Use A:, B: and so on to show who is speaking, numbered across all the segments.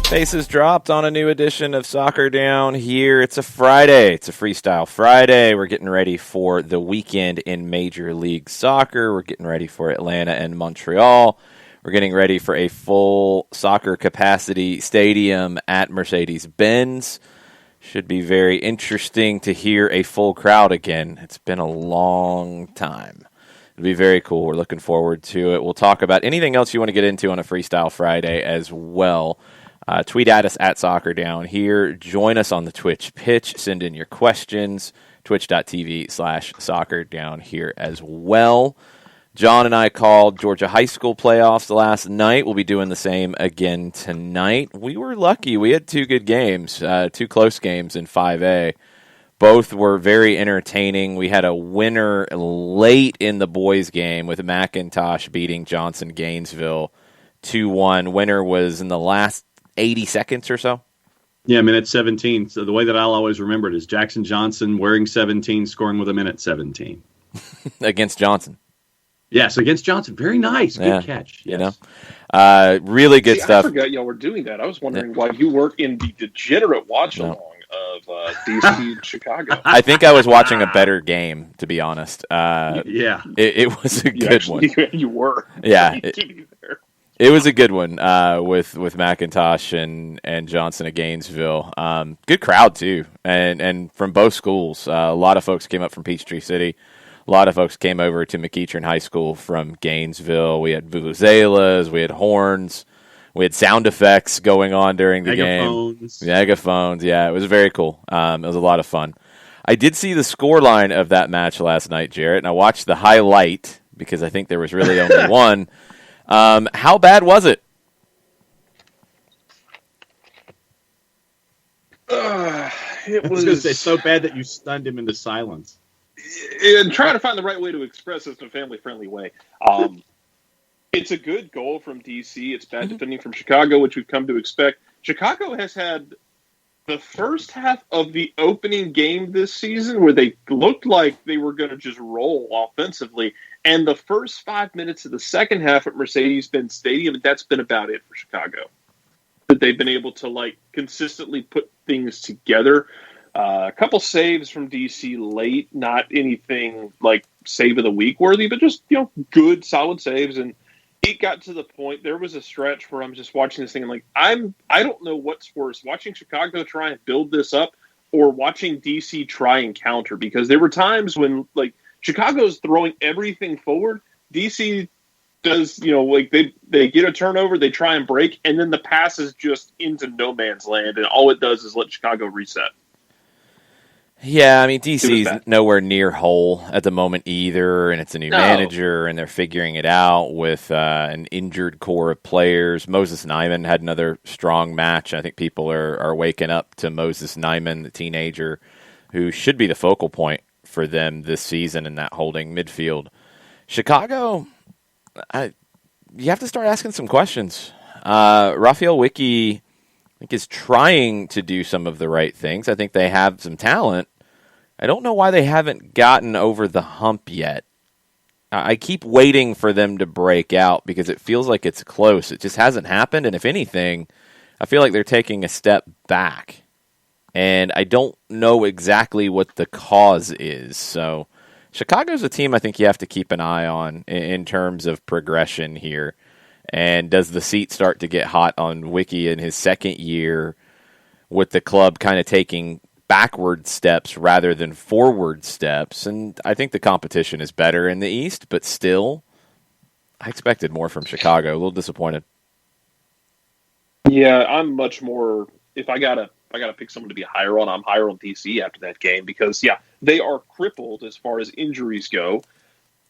A: Faces dropped on a new edition of Soccer Down here. It's a Friday. It's a Freestyle Friday. We're getting ready for the weekend in Major League Soccer. We're getting ready for Atlanta and Montreal. We're getting ready for a full soccer capacity stadium at Mercedes-Benz. Should be very interesting to hear a full crowd again. It's been a long time. It'll be very cool. We're looking forward to it. We'll talk about anything else you want to get into on a Freestyle Friday as well. Tweet at us at Soccer Down here. Join us on the Twitch pitch. Send in your questions. Twitch.tv/Soccer Down here as well. John and I called Georgia high school playoffs last night. We'll be doing the same again tonight. We were lucky. We had two good games, two close games in 5A. Both were very entertaining. We had a winner late in the boys' game with McIntosh beating Johnson Gainesville 2-1. Winner was in the last 80 seconds or so?
B: Yeah, minute 17. So the way that I'll always remember it is Jackson Johnson wearing 17, scoring with a minute 17.
A: Against Johnson.
B: Yes, against Johnson. Very nice. Good catch. Yes.
A: You know, really good stuff.
C: I forgot y'all were doing that. I was wondering why you weren't in the degenerate watch-along of DC and Chicago.
A: I think I was watching a better game, to be honest.
B: Yeah.
A: It was a good one.
C: You were.
A: Yeah. It was a good one with McIntosh and Johnson at Gainesville. Good crowd, too, and from both schools. A lot of folks came up from Peachtree City. A lot of folks came over to McEachern High School from Gainesville. We had vuvuzelas, we had horns, we had sound effects going on during the game. Megaphones, yeah. It was very cool. It was a lot of fun. I did see the scoreline of that match last night, Jarrett, and I watched the highlight because I think there was really only one. How bad was it?
C: It was
B: going to say so bad that you stunned him into silence.
C: And trying to find the right way to express this in a family-friendly way. It's a good goal from DC. It's bad defending from Chicago, which we've come to expect. Chicago has had the first half of the opening game this season where they looked like they were going to just roll offensively. And the first 5 minutes of the second half at Mercedes-Benz Stadium, that's been about it for Chicago. That they've been able to consistently put things together. A couple saves from DC late, not anything like save of the week worthy, but just good, solid saves. And it got to the point there was a stretch where I'm just watching this thing and I don't know what's worse, watching Chicago try and build this up or watching DC try and counter, because there were times when Chicago's throwing everything forward. DC does, they get a turnover, they try and break, and then the pass is just into no man's land, and all it does is let Chicago reset.
A: Yeah, I mean, DC's nowhere near whole at the moment either, and it's a new manager, and they're figuring it out with an injured core of players. Moses Nyman had another strong match. I think people are waking up to Moses Nyman, the teenager, who should be the focal point for them this season in that holding midfield. Chicago, you have to start asking some questions. Raphael Wicke, I think, is trying to do some of the right things. I think they have some talent. I don't know why they haven't gotten over the hump yet. I keep waiting for them to break out because it feels like it's close. It just hasn't happened, and if anything, I feel like they're taking a step back. And I don't know exactly what the cause is. So Chicago's a team I think you have to keep an eye on in terms of progression here. And does the seat start to get hot on Wicke in his second year with the club kind of taking backward steps rather than forward steps? And I think the competition is better in the East, but still, I expected more from Chicago. A little disappointed.
C: Yeah, I'm much more, if I gotta pick someone to be higher on, I'm higher on DC after that game because, they are crippled as far as injuries go,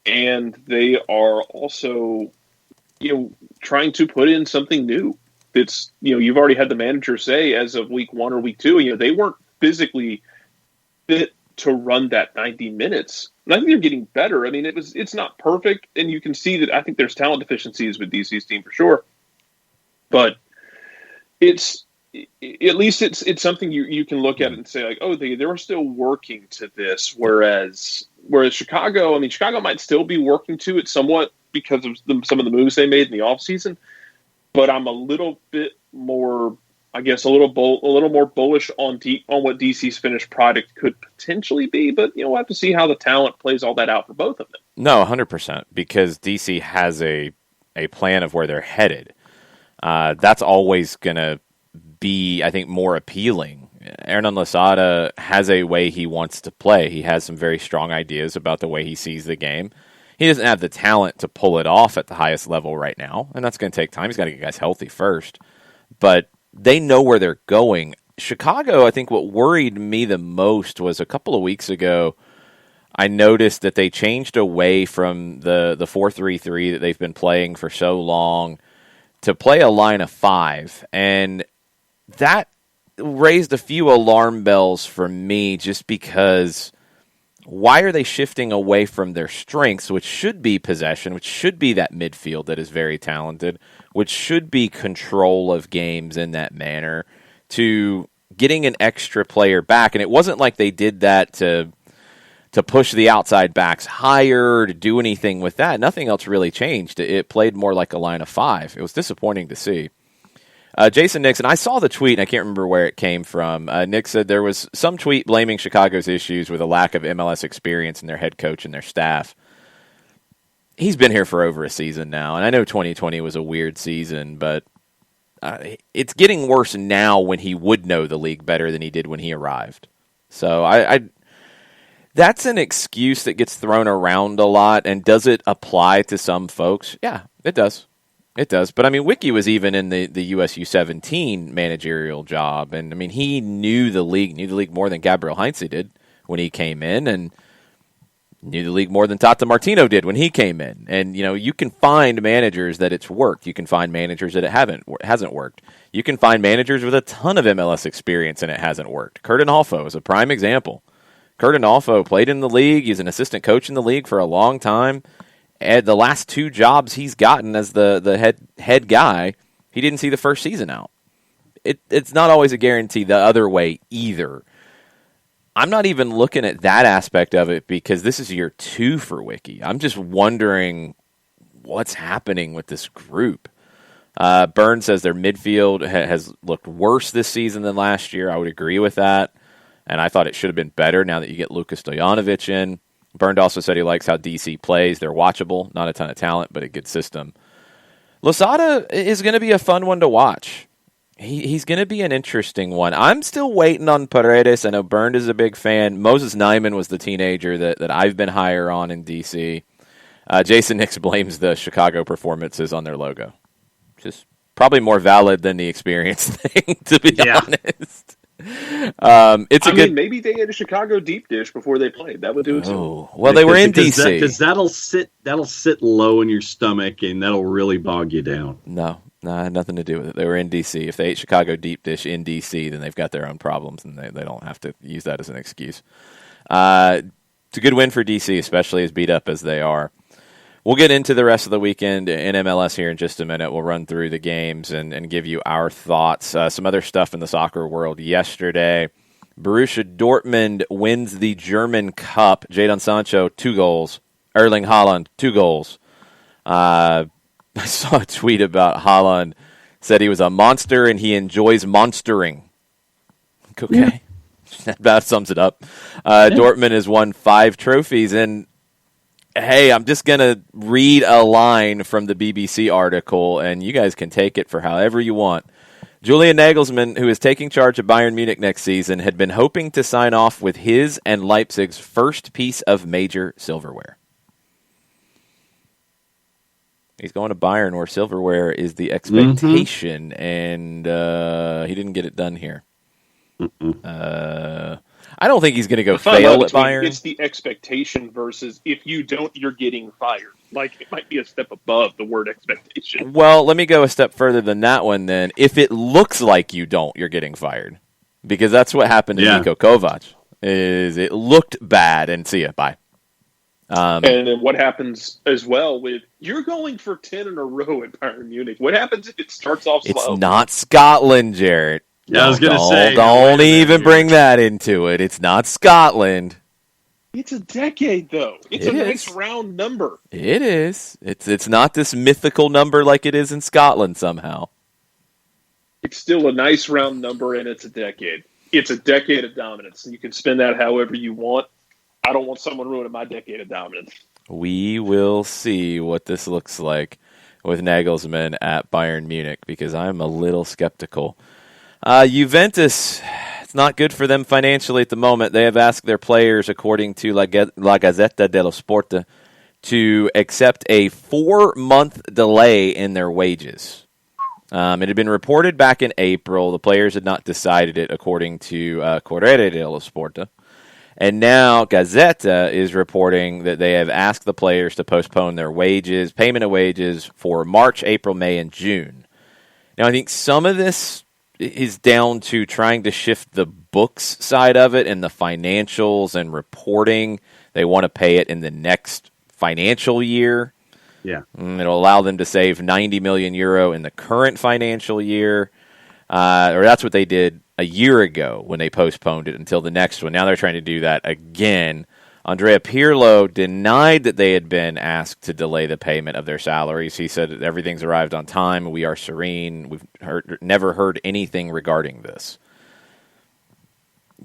C: and they are also trying to put in something new. It's, you've already had the manager say as of week 1 or week 2, they weren't physically fit to run that 90 minutes. And I think they're getting better. I mean, it's not perfect, and you can see that I think there's talent deficiencies with DC's team for sure. But it's at least it's something you can look at and say, like, oh, they're still working to this. Whereas Chicago, I mean, Chicago might still be working to it somewhat because of some of the moves they made in the offseason. But I'm a little bit more, I guess, a little more bullish on what DC's finished product could potentially be. But we'll have to see how the talent plays all that out for both of them.
A: No, 100%, because DC has a plan of where they're headed. That's always going to be, I think, more appealing. Hernan Losada has a way he wants to play. He has some very strong ideas about the way he sees the game. He doesn't have the talent to pull it off at the highest level right now, and that's going to take time. He's got to get guys healthy first. But they know where they're going. Chicago, I think what worried me the most was a couple of weeks ago, I noticed that they changed away from the 4-3-3 that they've been playing for so long to play a line of 5. And that raised a few alarm bells for me, just because why are they shifting away from their strengths, which should be possession, which should be that midfield that is very talented, which should be control of games in that manner, to getting an extra player back? And it wasn't like they did that to push the outside backs higher, to do anything with that. Nothing else really changed. It played more like a line of 5. It was disappointing to see. Jason Nixon, I saw the tweet, and I can't remember where it came from. Nick said there was some tweet blaming Chicago's issues with a lack of MLS experience in their head coach and their staff. He's been here for over a season now, and I know 2020 was a weird season, but it's getting worse now when he would know the league better than he did when he arrived. So that's an excuse that gets thrown around a lot, and does it apply to some folks? Yeah, it does. It does. But, I mean, Wiki was even in the USU 17 managerial job, and, I mean, he knew the league more than Gabriel Heinze did when he came in, and knew the league more than Tata Martino did when he came in. And, you can find managers that it's worked. You can find managers that it hasn't worked. You can find managers with a ton of MLS experience and it hasn't worked. Curt Onalfo is a prime example. Curt Onalfo played in the league. He's an assistant coach in the league for a long time. And the last 2 jobs he's gotten as the head guy, he didn't see the first season out. It's not always a guarantee the other way either. I'm not even looking at that aspect of it because this is year 2 for Wiki. I'm just wondering what's happening with this group. Burns says their midfield has looked worse this season than last year. I would agree with that. And I thought it should have been better now that you get Luka Stojanovic in. Bernd also said he likes how DC plays. They're watchable. Not a ton of talent, but a good system. Losada is going to be a fun one to watch. He's going to be an interesting one. I'm still waiting on Paredes. I know Bernd is a big fan. Moses Nyman was the teenager that I've been higher on in DC. Jason Nix blames the Chicago performances on their logo. Just probably more valid than the experience thing, to be honest.
C: Maybe they had a Chicago deep dish before they played. That would do it too.
A: Well, they were in DC.
B: Because that'll sit low in your stomach, and that'll really bog you down.
A: No, had nothing to do with it. They were in DC. If they ate Chicago deep dish in DC, then they've got their own problems, and they don't have to use that as an excuse. It's a good win for DC, especially as beat up as they are. We'll get into the rest of the weekend in MLS here in just a minute. We'll run through the games and give you our thoughts. Some other stuff in the soccer world yesterday. Borussia Dortmund wins the German Cup. Jadon Sancho, 2 goals. Erling Haaland, 2 goals. I saw a tweet about Haaland. Said he was a monster and he enjoys monstering. Okay. Yeah. That about sums it up. Dortmund has won 5 trophies, and hey, I'm just going to read a line from the BBC article, and you guys can take it for however you want. Julian Nagelsmann, who is taking charge of Bayern Munich next season, had been hoping to sign off with his and Leipzig's first piece of major silverware. He's going to Bayern, where silverware is the expectation, and he didn't get it done here. I don't think he's going to go fail at Bayern.
C: It's the expectation versus if you don't, you're getting fired. Like, it might be a step above the word expectation.
A: Well, let me go a step further than that one then. If it looks like you don't, you're getting fired. Because that's what happened to Niko Kovac. is it looked bad, and see ya, bye.
C: And then what happens as well with you're going for 10 in a row at Bayern Munich? What happens if it starts off slow?
A: It's not Scotland, Jarrett.
B: Yeah, I was going to say.
A: Don't even bring that into it. It's not Scotland.
C: It's a decade, though. It's a nice round number.
A: It is. It's not this mythical number like it is in Scotland somehow.
C: It's still a nice round number, and it's a decade. It's a decade of dominance. You can spend that however you want. I don't want someone ruining my decade of dominance. We
A: will see what this looks like with Nagelsmann at Bayern Munich, because I'm a little skeptical. Juventus, it's not good for them financially at the moment. They have asked their players, according to La Gazzetta dello Sport, to accept a 4-month delay in their wages. It had been reported back in April. The players had not decided it, according to Corriere dello Sport. And now Gazzetta is reporting that they have asked the players to postpone their payment of wages for March, April, May, and June. Now, I think some of this is down to trying to shift the books side of it and the financials and reporting. They want to pay it in the next financial year.
B: Yeah.
A: It'll allow them to save 90 million euro in the current financial year. Or that's what they did a year ago when they postponed it until the next one. Now they're trying to do that again. Andrea Pirlo denied that they had been asked to delay the payment of their salaries. He said that everything's arrived on time. We are serene. We've never heard anything regarding this.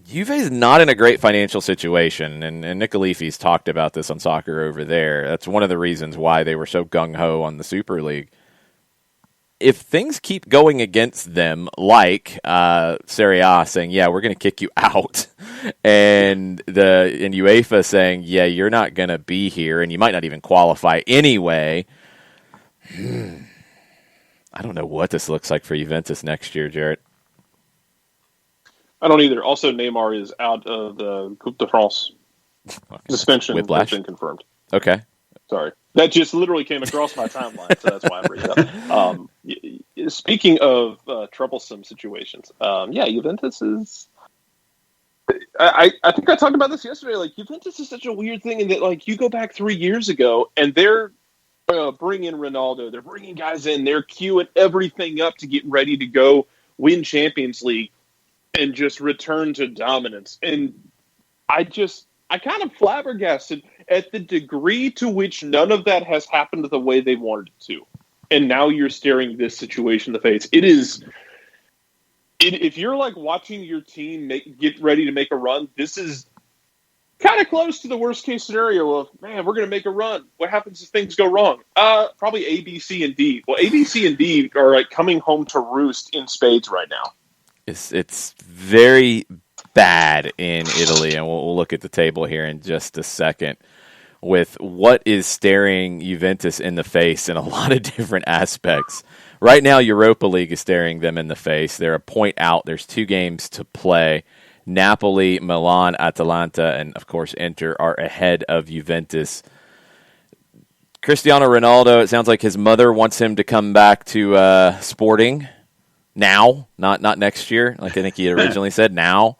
A: Juve is not in a great financial situation, and Nick Alifi's talked about this on Soccer Over There. That's one of the reasons why they were so gung-ho on the Super League. If things keep going against them, like Serie A saying, yeah, we're going to kick you out, and UEFA saying, yeah, you're not going to be here, and you might not even qualify anyway, I don't know what this looks like for Juventus next year, Jarrett.
C: I don't either. Also, Neymar is out of the Coupe de France. Suspension has been confirmed.
A: Okay.
C: Sorry. That just literally came across my timeline, so that's why I bring it up. Speaking of troublesome situations, Juventus is... I think I talked about this yesterday. Like, Juventus is such a weird thing in that, like, you go back 3 years ago, and they're bringing Ronaldo. They're bringing guys in. They're queuing everything up to get ready to go win Champions League and just return to dominance. And I kind of flabbergasted at the degree to which none of that has happened the way they wanted it to. And now you're staring this situation in the face. If you're like watching your team get ready to make a run, this is kind of close to the worst case scenario of, man, we're going to make a run. What happens if things go wrong? Probably A, B, C, and D. Well, A, B, C, and D are like coming home to roost in spades right now.
A: It's very bad in Italy, and we'll look at the table here in just a second with what is staring Juventus in the face in a lot of different aspects. Right now, Europa League is staring them in the face. They're a point out. There's 2 games to play. Napoli, Milan, Atalanta, and, of course, Inter are ahead of Juventus. Cristiano Ronaldo, it sounds like his mother wants him to come back to Sporting now, not next year, like I think he had originally said, now.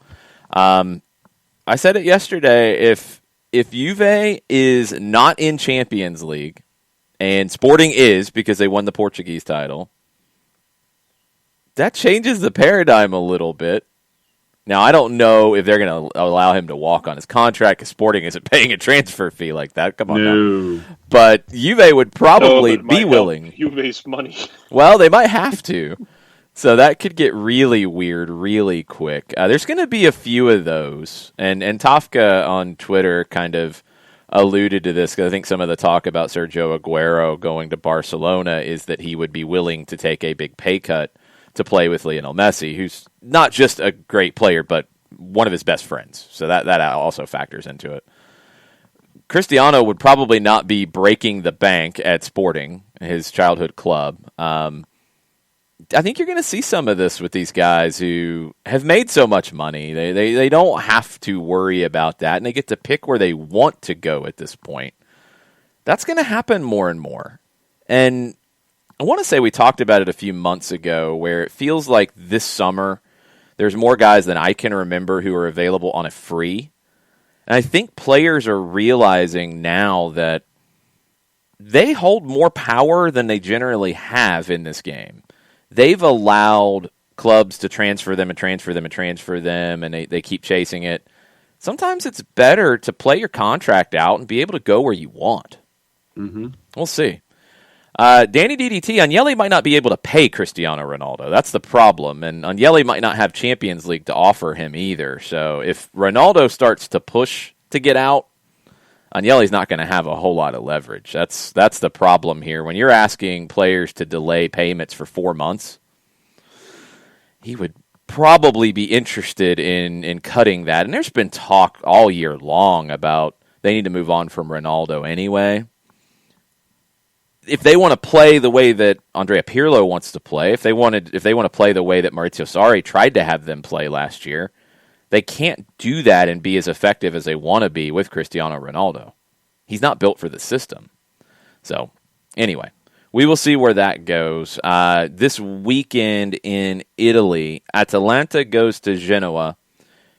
A: I said it yesterday, if Juve is not in Champions League, and Sporting is because they won the Portuguese title, that changes the paradigm a little bit. Now, I don't know if they're going to allow him to walk on his contract because Sporting isn't paying a transfer fee like that. Come on now. But Juve would probably be willing.
C: Juve's money.
A: Well, they might have to. So that could get really weird really quick. There's going to be a few of those. And Tafka on Twitter kind of alluded to this because I think some of the talk about Sergio Aguero going to Barcelona is that he would be willing to take a big pay cut to play with Lionel Messi, who's not just a great player, but one of his best friends. So that also factors into it. Cristiano would probably not be breaking the bank at Sporting, his childhood club. I think you're going to see some of this with these guys who have made so much money. They don't have to worry about that, and they get to pick where they want to go at this point. That's going to happen more and more. And I want to say we talked about it a few months ago where it feels like this summer There's more guys than I can remember who are available on a free. And I think players are realizing now that they hold more power than they generally have in this game. They've allowed clubs to transfer them, and they keep chasing it. Sometimes it's better to play your contract out and be able to go where you want.
B: Mm-hmm.
A: We'll see. Danny DDT, Agnelli might not be able to pay Cristiano Ronaldo. That's the problem. And Agnelli might not have Champions League to offer him either. So if Ronaldo starts to push to get out, Agnelli's not going to have a whole lot of leverage. That's the problem here. When you're asking players to delay payments for 4 months, he would probably be interested in cutting that. And there's been talk all year long about they need to move on from Ronaldo anyway. If they want to play the way that Andrea Pirlo wants to play, if they want to play the way that Maurizio Sarri tried to have them play last year, they can't do that and be as effective as they want to be with Cristiano Ronaldo. He's not built for the system. So, anyway, we will see where that goes. This weekend in Italy, Atalanta goes to Genoa.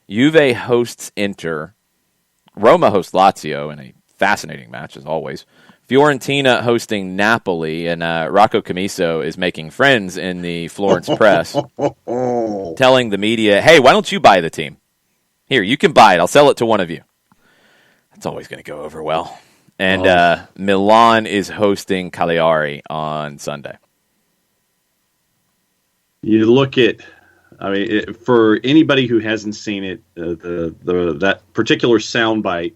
A: Juve hosts Inter. Roma hosts Lazio in a fascinating match, as always. Fiorentina hosting Napoli, and Rocco Commisso is making friends in the Florence press, telling the media, hey, why don't you buy the team? Here, you can buy it. I'll sell it to one of you. That's always going to go over well. And Milan is hosting Cagliari on Sunday.
B: You look at, for anybody who hasn't seen it, that particular soundbite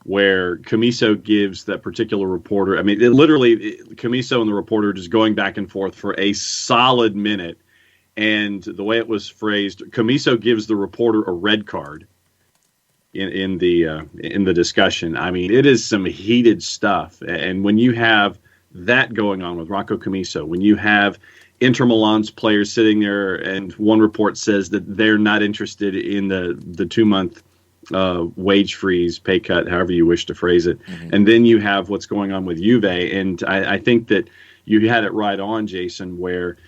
B: where Commisso gives that particular reporter, Commisso and the reporter just going back and forth for a solid minute. And the way it was phrased, Commisso gives the reporter a red card in the discussion. I mean, it is some heated stuff. And when you have that going on with Rocco Commisso, when you have Inter Milan's players sitting there, and one report says that they're not interested in the 2-month wage freeze, pay cut, however you wish to phrase it. Mm-hmm. And then you have what's going on with Juve. And I think that you had it right on, Jason, where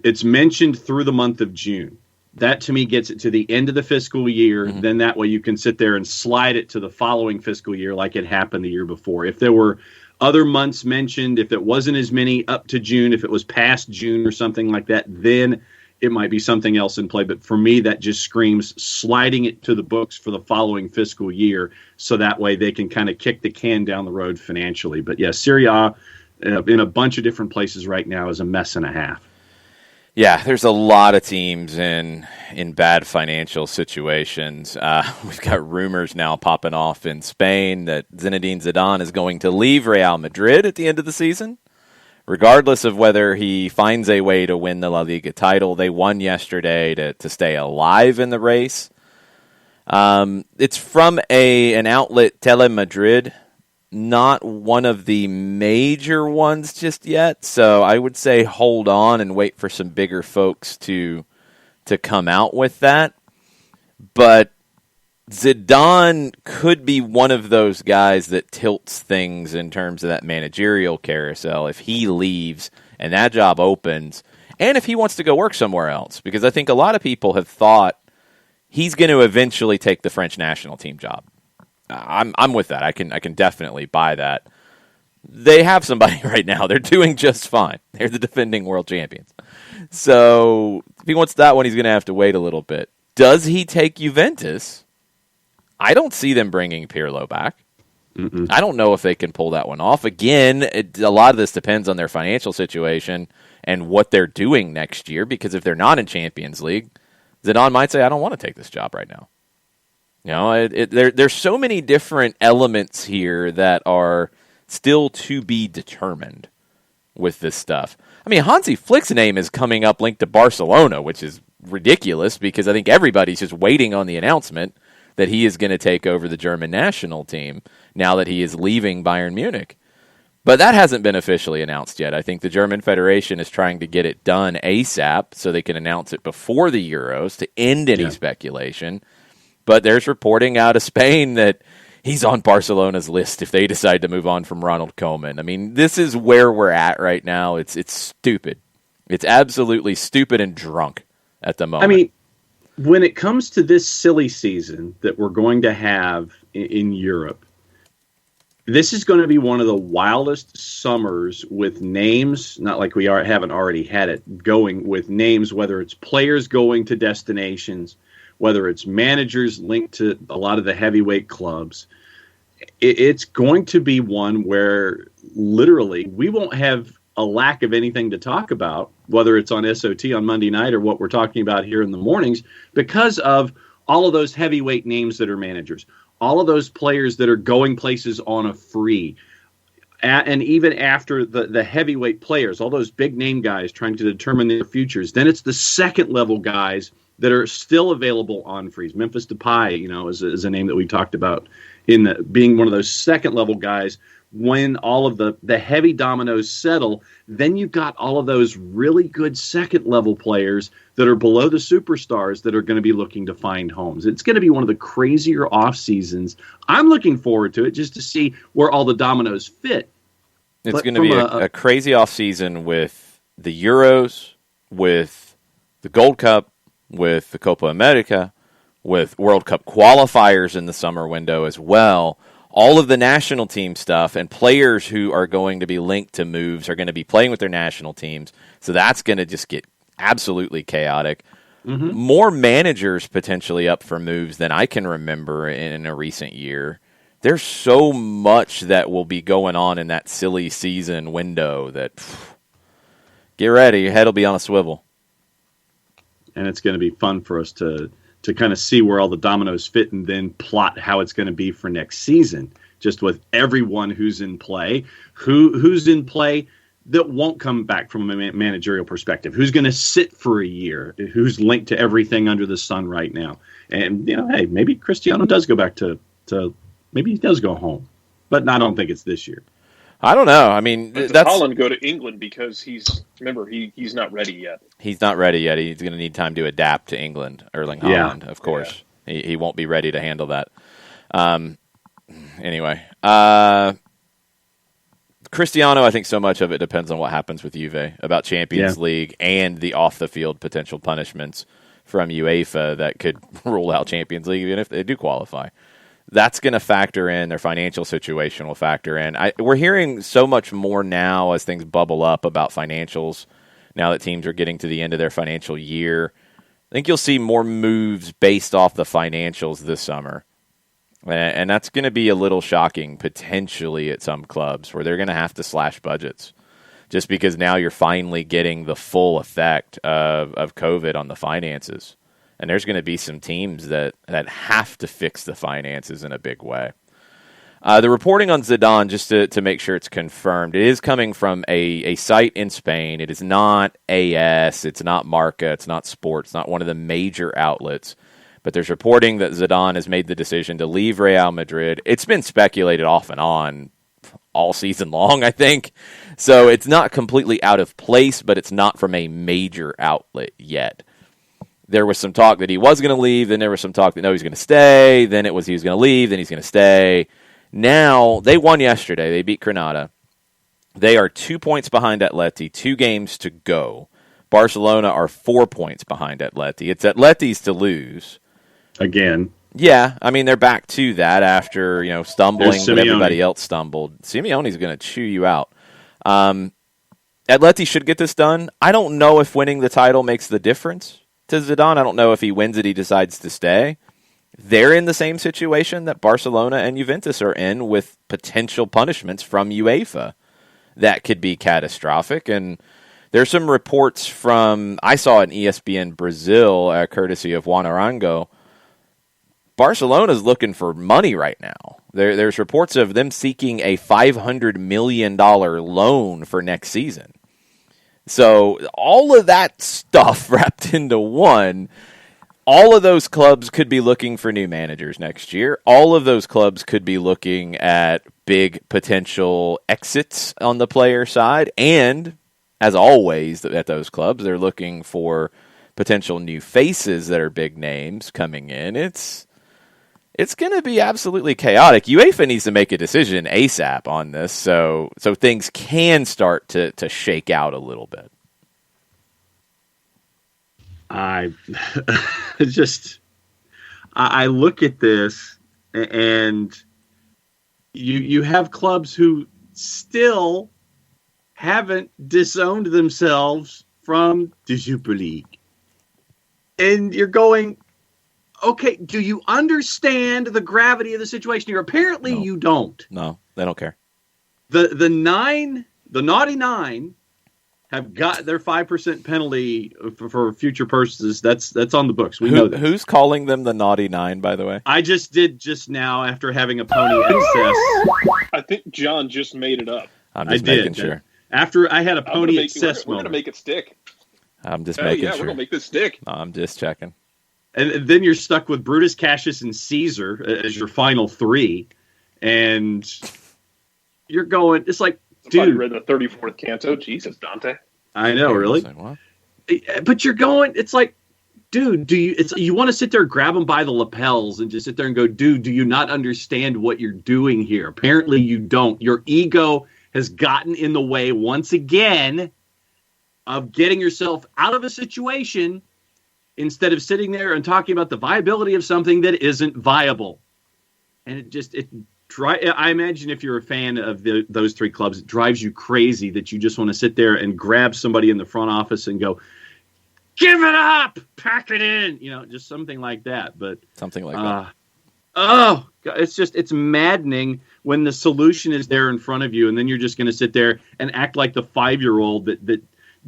B: it's mentioned through the month of June. That, to me, gets it to the end of the fiscal year. Mm-hmm. Then that way you can sit there and slide it to the following fiscal year like it happened the year before. If there were other months mentioned, if it wasn't as many up to June, if it was past June or something like that, then it might be something else in play. But for me, that just screams sliding it to the books for the following fiscal year, so that way they can kind of kick the can down the road financially. But yeah, Serie A in a bunch of different places right now is a mess and a half.
A: Yeah, there's a lot of teams in bad financial situations. We've got rumors now popping off in Spain that Zinedine Zidane is going to leave Real Madrid at the end of the season, regardless of whether he finds a way to win the La Liga title. They won yesterday to stay alive in the race. It's from an outlet, Telemadrid, not one of the major ones just yet. So I would say hold on and wait for some bigger folks to come out with that. But Zidane could be one of those guys that tilts things in terms of that managerial carousel if he leaves and that job opens, and if he wants to go work somewhere else. Because I think a lot of people have thought he's going to eventually take the French national team job. I'm with that. I can definitely buy that. They have somebody right now. They're doing just fine. They're the defending world champions. So if he wants that one, he's going to have to wait a little bit. Does he take Juventus? I don't see them bringing Pirlo back. Mm-mm. I don't know if they can pull that one off. Again, a lot of this depends on their financial situation and what they're doing next year, because if they're not in Champions League, Zidane might say, I don't want to take this job right now. You know, there's so many different elements here that are still to be determined with this stuff. I mean, Hansi Flick's name is coming up linked to Barcelona, which is ridiculous because I think everybody's just waiting on the announcement that he is going to take over the German national team now that he is leaving Bayern Munich. But that hasn't been officially announced yet. I think the German Federation is trying to get it done ASAP so they can announce it before the Euros to end any speculation. But there's reporting out of Spain that he's on Barcelona's list if they decide to move on from Ronald Koeman. I mean, this is where we're at right now. It's stupid. It's absolutely stupid and drunk at the moment.
B: I mean, when it comes to this silly season that we're going to have in Europe, this is going to be one of the wildest summers with names, not like haven't already had it, going with names, whether it's players going to destinations, whether it's managers linked to a lot of the heavyweight clubs. It's going to be one where literally we won't have a lack of anything to talk about, whether it's on SOT on Monday night or what we're talking about here in the mornings, because of all of those heavyweight names that are managers, all of those players that are going places on a free, and even after the heavyweight players, all those big name guys trying to determine their futures, then it's the second level guys that are still available on frees. Memphis Depay, is a name that we talked about in being one of those second level guys. When all of the heavy dominoes settle, then you've got all of those really good second level players that are below the superstars that are going to be looking to find homes. It's going to be one of the crazier off seasons. I'm looking forward to it just to see where all the dominoes fit.
A: It's going to be a crazy off season with the Euros, with the Gold Cup, with the Copa America, with World Cup qualifiers in the summer window as well. All of the national team stuff and players who are going to be linked to moves are going to be playing with their national teams. So that's going to just get absolutely chaotic. Mm-hmm. More managers potentially up for moves than I can remember in a recent year. There's so much that will be going on in that silly season window that get ready. Your head will be on a swivel.
B: And it's going to be fun for us to kind of see where all the dominoes fit and then plot how it's going to be for next season, just with everyone who's in play, who's in play that won't come back from a managerial perspective, who's going to sit for a year, who's linked to everything under the sun right now. And, hey, maybe Cristiano does go back to maybe he does go home, but I don't think it's this year.
A: I don't know. I mean,
C: that's Holland go to England because he's not ready yet.
A: He's not ready yet. He's going to need time to adapt to England. Erling Haaland, of course. Yeah. He won't be ready to handle that. Anyway, Cristiano, I think so much of it depends on what happens with Juve about Champions League and the off-the-field potential punishments from UEFA that could rule out Champions League even if they do qualify. That's going to factor in. Their financial situation will factor in. We're hearing so much more now as things bubble up about financials, now that teams are getting to the end of their financial year. I think you'll see more moves based off the financials this summer. And that's going to be a little shocking, potentially, at some clubs, where they're going to have to slash budgets. Just because now you're finally getting the full effect of COVID on the finances. And there's going to be some teams that have to fix the finances in a big way. The reporting on Zidane, just to make sure it's confirmed, it is coming from a site in Spain. It is not AS, it's not Marca, it's not Sport, it's not one of the major outlets. But there's reporting that Zidane has made the decision to leave Real Madrid. It's been speculated off and on all season long, I think. So it's not completely out of place, but it's not from a major outlet yet. There was some talk that he was going to leave. Then there was some talk that no, he's going to stay. Then it was he was going to leave. Then he's going to stay. Now, they won yesterday. They beat Granada. They are 2 points behind Atleti, 2 games to go. Barcelona are 4 points behind Atleti. It's Atleti's to lose.
B: Again.
A: Yeah, I mean, they're back to that after, stumbling, but everybody else stumbled. Simeone's going to chew you out. Atleti should get this done. I don't know if winning the title makes the difference to Zidane. I don't know if he wins it, he decides to stay. They're in the same situation that Barcelona and Juventus are in with potential punishments from UEFA. That could be catastrophic. And there's some reports I saw an ESPN Brazil, courtesy of Juan Arango. Barcelona's looking for money right now. There's reports of them seeking a $500 million loan for next season. So all of that stuff wrapped into one, all of those clubs could be looking for new managers next year. All of those clubs could be looking at big potential exits on the player side. And, as always, at those clubs, they're looking for potential new faces that are big names coming in. It's going to be absolutely chaotic. UEFA needs to make a decision ASAP on this so things can start to shake out a little bit.
B: It's just, I look at this, and you have clubs who still haven't disowned themselves from the Super League. And you're going, okay, do you understand the gravity of the situation here? Apparently you don't.
A: No, they don't care.
B: The Naughty Nine have got their 5% penalty for future purchases. That's on the books. We know that.
A: Who's calling them the Naughty Nine, by the way?
B: I did now after having a pony excess.
C: I think John just made it up.
A: I'm just making sure.
B: After I had a pony excess
C: we're going to make it stick.
A: I'm just making sure.
C: We're going to make this stick.
A: I'm just checking.
B: And then you're stuck with Brutus, Cassius, and Caesar as your final three. And you're going, it's like,
C: Somebody
B: dude.
C: read the 34th canto. Jesus, Dante.
B: I know, really?
A: What?
B: But you're going, it's like, dude, you want to sit there and grab them by the lapels and just sit there and go, dude, do you not understand what you're doing here? Apparently you don't. Your ego has gotten in the way once again of getting yourself out of a situation instead of sitting there and talking about the viability of something that isn't viable. And I imagine if you're a fan of those three clubs, it drives you crazy that you just want to sit there and grab somebody in the front office and go, give it up, pack it in, just something like that. But
A: something like that.
B: Oh, it's maddening when the solution is there in front of you, and then you're just going to sit there and act like the 5-year-old that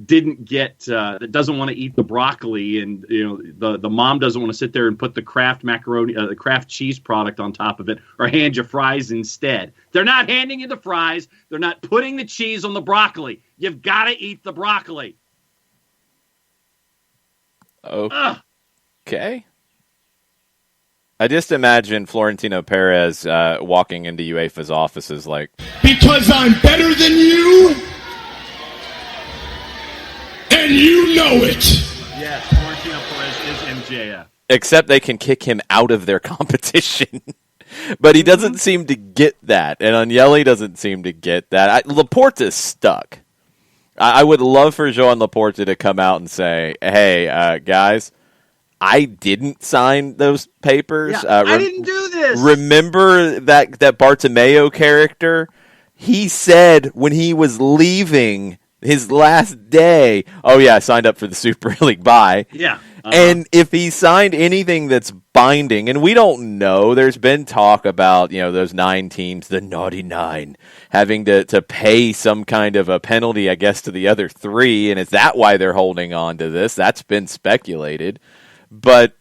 B: didn't get that doesn't want to eat the broccoli, and the mom doesn't want to sit there and put the Kraft macaroni, the Kraft cheese product on top of it, or hand you fries instead. They're not handing you the fries. They're not putting the cheese on the broccoli. You've got to eat the broccoli.
A: Okay. I just imagine Florentino Perez walking into UEFA's offices like,
D: because I'm better than you, and you know it.
B: Yes, Florentino Perez is MJF.
A: Except they can kick him out of their competition. But he doesn't seem to get that, and Agnelli doesn't seem to get that. Laporta's stuck. I would love for Joan Laporta to come out and say, hey, guys, I didn't sign those papers.
B: Yeah, I didn't do this.
A: Remember that Bartomeu character? He said when he was leaving his last day, oh, yeah, I signed up for the Super League. Bye.
B: Yeah.
A: And if he signed anything that's binding, and we don't know, there's been talk about, those 9 teams, the Naughty Nine, having to pay some kind of a penalty, I guess, to the other 3, and is that why they're holding on to this? That's been speculated. But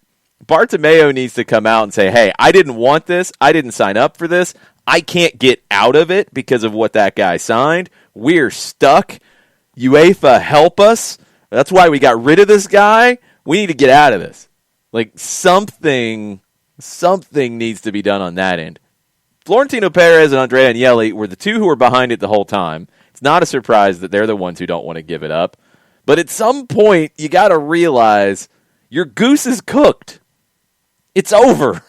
A: Bartomeu needs to come out and say, hey, I didn't want this. I didn't sign up for this. I can't get out of it because of what that guy signed. We're stuck. UEFA, help us. That's why we got rid of this guy. We need to get out of this. Like, something needs to be done on that end. Florentino Perez and Andrea Agnelli were the 2 who were behind it the whole time. It's not a surprise that they're the ones who don't want to give it up. But at some point, you got to realize your goose is cooked. It's over.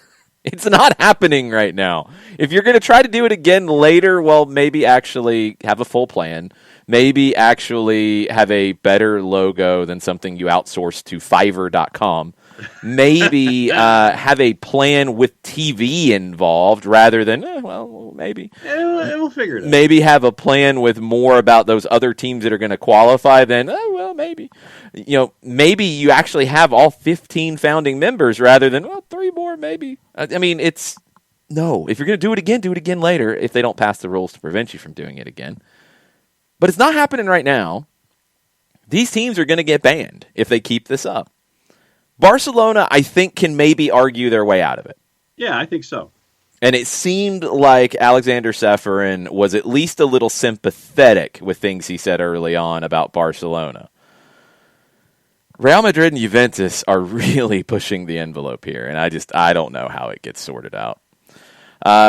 A: It's not happening right now. If you're going to try to do it again later, well, maybe actually have a full plan. Maybe actually have a better logo than something you outsource to Fiverr.com. Maybe have a plan with TV involved rather than, maybe.
B: We'll figure it out.
A: Maybe have a plan with more about those other teams that are going to qualify than, maybe. Maybe you actually have all 15 founding members rather than, 3 more, maybe. I mean, if you're going to do it again later if they don't pass the rules to prevent you from doing it again. But it's not happening right now. These teams are going to get banned if they keep this up. Barcelona, I think, can maybe argue their way out of it.
B: Yeah, I think so.
A: And it seemed like Alexander Ceferin was at least a little sympathetic with things he said early on about Barcelona. Real Madrid and Juventus are really pushing the envelope here, and I don't know how it gets sorted out.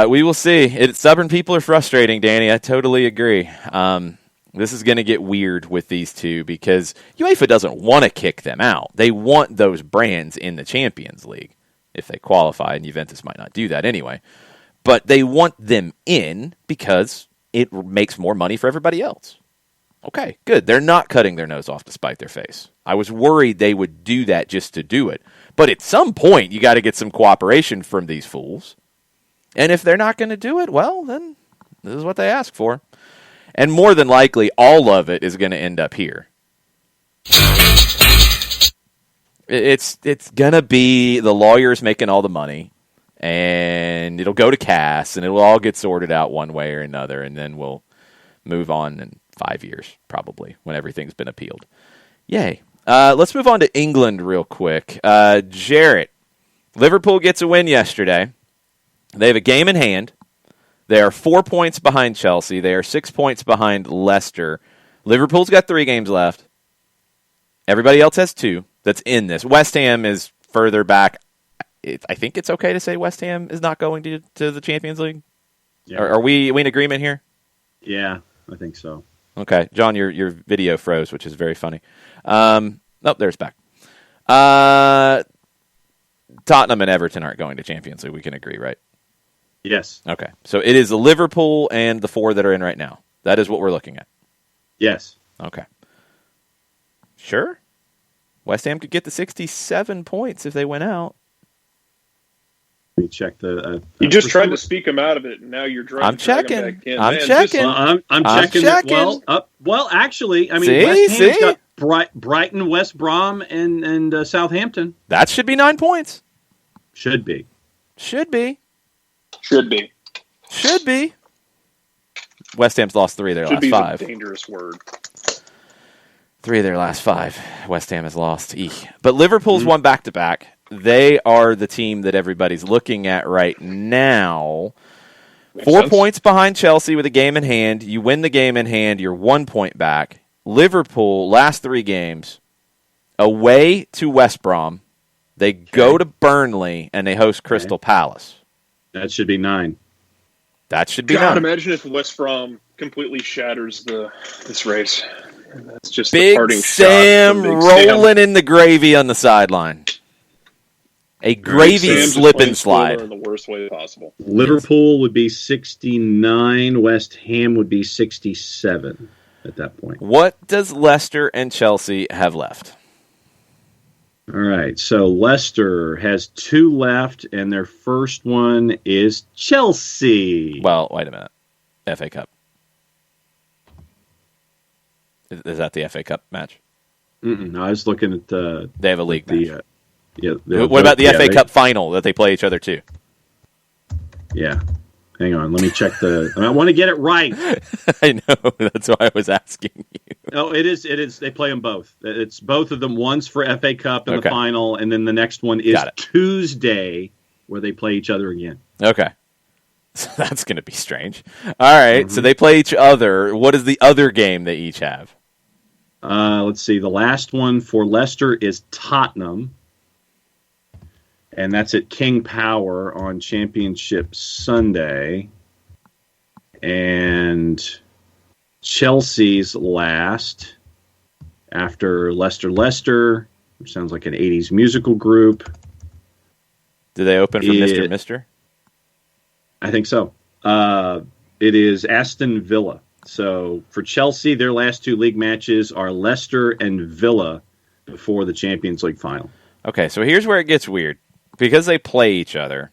A: We will see. Stubborn people are frustrating, Danny. I totally agree. This is going to get weird with these two because UEFA doesn't want to kick them out. They want those brands in the Champions League if they qualify, and Juventus might not do that anyway. But they want them in because it makes more money for everybody else. Okay, good. They're not cutting their nose off to spite their face. I was worried they would do that just to do it. But at some point, you got to get some cooperation from these fools. And if they're not going to do it, well, then this is what they ask for. And more than likely, all of it is going to end up here. It's going to be the lawyers making all the money, and it'll go to Cass, and it'll all get sorted out one way or another, and then we'll move on in 5 years, probably, when everything's been appealed. Yay. Let's move on to England real quick. Jarrett, Liverpool gets a win yesterday. They have a game in hand. They are 4 points behind Chelsea. They are 6 points behind Leicester. Liverpool's got 3 games left. Everybody else has 2. That's in this. West Ham is further back. I think it's okay to say West Ham is not going to the Champions League. Yeah. Are we in agreement here?
B: Yeah, I think so.
A: Okay, John, your video froze, which is very funny. There's back. Tottenham and Everton aren't going to Champions League. We can agree, right?
B: Yes.
A: Okay, so it is the Liverpool and the 4 that are in right now. That is what we're looking at.
B: Yes.
A: Okay. Sure. West Ham could get the 67 points if they went out.
B: Let me check the.
C: You just tried to speak them out of it, and now you're driving.
A: I'm checking. I'm
B: checking. Well, actually, I mean, West Ham's got Brighton, West Brom, and Southampton.
A: That should be 9 points.
B: Should be.
A: West Ham's lost 3 of their last 5.
C: Should be a dangerous word.
A: 3 of their last 5. West Ham has lost. But Liverpool's won back-to-back. They are the team that everybody's looking at right now. Makes 4 points behind Chelsea with a game in hand. You win the game in hand, you're 1 point back. Liverpool, last 3 games, away to West Brom. They go to Burnley, and they host Crystal Palace.
B: That should be 9.
A: That should be 9.
C: God, imagine if West Brom completely shatters this race. That's just
A: Big
C: the parting
A: Sam
C: shot from Big
A: rolling
C: Sam.
A: in the gravy on the sideline. A gravy slip and slide.
C: In the worst way possible.
B: Liverpool would be 69. West Ham would be 67 at that point.
A: What does Leicester and Chelsea have left?
B: All right. So Leicester has 2 left, and their first one is Chelsea.
A: Well, wait a minute. FA Cup. Is that the FA Cup match?
B: No, I was looking at the...
A: They have a league match.
B: Yeah.
A: What about the FA Cup final that they play each other too?
B: Yeah. Hang on. Let me check I want to get it right.
A: I know. That's why I was asking you.
B: Oh, it is. They play them both. It's both of them. One's for FA Cup in the final, and then the next one is Tuesday where they play each other again.
A: Okay. So that's going to be strange. All right. So they play each other. What is the other game they each have?
B: Let's see. The last one for Leicester is Tottenham. And that's at King Power on Championship Sunday. And Chelsea's last after Leicester, which sounds like an 80s musical group.
A: Do they open for Mr. Mister?
B: I think so. It is Aston Villa. So for Chelsea, their last 2 league matches are Leicester and Villa before the Champions League final.
A: Okay, so here's where it gets weird. Because they play each other,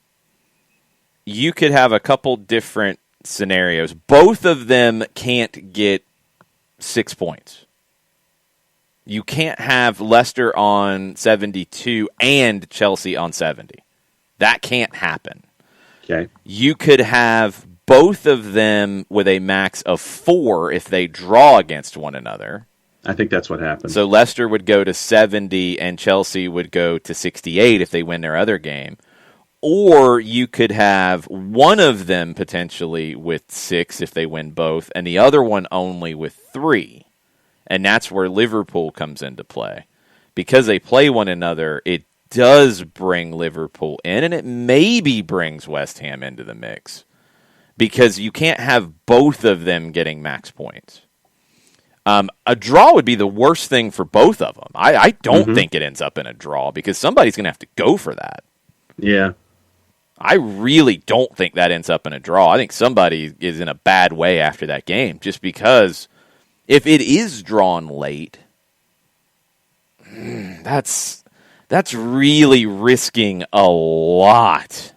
A: you could have a couple different scenarios. Both of them can't get 6 points. You can't have Leicester on 72 and Chelsea on 70. That can't happen.
B: Okay.
A: You could have both of them with a max of 4 if they draw against one another.
B: I think that's what happened.
A: So Leicester would go to 70 and Chelsea would go to 68 if they win their other game. Or you could have one of them potentially with 6 if they win both, and the other one only with 3. And that's where Liverpool comes into play. Because they play one another, it does bring Liverpool in, and it maybe brings West Ham into the mix. Because you can't have both of them getting max points. A draw would be the worst thing for both of them. I don't think it ends up in a draw because somebody's going to have to go for that.
B: Yeah.
A: I really don't think that ends up in a draw. I think somebody is in a bad way after that game just because if it is drawn late, that's That's really risking a lot.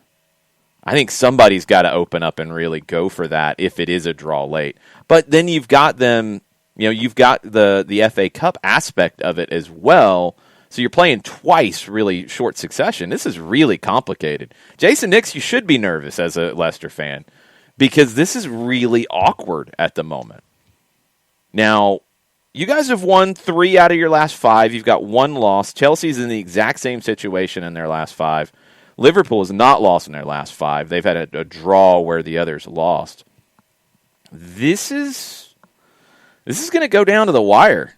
A: I think somebody's got to open up and really go for that if it is a draw late. But then you've got them, you've got the FA Cup aspect of it as well. So you're playing twice really short succession. This is really complicated. Jason Nix, you should be nervous as a Leicester fan because this is really awkward at the moment. Now, you guys have won 3 out of your last 5. You've got 1 loss. Chelsea's in the exact same situation in their last 5. Liverpool has not lost in their last 5. They've had a draw where the others lost. This is going to go down to the wire.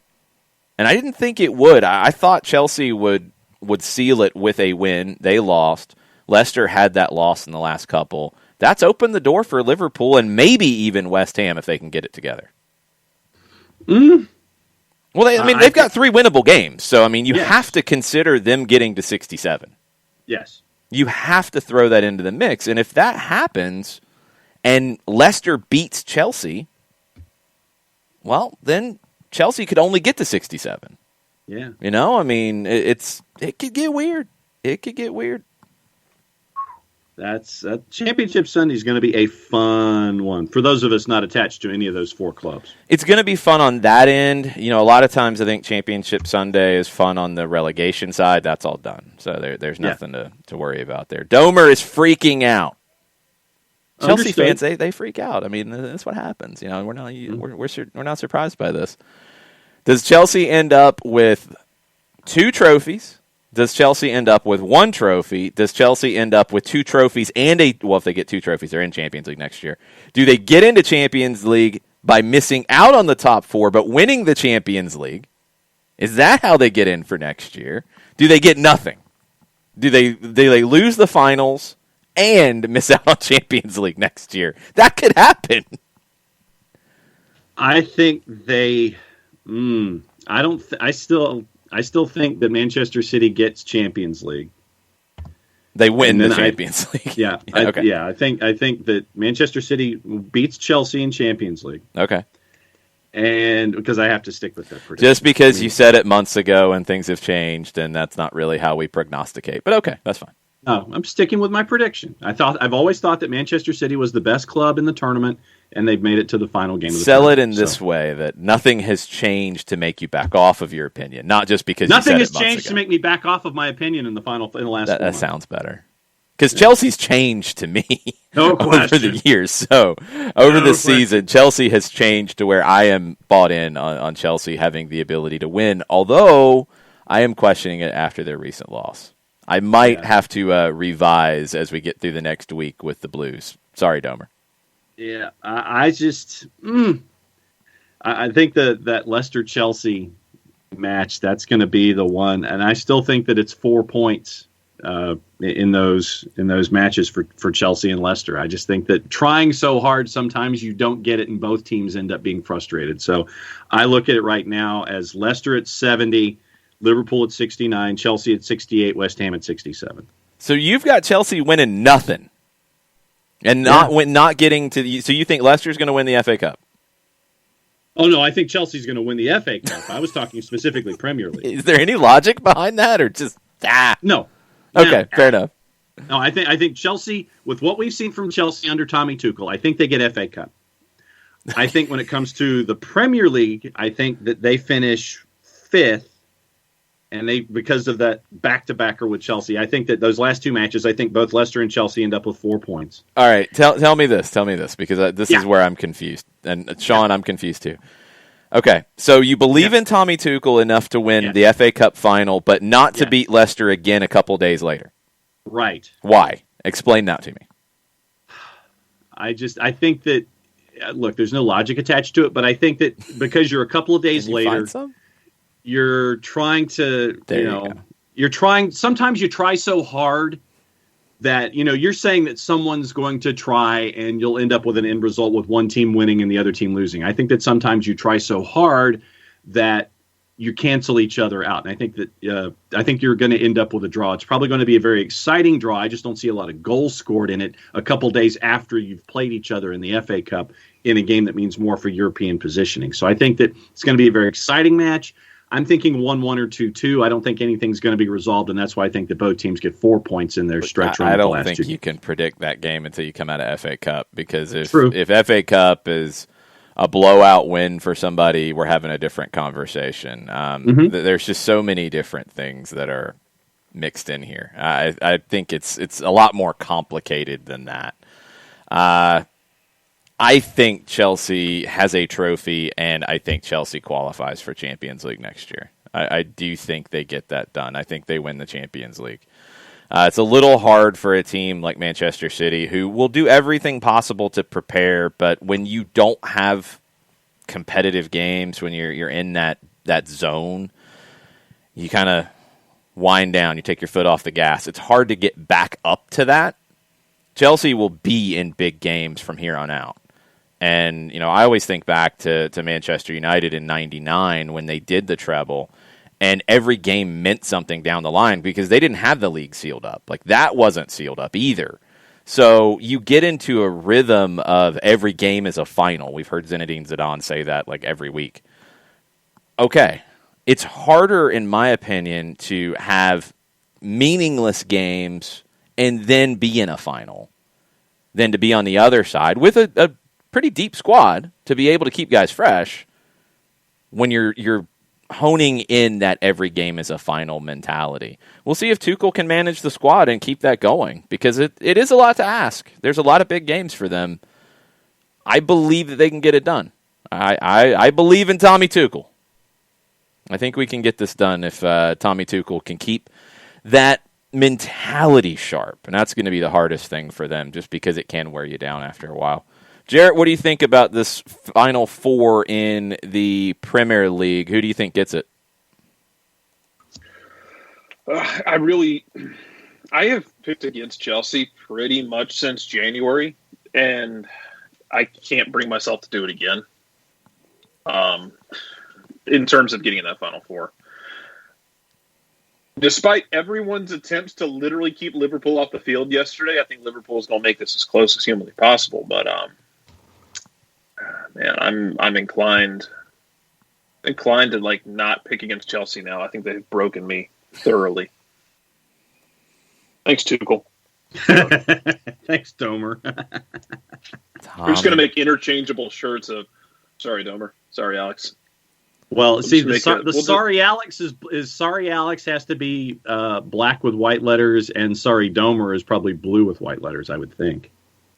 A: And I didn't think it would. I thought Chelsea would seal it with a win. They lost. Leicester had that loss in the last couple. That's opened the door for Liverpool and maybe even West Ham if they can get it together.
B: Mm.
A: Well, they've got 3 winnable games. So, you have to consider them getting to 67.
B: Yes.
A: You have to throw that into the mix. And if that happens and Leicester beats Chelsea, well, then Chelsea could only get to 67.
B: Yeah.
A: It could get weird. It could get weird.
B: That's Championship Sunday is going to be a fun one for those of us not attached to any of those 4 clubs.
A: It's going to be fun on that end. A lot of times I think Championship Sunday is fun on the relegation side. That's all done. So there's nothing to worry about there. Domer is freaking out. Chelsea fans, they freak out. That's what happens. We're not surprised by this. Does Chelsea end up with 2 trophies? Does Chelsea end up with 1 trophy? Does Chelsea end up with 2 trophies and if they get 2 trophies, they're in Champions League next year. Do they get into Champions League by missing out on the top 4 but winning the Champions League? Is that how they get in for next year? Do they get nothing? Do they lose the finals and miss out on Champions League next year? That could happen.
B: I think they. I still think that Manchester City gets Champions League.
A: They win the Champions League.
B: Yeah,
A: okay.
B: I think that Manchester City beats Chelsea in Champions League.
A: Okay.
B: And because I have to stick with that prediction.
A: Just because you said it months ago and things have changed, and that's not really how we prognosticate. But okay, that's fine.
B: No, I'm sticking with my prediction. I've always thought that Manchester City was the best club in the tournament, and they've made it to the final game of the tournament.
A: Sell it in this way, that nothing has changed to make you back off of your opinion, not just because
B: nothing
A: you said
B: has
A: it months
B: changed
A: ago.
B: to make me back off of my opinion in the last.
A: That sounds better. Because Chelsea's changed to me over the years. So over the season, Chelsea has changed to where I am bought in on Chelsea having the ability to win, although I am questioning it after their recent loss. I might have to revise as we get through the next week with the Blues. Sorry, Domer.
B: Yeah, I just I think that Leicester-Chelsea match, that's going to be the one, and I still think that it's 4 points in those matches for Chelsea and Leicester. I just think that trying so hard, sometimes you don't get it, and both teams end up being frustrated. So I look at it right now as Leicester at 70, Liverpool at 69, Chelsea at 68, West Ham at 67.
A: So you've got Chelsea winning nothing, and not getting to. So you think Leicester's going to win the FA Cup?
B: Oh no, I think Chelsea's going to win the FA Cup. I was talking specifically Premier League.
A: Is there any logic behind that, or just
B: No.
A: Okay, fair enough.
B: No, I think Chelsea, with what we've seen from Chelsea under Tommy Tuchel, I think they get FA Cup. I think when it comes to the Premier League, I think that they finish 5th. And because of that back-to-backer with Chelsea, I think that those last 2 matches, I think both Leicester and Chelsea end up with 4 points.
A: All right, tell me this, because this is where I'm confused. And Sean, I'm confused too. Okay, so you believe in Tommy Tuchel enough to win the FA Cup final, but not to beat Leicester again a couple days later.
B: Right.
A: Why? Explain that to me.
B: I think that, look, there's no logic attached to it, but I think that because you're a couple of days later, you're trying to, sometimes you try so hard that, you're saying that someone's going to try and you'll end up with an end result with one team winning and the other team losing. I think that sometimes you try so hard that you cancel each other out. And I think you're going to end up with a draw. It's probably going to be a very exciting draw. I just don't see a lot of goals scored in it a couple days after you've played each other in the FA Cup in a game that means more for European positioning. So I think that it's going to be a very exciting match. I'm thinking 1-1 or 2-2. I don't think anything's going to be resolved, and that's why I think that both teams get 4 points in their stretch run.
A: I don't think you can predict that game until you come out of FA Cup, because if FA Cup is a blowout win for somebody, we're having a different conversation. There's just so many different things that are mixed in here. I think it's a lot more complicated than that. I think Chelsea has a trophy, and I think Chelsea qualifies for Champions League next year. I do think they get that done. I think they win the Champions League. It's a little hard for a team like Manchester City, who will do everything possible to prepare, but when you don't have competitive games, when you're in that zone, you kind of wind down, you take your foot off the gas. It's hard to get back up to that. Chelsea will be in big games from here on out. And, I always think back to Manchester United in '99 when they did the treble, and every game meant something down the line because they didn't have the league sealed up. Like, that wasn't sealed up either. So you get into a rhythm of every game is a final. We've heard Zidane say that like every week. Okay. It's harder, in my opinion, to have meaningless games and then be in a final than to be on the other side with a pretty deep squad to be able to keep guys fresh when you're honing in that every game is a final mentality. We'll see if Tuchel can manage the squad and keep that going, because it is a lot to ask. There's a lot of big games for them. I believe that they can get it done. I believe in Tommy Tuchel. I think we can get this done if Tommy Tuchel can keep that mentality sharp. And that's going to be the hardest thing for them, just because it can wear you down after a while. Jarrett, what do you think about this Final Four in the Premier League? Who do you think gets it?
C: I have picked against Chelsea pretty much since January, and I can't bring myself to do it again. In terms of getting in that Final Four. Despite everyone's attempts to literally keep Liverpool off the field yesterday, I think Liverpool is going to make this as close as humanly possible. But, man, I'm inclined to like not pick against Chelsea now. I think they've broken me thoroughly. Thanks, Tuchel.
B: Thanks, Domer.
C: We're just going to make interchangeable shirts of "Sorry, Domer. Sorry, Alex."
B: Well, see, sorry Alex is sorry Alex has to be black with white letters, and sorry Domer is probably blue with white letters, I would think.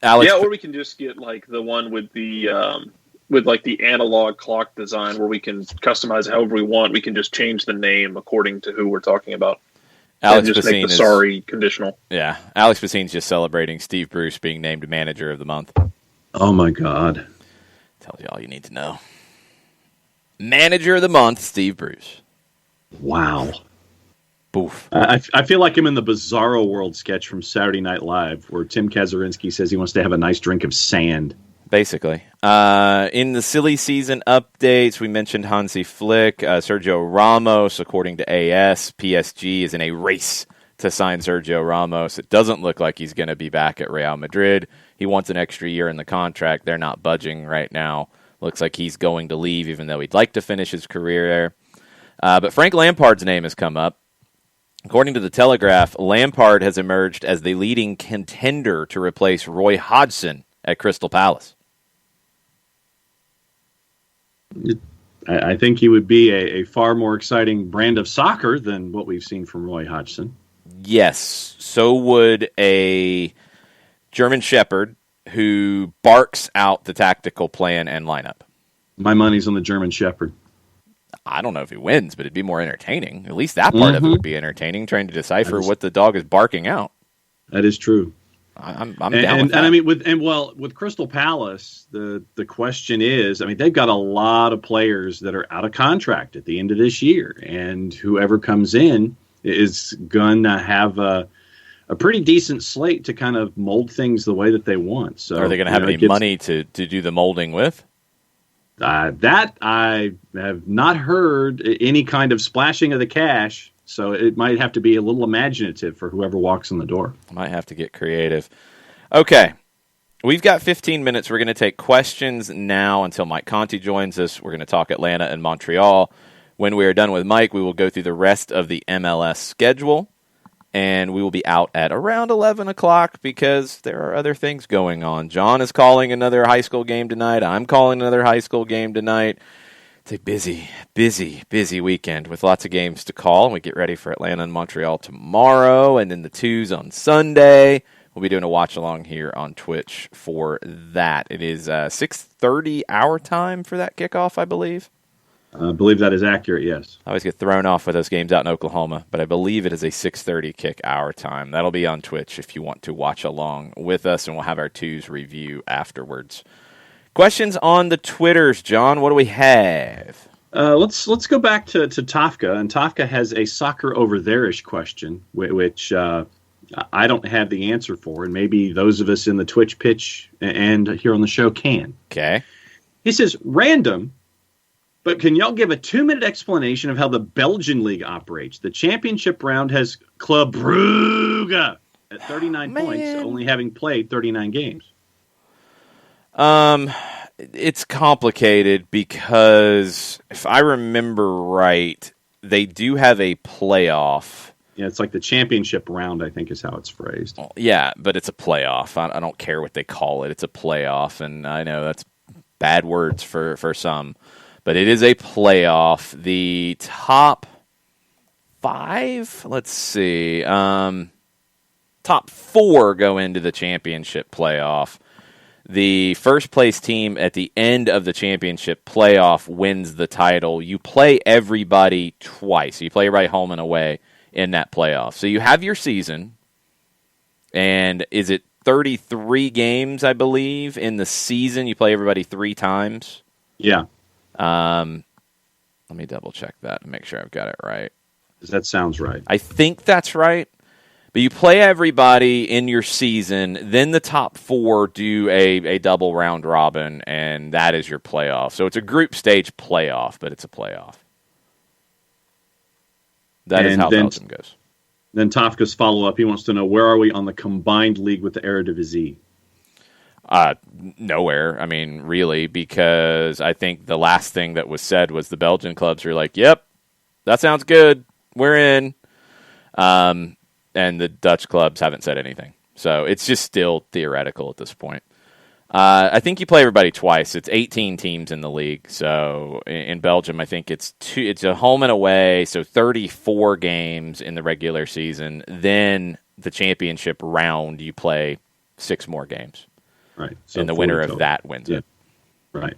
C: Alex, yeah, or we can just get like the one with the analog clock design where we can customize it however we want. We can just change the name according to who we're talking about.
A: Alex
C: and just make the sorry conditional.
A: Yeah, Alex Bassine's just celebrating Steve Bruce being named Manager of the Month.
B: Oh my God!
A: Tells you all you need to know. Manager of the Month, Steve Bruce.
B: Wow.
A: Boof.
B: I feel like I'm in the Bizarro World sketch from Saturday Night Live where Tim Kazurinsky says he wants to have a nice drink of sand.
A: Basically. In the silly season updates, we mentioned Hansi Flick. Sergio Ramos, according to AS, PSG is in a race to sign Sergio Ramos. It doesn't look like he's going to be back at Real Madrid. He wants an extra year in the contract. They're not budging right now. Looks like he's going to leave, even though he'd like to finish his career there. But Frank Lampard's name has come up. According to The Telegraph, Lampard has emerged as the leading contender to replace Roy Hodgson at Crystal Palace.
B: I think he would be a far more exciting brand of soccer than what we've seen from Roy Hodgson.
A: Yes, so would a German Shepherd who barks out the tactical plan and lineup.
B: My money's on the German Shepherd.
A: I don't know if he wins, but it'd be more entertaining. At least that part of it would be entertaining, trying to decipher what the dog is barking out.
B: That is true.
A: I'm down with that.
B: And I mean, with Crystal Palace, the question is, I mean, they've got a lot of players that are out of contract at the end of this year, and whoever comes in is going to have a pretty decent slate to kind of mold things the way that they want. So,
A: are they going to have any money to do the molding with?
B: That I have not heard any kind of splashing of the cash, so it might have to be a little imaginative for whoever walks in the door.
A: Might have to get creative. Okay, we've got 15 minutes. We're going to take questions now until Mike Conti joins us. We're going to talk Atlanta and Montreal. When we are done with Mike, we will go through the rest of the MLS schedule, and we will be out at around 11 o'clock because there are other things going on. John is calling another high school game tonight. I'm calling another high school game tonight. It's a busy, busy, busy weekend with lots of games to call. We get ready for Atlanta and Montreal tomorrow, and then the twos on Sunday. We'll be doing a watch-along here on Twitch for that. It is 6:30 our time for that kickoff, I believe.
B: I believe that is accurate, yes.
A: I always get thrown off with those games out in Oklahoma, but I believe it is a 6:30 kick our time. That'll be on Twitch if you want to watch along with us, and we'll have our twos review afterwards. Questions on the Twitters, John. What do we have?
B: Let's go back to Tafka, and Tafka has a soccer over there-ish question, which I don't have the answer for, and maybe those of us in the Twitch pitch and here on the show can.
A: Okay.
B: He says, random, but can y'all give a 2-minute explanation of how the Belgian league operates? The championship round has Club Brugge at 39 points, only having played 39 games.
A: It's complicated because if I remember right, they do have a playoff.
B: Yeah, it's like the championship round, I think is how it's phrased.
A: Well, yeah, but it's a playoff. I don't care what they call it. It's a playoff, and I know that's bad words for some, but it is a playoff. The top 5, let's see, top 4 go into the championship playoff. The first place team at the end of the championship playoff wins the title. You play everybody twice. You play everybody home and away in that playoff. So you have your season, and is it 33 games, I believe, in the season? You play everybody 3 times?
B: Yeah.
A: Let me double-check that and make sure I've got it right.
B: That sounds right.
A: I think that's right. But you play everybody in your season, then the top 4 do a double round robin, and that is your playoff. So it's a group stage playoff, but it's a playoff. That is how Belgium goes.
B: Then Tafka's follow-up, he wants to know, where are we on the combined league with the Eredivisie?
A: Nowhere. I mean, really, because I think the last thing that was said was the Belgian clubs are like, yep, that sounds good. We're in. And the Dutch clubs haven't said anything. So it's just still theoretical at this point. I think you play everybody twice. It's 18 teams in the league. So in Belgium, I think it's a home and away, so 34 games in the regular season. Then the championship round, you play 6 more games.
B: Right. So
A: and the winner of that wins it.
B: Right.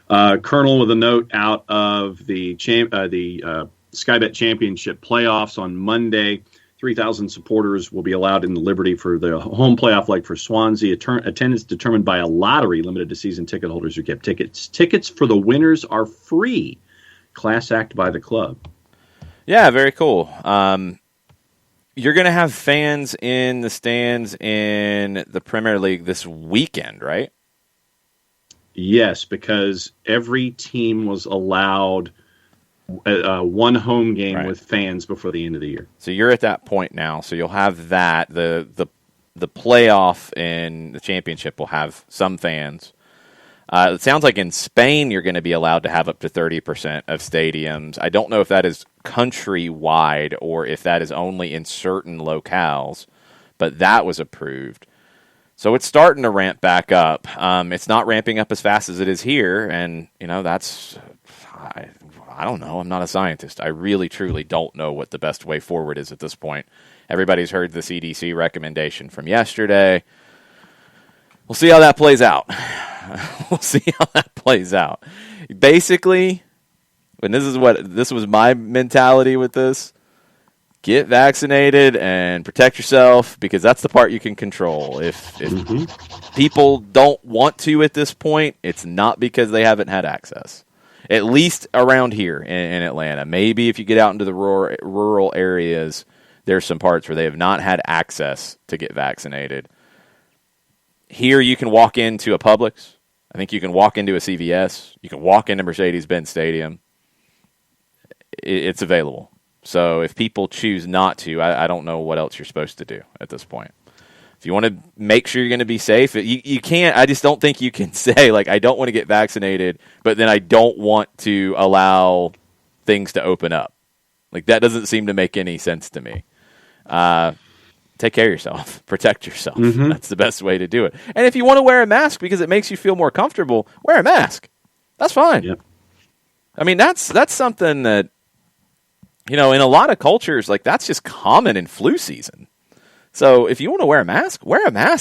B: Colonel with a note out of the Skybet Championship playoffs on Monday. 3,000 supporters will be allowed in the Liberty for the home playoff leg for Swansea. Attendance determined by a lottery limited to season ticket holders who kept tickets. Tickets for the winners are free. Class act by the club.
A: Yeah, very cool. You're going to have fans in the stands in the Premier League this weekend, right?
B: Yes, because every team was allowed one home game with fans before the end of the year.
A: So you're at that point now. So you'll have that. The playoff in the championship will have some fans. It sounds like in Spain you're going to be allowed to have up to 30% of stadiums. I don't know if that is countrywide or if that is only in certain locales, but that was approved. So it's starting to ramp back up. It's not ramping up as fast as it is here, and that's I don't know. I'm not a scientist. I really, truly don't know what the best way forward is at this point. Everybody's heard the CDC recommendation from yesterday. We'll see how that plays out. Basically, and this was my mentality with this, get vaccinated and protect yourself because that's the part you can control. If people don't want to at this point, it's not because they haven't had access. At least around here in Atlanta. Maybe if you get out into the rural areas, there's some parts where they have not had access to get vaccinated. Here you can walk into a Publix. I think you can walk into a CVS. You can walk into Mercedes-Benz Stadium. It's available. So if people choose not to, I don't know what else you're supposed to do at this point. If you want to make sure you're going to be safe, you can't. I just don't think you can say, I don't want to get vaccinated, but then I don't want to allow things to open up. Like, that doesn't seem to make any sense to me. Take care of yourself. Protect yourself.
B: Mm-hmm.
A: That's the best way to do it. And if you want to wear a mask because it makes you feel more comfortable, wear a mask. That's fine.
B: Yep.
A: I mean, that's something that, in a lot of cultures, like, that's just common in flu season. So if you want to wear a mask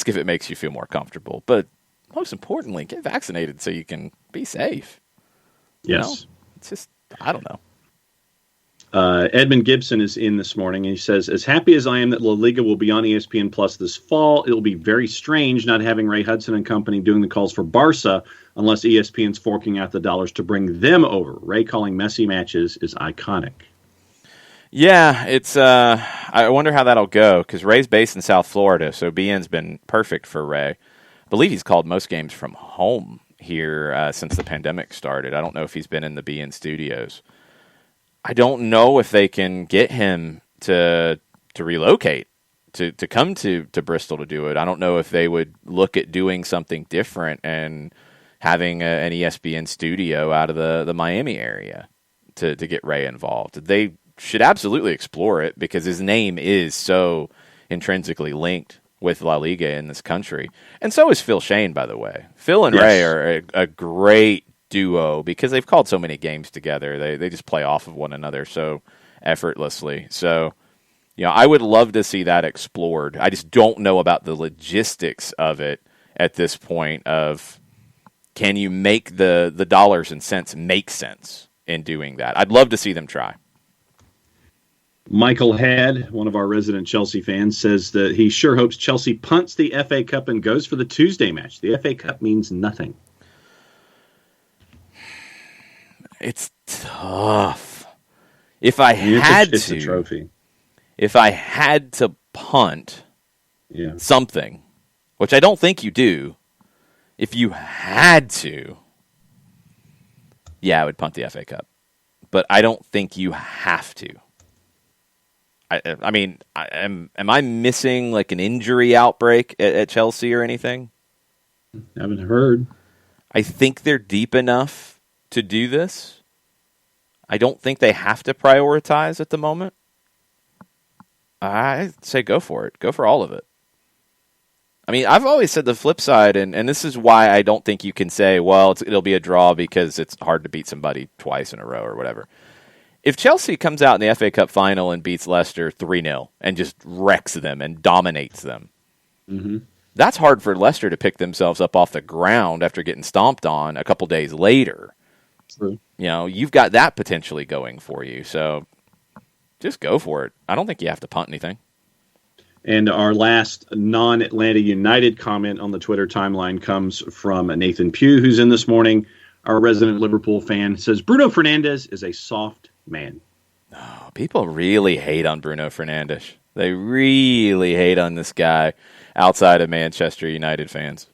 A: if it makes you feel more comfortable. But most importantly, get vaccinated so you can be safe.
B: Yes.
A: It's just, I don't know.
B: Edmund Gibson is in this morning, and he says, as happy as I am that La Liga will be on ESPN Plus this fall, it will be very strange not having Ray Hudson and company doing the calls for Barca unless ESPN's forking out the dollars to bring them over. Ray calling Messi matches is iconic.
A: Yeah, it's. I wonder how that'll go, because Ray's based in South Florida, so BN's been perfect for Ray. I believe he's called most games from home here since the pandemic started. I don't know if he's been in the BN studios. I don't know if they can get him to relocate, to come to Bristol to do it. I don't know if they would look at doing something different and having an ESPN studio out of the Miami area to get Ray involved. They should absolutely explore it, because his name is so intrinsically linked with La Liga in this country. And so is Phil Shane, by the way. Phil and
B: Yes.
A: Ray are a great duo because they've called so many games together. They just play off of one another so effortlessly. So, I would love to see that explored. I just don't know about the logistics of it at this point of, can you make the dollars and cents make sense in doing that? I'd love to see them try.
B: Michael Had, one of our resident Chelsea fans, says that he sure hopes Chelsea punts the FA Cup and goes for the Tuesday match. The FA Cup means nothing.
A: It's tough. If I had
B: it's a trophy.
A: If I had to punt something, which I don't think you do, if you had to, I would punt the FA Cup. But I don't think you have to. I mean, am I missing like an injury outbreak at Chelsea or anything?
B: Haven't heard.
A: I think they're deep enough to do this. I don't think they have to prioritize at the moment. I say go for it. Go for all of it. I mean, I've always said the flip side, and this is why I don't think you can say, well, it'll be a draw because it's hard to beat somebody twice in a row or whatever. If Chelsea comes out in the FA Cup final and beats Leicester 3-0 and just wrecks them and dominates them, that's hard for Leicester to pick themselves up off the ground after getting stomped on a couple days later.
B: True.
A: You've got that potentially going for you. So just go for it. I don't think you have to punt anything.
B: And our last non-Atlanta United comment on the Twitter timeline comes from Nathan Pugh, who's in this morning. Our resident Liverpool fan says, Bruno Fernandes is a soft man.
A: Oh, people really hate on Bruno Fernandes. They really hate on this guy outside of Manchester United fans.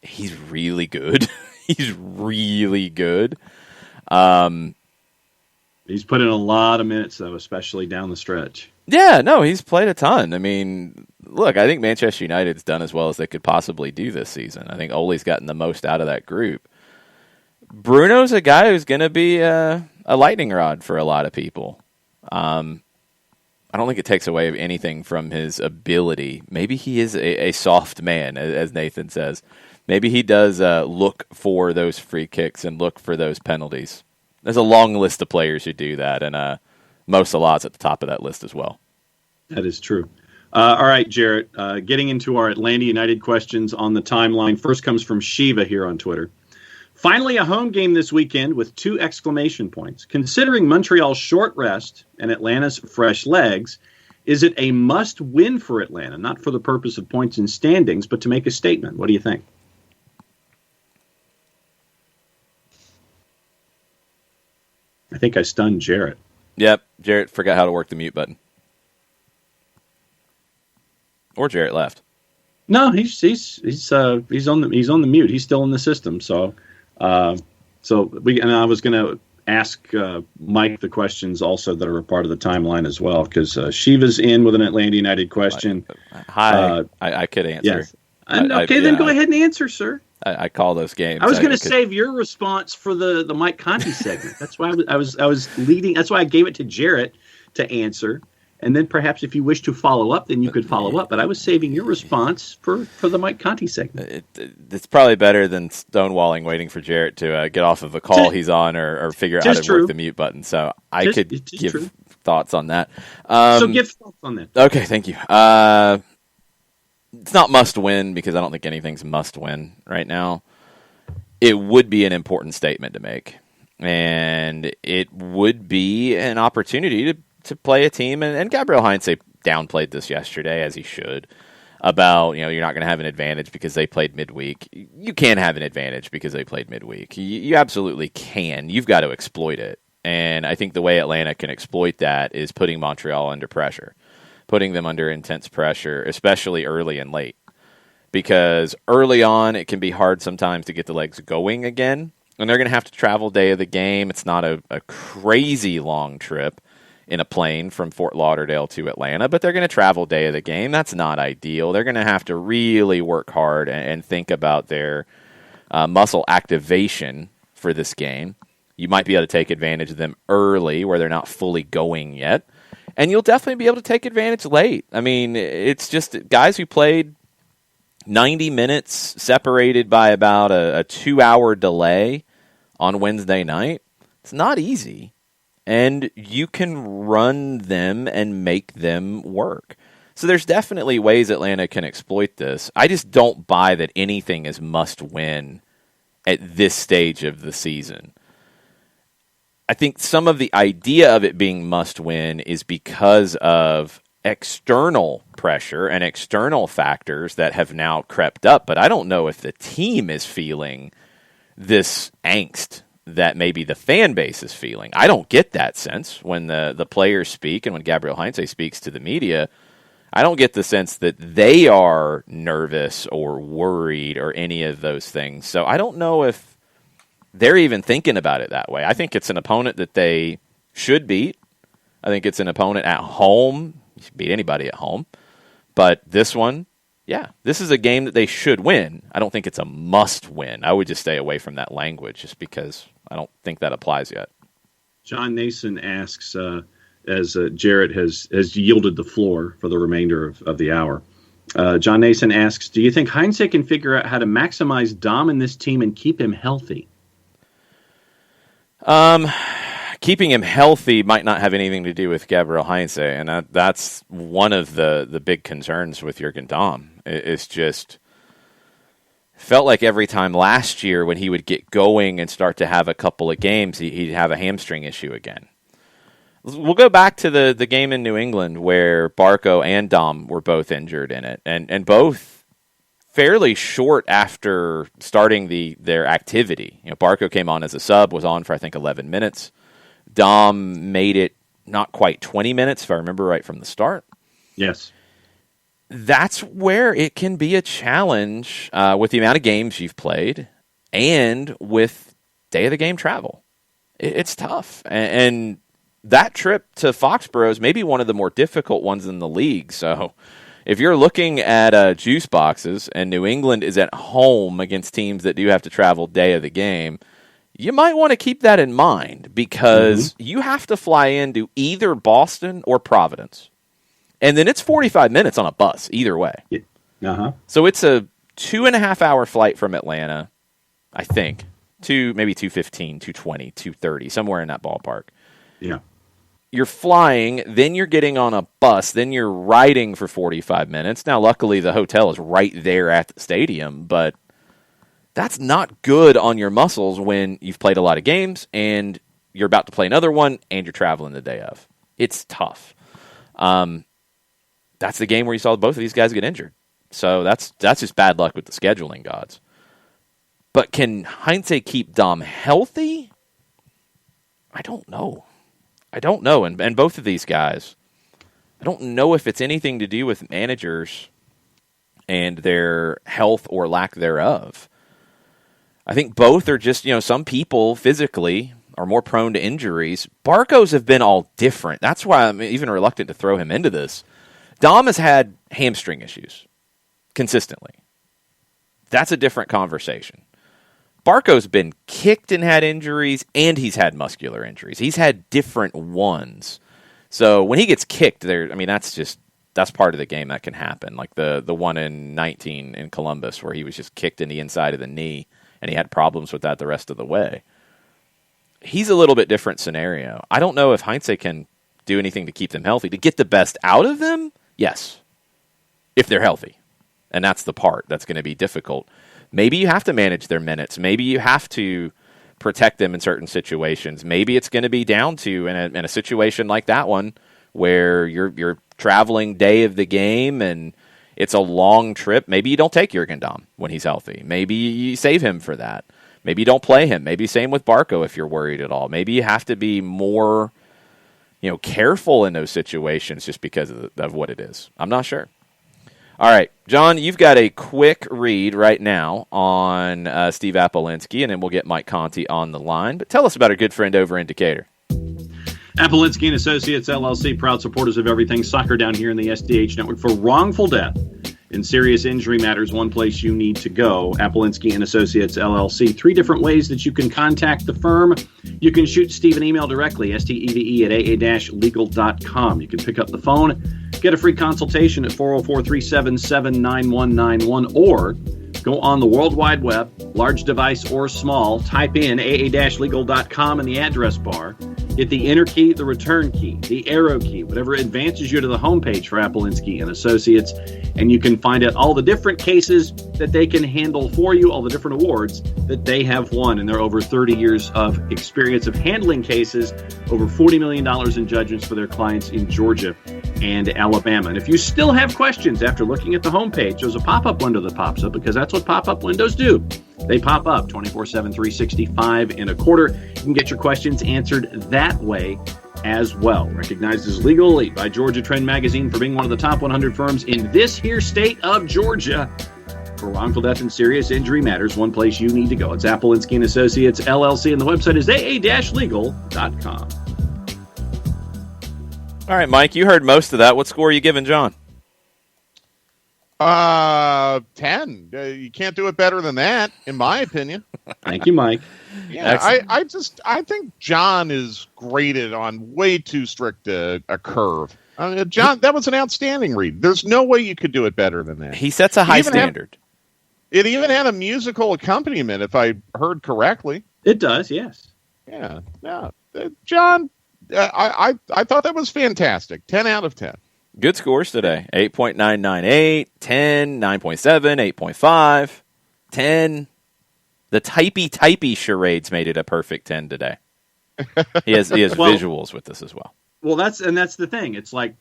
A: He's really good. He's really good.
B: He's put in a lot of minutes, though, especially down the stretch.
A: Yeah, no, he's played a ton. I mean, look, I think Manchester United's done as well as they could possibly do this season. I think Ole's gotten the most out of that group. Bruno's a guy who's going to be a lightning rod for a lot of people. I don't think it takes away anything from his ability. Maybe he is a soft man, as Nathan says. Maybe he does look for those free kicks and look for those penalties. There's a long list of players who do that, and Mo Salah's at the top of that list as well.
B: That is true. All right, Jarrett, getting into our Atlanta United questions on the timeline. First comes from Shiva here on Twitter. Finally, a home game this weekend with 2 exclamation points. Considering Montreal's short rest and Atlanta's fresh legs, is it a must-win for Atlanta, not for the purpose of points and standings, but to make a statement? What do you think? I think I stunned Jarrett.
A: Yep, Jarrett forgot how to work the mute button. Or Jarrett left.
B: No, he's on the mute. He's still in the system. So I was going to ask Mike the questions also that are a part of the timeline as well, because Shiva's in with an Atlanta United question.
A: Hi, I could answer.
B: Yes. Then go ahead and answer, sir.
A: I call those games.
B: I was going to save your response for the Mike Conti segment. That's why I was leading. That's why I gave it to Jarrett to answer. And then perhaps if you wish to follow up, then you could follow up. But I was saving your response for the Mike Conti segment.
A: It's probably better than stonewalling, waiting for Jarrett to get off of a call he's on or figure out how to work the mute button. So I could give thoughts on that.
B: So give thoughts on that.
A: Okay, thank you. It's not must win because I don't think anything's must win right now. It would be an important statement to make. And it would be an opportunity to play a team. And Gabriel Heinze downplayed this yesterday, as he should, about, you're not going to have an advantage because they played midweek. You can have an advantage because they played midweek. You absolutely can. You've got to exploit it. And I think the way Atlanta can exploit that is putting Montreal under pressure. Putting them under intense pressure, especially early and late. Because early on, it can be hard sometimes to get the legs going again. And they're going to have to travel day of the game. It's not a crazy long trip in a plane from Fort Lauderdale to Atlanta, but they're going to travel day of the game. That's not ideal. They're going to have to really work hard and think about their muscle activation for this game. You might be able to take advantage of them early where they're not fully going yet. And you'll definitely be able to take advantage late. I mean, it's just guys who played 90 minutes separated by about a 2-hour delay on Wednesday night. It's not easy. And you can run them and make them work. So there's definitely ways Atlanta can exploit this. I just don't buy that anything is must win at this stage of the season. I think some of the idea of it being must-win is because of external pressure and external factors that have now crept up. But I don't know if the team is feeling this angst that maybe the fan base is feeling. I don't get that sense when the players speak and when Gabriel Heinze speaks to the media. I don't get the sense that they are nervous or worried or any of those things. So I don't know if they're even thinking about it that way. I think it's an opponent that they should beat. I think it's an opponent at home. You should beat anybody at home. But this one, this is a game that they should win. I don't think it's a must win. I would just stay away from that language just because I don't think that applies yet.
B: John Nason asks, as Jarrett has yielded the floor for the remainder of the hour, John Nason asks, do you think Heinze can figure out how to maximize Dom in this team and keep him healthy?
A: Keeping him healthy might not have anything to do with Gabriel Heinze, and that's one of the big concerns with Jürgen Damm. It's just felt like every time last year when he would get going and start to have a couple of games, he'd have a hamstring issue again. We'll go back to the game in New England where Barco and Damm were both injured in it, and both fairly short after starting their activity. Barco came on as a sub, was on for I think 11 minutes. Damm made it not quite 20 minutes, if I remember right from the start.
B: Yes.
A: That's where it can be a challenge with the amount of games you've played and with day of the game travel. It's tough. And that trip to Foxborough is maybe one of the more difficult ones in the league. So if you're looking at juice boxes and New England is at home against teams that do have to travel day of the game, you might want to keep that in mind because you have to fly into either Boston or Providence. And then it's 45 minutes on a bus either way.
B: Uh-huh.
A: So it's a 2.5-hour flight from Atlanta, I think, to maybe 2:15, 2:20, 2:30, somewhere in that ballpark.
B: Yeah.
A: You're flying, then you're getting on a bus, then you're riding for 45 minutes. Now, luckily, the hotel is right there at the stadium, but that's not good on your muscles when you've played a lot of games and you're about to play another one and you're traveling the day of. It's tough. That's the game where you saw both of these guys get injured. So that's just bad luck with the scheduling gods. But can Heinze keep Dom healthy? I don't know. And both of these guys, I don't know if it's anything to do with managers and their health or lack thereof. I think both are just, some people physically are more prone to injuries. Barco's have been all different. That's why I'm even reluctant to throw him into this. Dom has had hamstring issues consistently. That's a different conversation. Barco's been kicked and had injuries, and he's had muscular injuries. He's had different ones. So when he gets kicked, that's part of the game that can happen. Like the one in 19 in Columbus where he was just kicked in the inside of the knee, and he had problems with that the rest of the way. He's a little bit different scenario. I don't know if Heinze can do anything to keep them healthy. To get the best out of them, yes, if they're healthy. And that's the part that's going to be difficult. Maybe you have to manage their minutes. Maybe you have to protect them in certain situations. Maybe it's going to be down to, in a situation like that one, where you're traveling day of the game and it's a long trip. Maybe you don't take Jurgen Damm when he's healthy. Maybe you save him for that. Maybe you don't play him. Maybe same with Barco if you're worried at all. Maybe you have to be more, careful in those situations just because of what it is. I'm not sure. All right, John, you've got a quick read right now on Steve Apolinsky, and then we'll get Mike Conti on the line. But tell us about our good friend over in Decatur.
B: Apolinsky & Associates, LLC, proud supporters of everything soccer down here in the SDH network. For wrongful death and serious injury matters, one place you need to go. Apolinsky & Associates, LLC. 3 different ways that you can contact the firm. You can shoot Steve an email directly, steve@aa-legal.com. You can pick up the phone, get a free consultation at 404-377-9191, or go on the World Wide Web, large device or small, type in aa-legal.com in the address bar. Hit the enter key, the return key, the arrow key, whatever advances you to the homepage for Apolinsky & Associates, and you can find out all the different cases that they can handle for you, all the different awards that they have won in their over 30 years of experience of handling cases, over $40 million in judgments for their clients in Georgia and Alabama. And if you still have questions after looking at the homepage, there's a pop-up window that pops up, because that's what pop-up windows do. They pop up 24/7, 365 and a quarter. You can get your questions answered that way as well. Recognized as Legal Elite by Georgia Trend Magazine for being one of the top 100 firms in this here state of Georgia. For wrongful death and serious injury matters, one place you need to go. It's Apolinsky & Associates, LLC, and the website is aa-legal.com.
A: All right, Mike, you heard most of that. What score are you giving John?
E: 10. You can't do it better than that, in my opinion.
B: Thank you, Mike.
E: Yeah, I think John is graded on way too strict a curve. John, that was an outstanding read. There's no way you could do it better than that.
A: He sets a high standard.
E: It even had a musical accompaniment, if I heard correctly.
B: It does, yes.
E: Yeah. John, I thought that was fantastic. 10 out of 10.
A: Good scores today. 8.998, 10, 9.7, 8.5, 10. The typey charades made it a perfect 10 today. He has visuals with this as well.
B: Well, that's the thing. It's like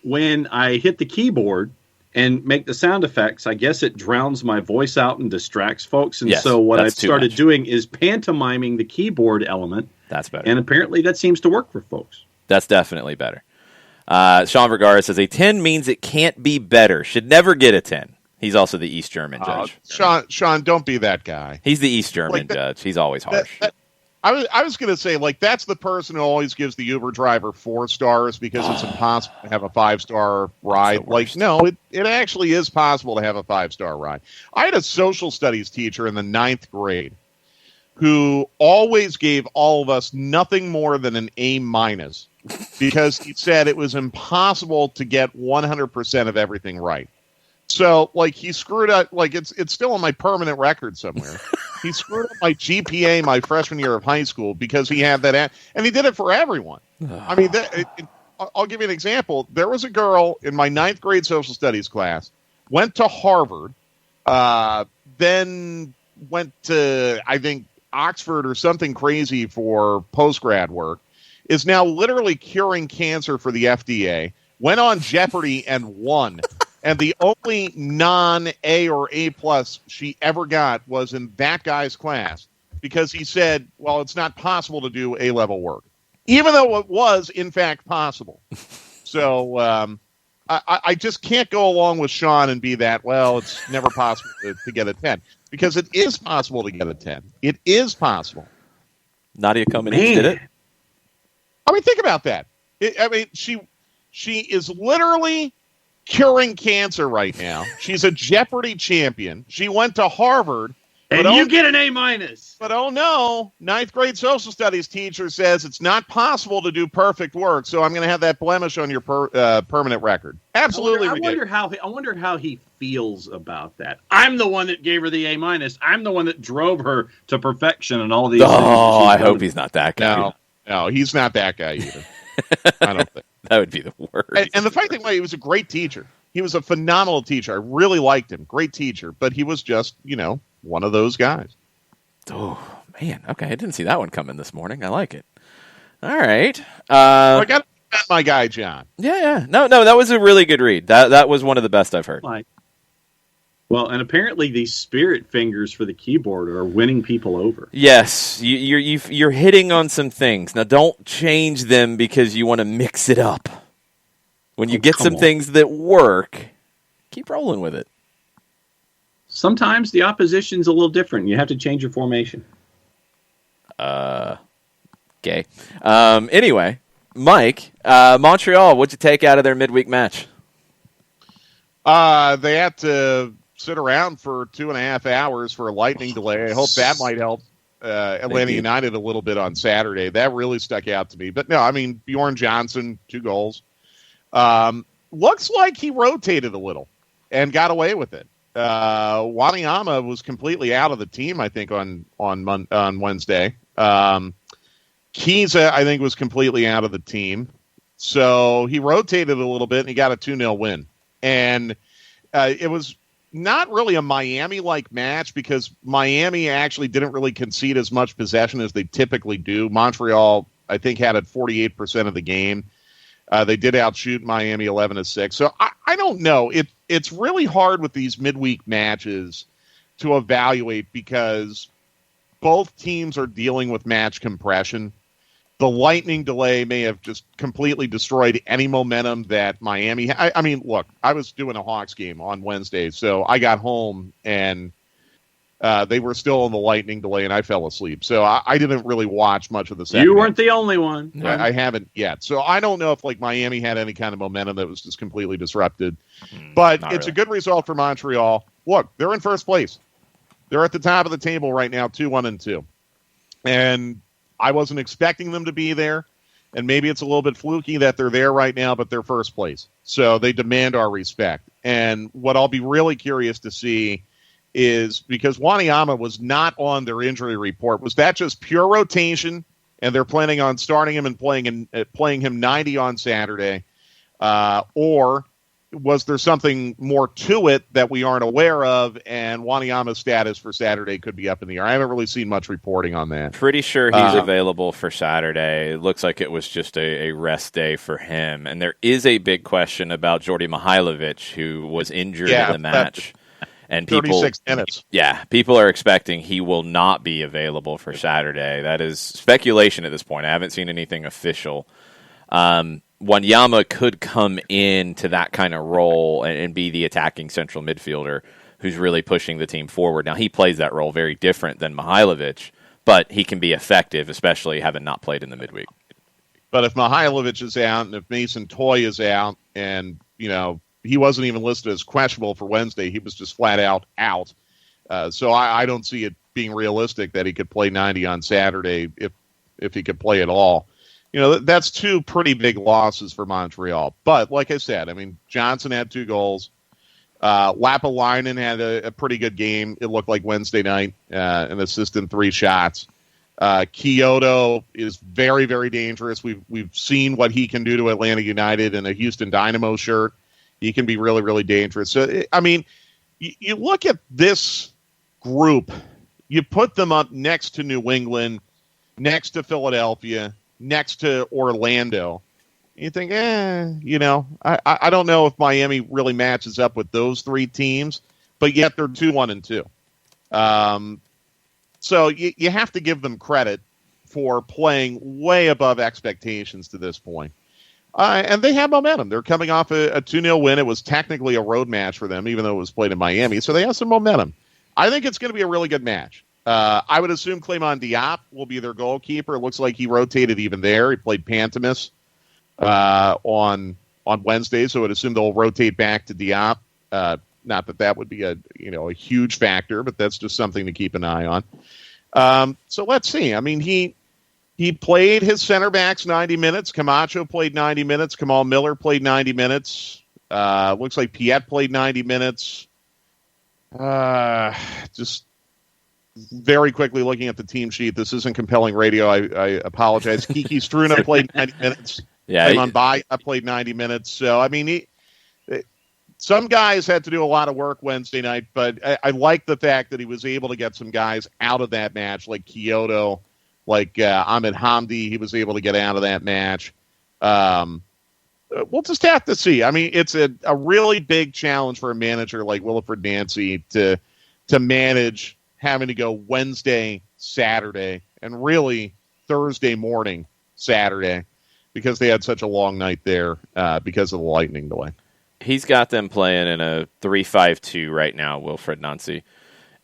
B: when I hit the keyboard and make the sound effects, I guess it drowns my voice out and distracts folks. And so what I've started doing is pantomiming the keyboard element.
A: That's better.
B: And apparently that seems to work for folks.
A: That's definitely better. Sean Vergara says a 10 means it can't be better. Should never get a 10. He's also the East German judge.
E: Sean, don't be that guy.
A: He's the East German judge. He's always harsh.
E: I was going to say, that's the person who always gives the Uber driver 4 stars because it's impossible to have a 5-star ride. No, it actually is possible to have a 5-star ride. I had a social studies teacher in the 9th grade who always gave all of us nothing more than an A- because he said it was impossible to get 100% of everything right. So, he screwed up, it's still on my permanent record somewhere. He screwed up my GPA my freshman year of high school because he had that, and he did it for everyone. I mean, I'll give you an example. There was a girl in my 9th grade social studies class, went to Harvard, then went to, I think, Oxford or something crazy for post-grad work, is now literally curing cancer for the FDA, went on Jeopardy and won. And the only non-A or A+ she ever got was in that guy's class because he said, well, it's not possible to do A-level work, even though it was, in fact, possible. So I just can't go along with Sean and be that, well, it's never possible to get a 10. Because it is possible to get a 10. It is possible.
A: Nadia Comaneci did it.
E: I mean, think about that. She is literally curing cancer right now. She's a Jeopardy champion. She went to Harvard.
B: And you get an A-.
E: But oh no, 9th grade social studies teacher says it's not possible to do perfect work, so I'm going to have that blemish on your permanent record. Absolutely ridiculous.
B: I wonder how he feels about that. I'm the one that gave her the A-. I'm the one that drove her to perfection and all these things.
A: Oh, I hope he's not that guy.
E: No, he's not that guy either. I don't think.
A: That would be the worst.
E: And the funny thing was, he was a great teacher. He was a phenomenal teacher. I really liked him. Great teacher. But he was just, one of those guys.
A: Oh, man. Okay, I didn't see that one coming this morning. I like it. All right.
E: I got to defend my guy, John.
A: Yeah. No, that was a really good read. That was one of the best I've heard.
B: Well, and apparently these spirit fingers for the keyboard are winning people over.
A: Yes, you're hitting on some things. Now, don't change them because you want to mix it up. When you get some things that work, keep rolling with it.
B: Sometimes the opposition's a little different. You have to change your formation.
A: Okay. Anyway, Mike, Montreal, what'd you take out of their midweek match?
E: They had to sit around for 2.5 hours for a lightning delay. I hope that might help Atlanta United a little bit on Saturday. That really stuck out to me. But no, I mean, Bjorn Johnson, 2 goals. Looks like he rotated a little and got away with it. Wanyama was completely out of the team, I think, on Wednesday. Kiza, I think, was completely out of the team. So he rotated a little bit, and he got a 2-0 win. And it was not really a Miami-like match because Miami actually didn't really concede as much possession as they typically do. Montreal, I think, had it 48% of the game. They did outshoot Miami 11-6. So I don't know. It's really hard with these midweek matches to evaluate because both teams are dealing with match compression. The lightning delay may have just completely destroyed any momentum that Miami had. I mean, look, I was doing a Hawks game on Wednesday, so I got home and they were still in the lightning delay, and I fell asleep. So I didn't really watch much of the second.
B: You weren't the only one.
E: I haven't yet. So I don't know if Miami had any kind of momentum that was just completely disrupted. But it's a good result for Montreal. Look, they're in first place. They're at the top of the table right now, 2-1-2. And I wasn't expecting them to be there. And maybe it's a little bit fluky that they're there right now, but they're first place. So they demand our respect. And what I'll be really curious to see is because Wanyama was not on their injury report. Was that just pure rotation, and they're planning on starting him and playing him 90 on Saturday, or was there something more to it that we aren't aware of, and Wanyama's status for Saturday could be up in the air? I haven't really seen much reporting on that.
A: Pretty sure he's available for Saturday. It looks like it was just a rest day for him. And there is a big question about Jordi Mihailovic, who was injured in the match. And
E: 36 minutes.
A: Yeah, people are expecting he will not be available for Saturday. That is speculation at this point. I haven't seen anything official. Wanyama could come into that kind of role and be the attacking central midfielder who's really pushing the team forward. Now, he plays that role very different than Mihailovic, but he can be effective, especially having not played in the midweek.
E: But if Mihailovic is out and if Mason Toye is out and, he wasn't even listed as questionable for Wednesday. He was just flat out. So I don't see it being realistic that he could play 90 on Saturday if he could play at all. That's 2 pretty big losses for Montreal. But like I said, I mean, Johnson had 2 goals. Lapalainen had a pretty good game. It looked like Wednesday night, an assist in 3 shots. Kyoto is very, very dangerous. We've seen what he can do to Atlanta United in a Houston Dynamo shirt. He can be really, really dangerous. So, I mean, you look at this group, you put them up next to New England, next to Philadelphia, next to Orlando. You think, I don't know if Miami really matches up with those 3 teams, but yet they're 2-1-2. So you have to give them credit for playing way above expectations to this point. And they have momentum. They're coming off a 2-0 win. It was technically a road match for them, even though it was played in Miami. So they have some momentum. I think it's going to be a really good match. I would assume Clément Diop will be their goalkeeper. It looks like he rotated even there. He played Pantemis on on Wednesday, so I would assume they'll rotate back to Diop. Not that would be a huge factor, but that's just something to keep an eye on. So let's see. I mean, he played his center backs 90 minutes. Camacho played 90 minutes. Kamal Miller played 90 minutes. Looks like Piet played 90 minutes. Just very quickly looking at the team sheet. This isn't compelling radio. I apologize. Kiki Struna played 90 minutes.
A: Yeah,
E: Raymond Baia played 90 minutes. So, I mean, some guys had to do a lot of work Wednesday night, but I like the fact that he was able to get some guys out of that match, like Kyoto, like Ahmed Hamdi. He was able to get out of that match. We'll just have to see. I mean, it's a really big challenge for a manager like Wilfred Nancy to manage having to go Wednesday, Saturday, and really Thursday morning, Saturday, because they had such a long night there because of the lightning delay.
A: He's got them playing in a 3-5-2 right now, Wilfred Nancy.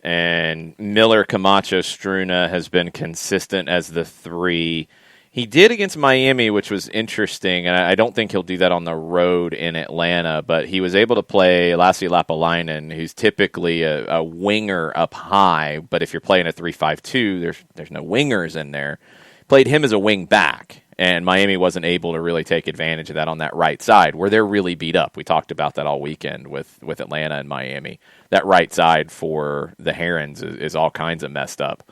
A: And Miller, Camacho, Struna has been consistent as the three. He did against Miami, which was interesting, and I don't think he'll do that on the road in Atlanta, but he was able to play Lassi Lapalainen, who's typically a winger up high, but if you're playing a 3-5-2, there's no wingers in there. Played him as a wing back, and Miami wasn't able to really take advantage of that on that right side, where they're really beat up. We talked about that all weekend with Atlanta and Miami. That right side for the Herons is all kinds of messed up.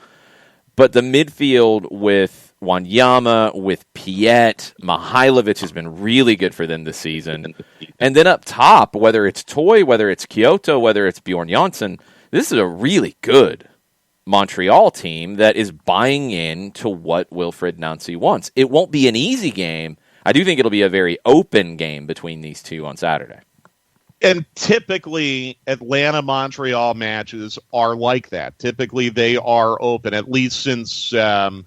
A: But the midfield with Wanyama, with Piet, Mihailovic has been really good for them this season. And then up top, whether it's Toy, whether it's Kyoto, whether it's Bjorn Janssen, this is a really good Montreal team that is buying in to what Wilfred Nancy wants. It won't be an easy game. I do think it'll be a very open game between these two on Saturday.
E: And typically, Atlanta-Montreal matches are like that. Typically, they are open, at least since Remy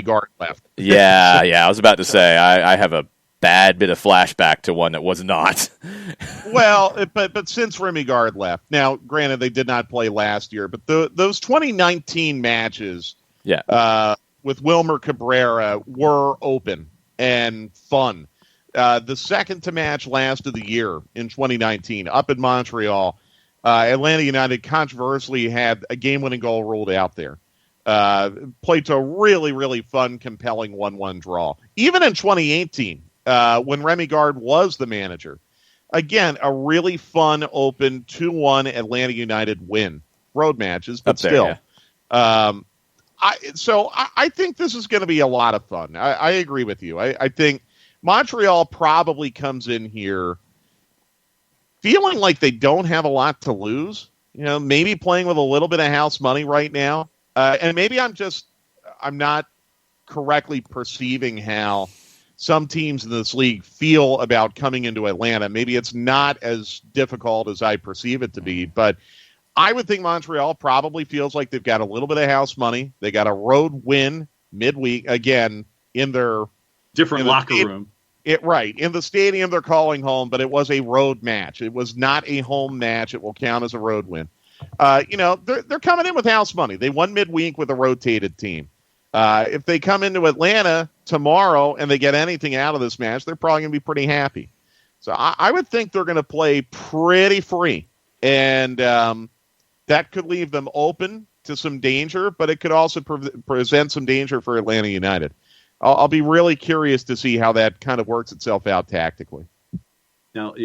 E: Gard left.
A: Yeah, I was about to say, I have a bad bit of flashback to one that was not.
E: Well, but since Remy Gard left. Now, granted, they did not play last year, but those 2019 matches with Wilmer Cabrera were open and fun. The second to match last of the year in 2019 up in Montreal, Atlanta United controversially had a game-winning goal ruled out there. Played to a really, really fun, compelling 1-1 draw. Even in 2018, when Remy Gard was the manager, again, a really fun, open 2-1 Atlanta United win. Road matches, but still. I think this is going to be a lot of fun. I agree with you. I think Montreal probably comes in here feeling like they don't have a lot to lose. Maybe playing with a little bit of house money right now. And maybe I'm not correctly perceiving how some teams in this league feel about coming into Atlanta. Maybe it's not as difficult as I perceive it to be, but I would think Montreal probably feels like they've got a little bit of house money. They got a road win midweek, again, in their
B: different locker room.
E: In the stadium they're calling home, but it was a road match. It was not a home match. It will count as a road win. They're coming in with house money. They won midweek with a rotated team. If they come into Atlanta tomorrow and they get anything out of this match, they're probably going to be pretty happy. So I would think they're going to play pretty free, and that could leave them open to some danger, but it could also present some danger for Atlanta United. I'll be really curious to see how that kind of works itself out tactically.
B: Now,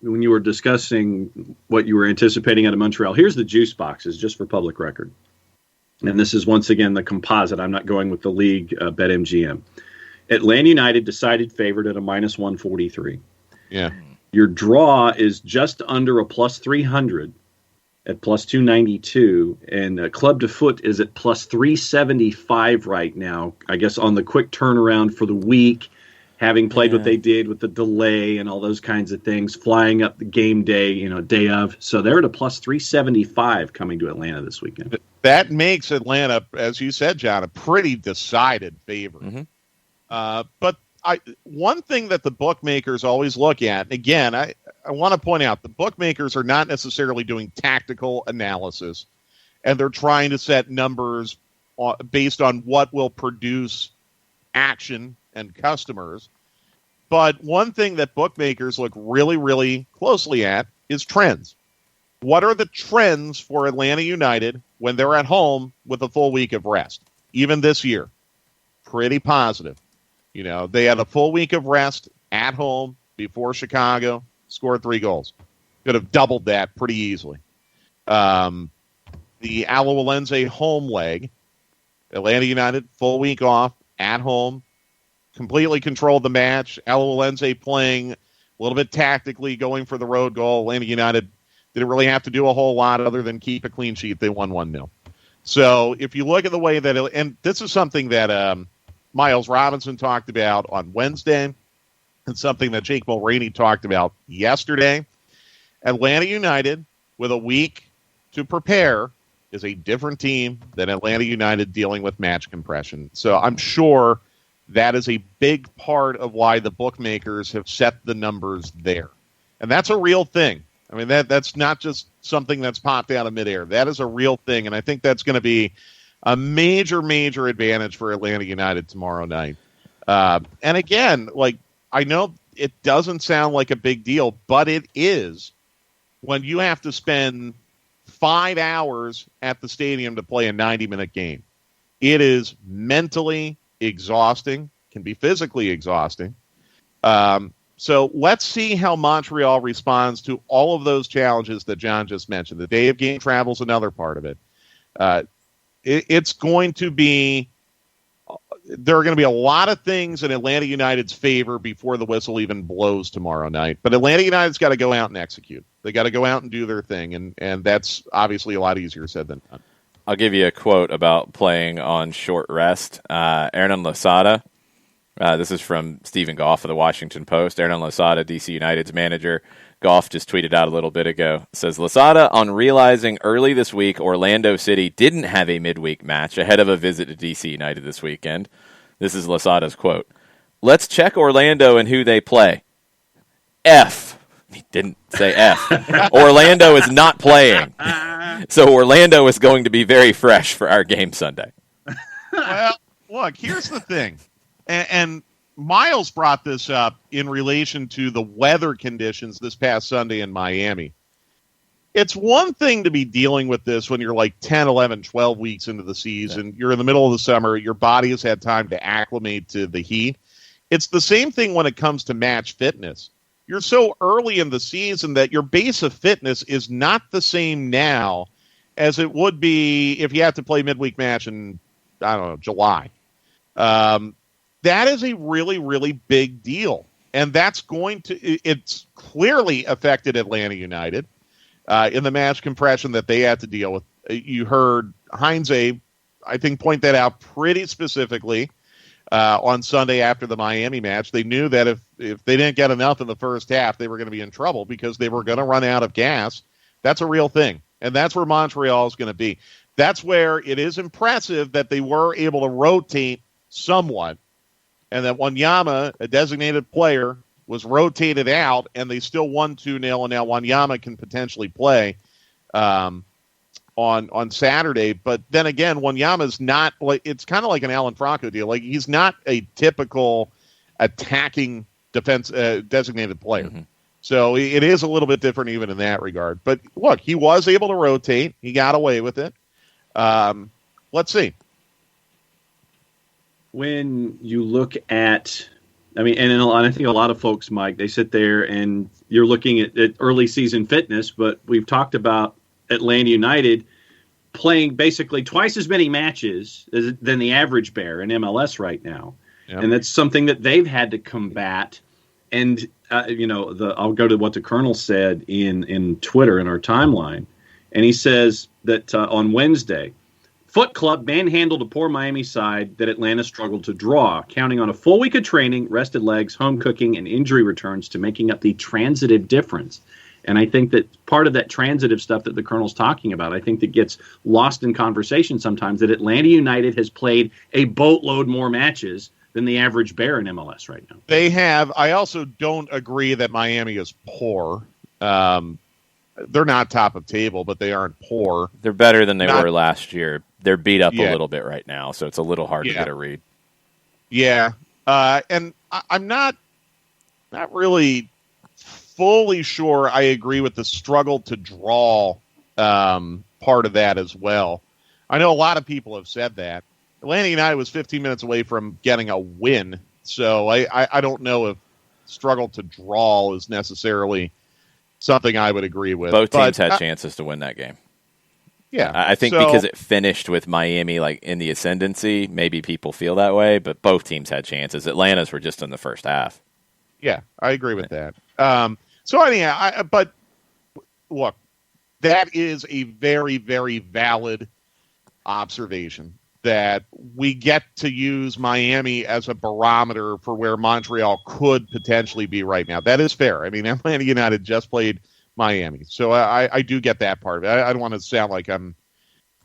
B: when you were discussing what you were anticipating out of Montreal, here's the juice boxes, just for public record. And this is, once again, the composite. I'm not going with the league BetMGM. Atlanta United decided favorite at a minus 143.
E: Yeah.
B: Your draw is just under a plus 300 at plus 292, and club to foot is at plus 375 right now. I guess on the quick turnaround for the week, having played what they did with the delay and all those kinds of things, flying up the game day, day of. So they're at a plus 375 coming to Atlanta this weekend.
E: That makes Atlanta, as you said, John, a pretty decided favorite. Mm-hmm. But one thing that the bookmakers always look at, and again, I want to point out, the bookmakers are not necessarily doing tactical analysis, and they're trying to set numbers based on what will produce action and customers. But one thing that bookmakers look really, really closely at is trends. What are the trends for Atlanta United when they're at home with a full week of rest? Even this year, pretty positive. You know, they had a full week of rest at home before Chicago, scored 3 goals. Could have doubled that pretty easily. The Alajuelense home leg, Atlanta United, full week off, at home, completely controlled the match. Alajuelense playing a little bit tactically, going for the road goal. Atlanta United didn't really have to do a whole lot other than keep a clean sheet. They won 1-0. So if you look at the way that, and this is something that Miles Robinson talked about on Wednesday, and something that Jake Mulroney talked about yesterday, Atlanta United, with a week to prepare, is a different team than Atlanta United dealing with match compression. So I'm sure that is a big part of why the bookmakers have set the numbers there. And that's a real thing. I mean, that's not just something that's popped out of midair. That is a real thing, and I think that's going to be a major, major advantage for Atlanta United tomorrow night. And again, like, I know it doesn't sound like a big deal, but it is when you have to spend 5 hours at the stadium to play a 90-minute game. It is mentally exhausting, can be physically exhausting. So let's see how Montreal responds to all of those challenges that John just mentioned. The day of game travel is another part of it. It's going to be, there are going to be a lot of things in Atlanta United's favor before the whistle even blows tomorrow night. But Atlanta United's got to go out and execute. They got to go out and do their thing, and that's obviously a lot easier said than done.
A: I'll give you a quote about playing on short rest. Hernan Losada, this is from Stephen Goff of the Washington Post. Hernan Losada, DC United's manager. Goff just tweeted out a little bit ago. Says, Losada, on realizing early this week Orlando City didn't have a midweek match ahead of a visit to DC United this weekend. This is Losada's quote. Let's check Orlando and who they play. F. He didn't say F. Orlando is not playing. So Orlando is going to be very fresh for our game Sunday.
E: Well, look, here's the thing. And Miles brought this up in relation to the weather conditions this past Sunday in Miami. It's one thing to be dealing with this when you're like 10, 11, 12 weeks into the season. You're in the middle of the summer. Your body has had time to acclimate to the heat. It's the same thing when it comes to match fitness. You're so early in the season that your base of fitness is not the same now as it would be if you had to play midweek match in, I don't know, July. That is a really, really big deal. And that's it's clearly affected Atlanta United in the match compression that they had to deal with. You heard Heinze, I think, point that out pretty specifically on Sunday after the Miami match. They knew that if they didn't get enough in the first half, they were going to be in trouble because they were going to run out of gas. That's a real thing. And that's where Montreal is going to be. That's where it is impressive that they were able to rotate somewhat, and that Wanyama, a designated player, was rotated out, and they still won 2-0, and now Wanyama can potentially play on Saturday. But then again, Wanyama's not, like, it's kind of like an Alan Franco deal. Like, he's not a typical attacking defense designated player. Mm-hmm. So it is a little bit different even in that regard. But look, he was able to rotate. He got away with it. Let's see.
B: When you look at, I mean, and I think a lot of folks, Mike, they sit there and you're looking at early season fitness, but we've talked about Atlanta United playing basically twice as many matches than the average bear in MLS right now. Yep. And that's something that they've had to combat. And, I'll go to what the Colonel said in Twitter in our timeline. And he says that on Wednesday, Foot Club manhandled a poor Miami side that Atlanta struggled to draw, counting on a full week of training, rested legs, home cooking, and injury returns to making up the transitive difference. And I think that part of that transitive stuff that the Colonel's talking about, I think that gets lost in conversation sometimes, that Atlanta United has played a boatload more matches than the average bear in MLS right now.
E: They have. I also don't agree that Miami is poor. They're not top of table, but they aren't poor.
A: They're better than they were last year. They're beat up a little bit right now, so it's a little hard to get a read.
E: Yeah. And I'm not not really fully sure I agree with the struggle to draw part of that as well. I know a lot of people have said that. Atlanta United was 15 minutes away from getting a win, so I don't know if struggle to draw is necessarily something I would agree with.
A: Both teams had chances to win that game.
E: Yeah.
A: I think because it finished with Miami like in the ascendancy, maybe people feel that way, but both teams had chances. Atlanta's were just in the first half.
E: Yeah, I agree with that. So anyhow, but look, that is a very, very valid observation that we get to use Miami as a barometer for where Montreal could potentially be right now. That is fair. I mean, Atlanta United just played Miami. So I do get that part of it. I don't want to sound like I'm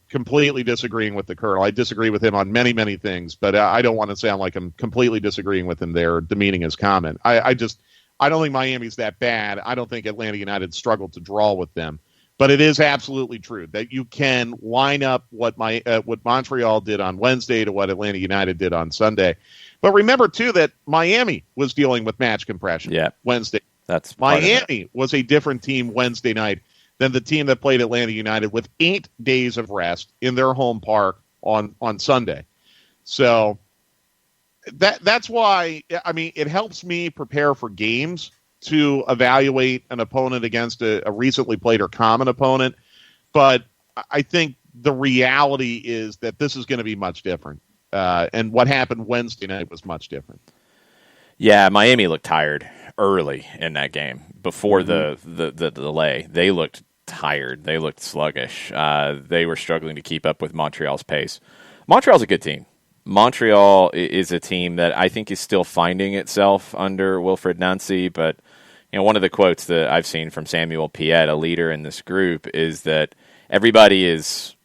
E: completely disagreeing with the Colonel. I disagree with him on many, many things, but I don't want to sound like I'm completely disagreeing with him there, demeaning his comment. I don't think Miami's that bad. I don't think Atlanta United struggled to draw with them. But it is absolutely true that you can line up what Montreal did on Wednesday to what Atlanta United did on Sunday. But remember, too, that Miami was dealing with match compression Wednesday.
A: That's
E: Miami was a different team Wednesday night than the team that played Atlanta United with 8 days of rest in their home park on Sunday. So that's why, I mean, it helps me prepare for games to evaluate an opponent against a recently played or common opponent. But I think the reality is that this is going to be much different. And what happened Wednesday night was much different.
A: Yeah, Miami looked tired early in that game. Before the delay, they looked tired. They looked sluggish. They were struggling to keep up with Montreal's pace. Montreal's a good team. Montreal is a team that I think is still finding itself under Wilfried Nancy, but one of the quotes that I've seen from Samuel Piet, a leader in this group, is that everybody is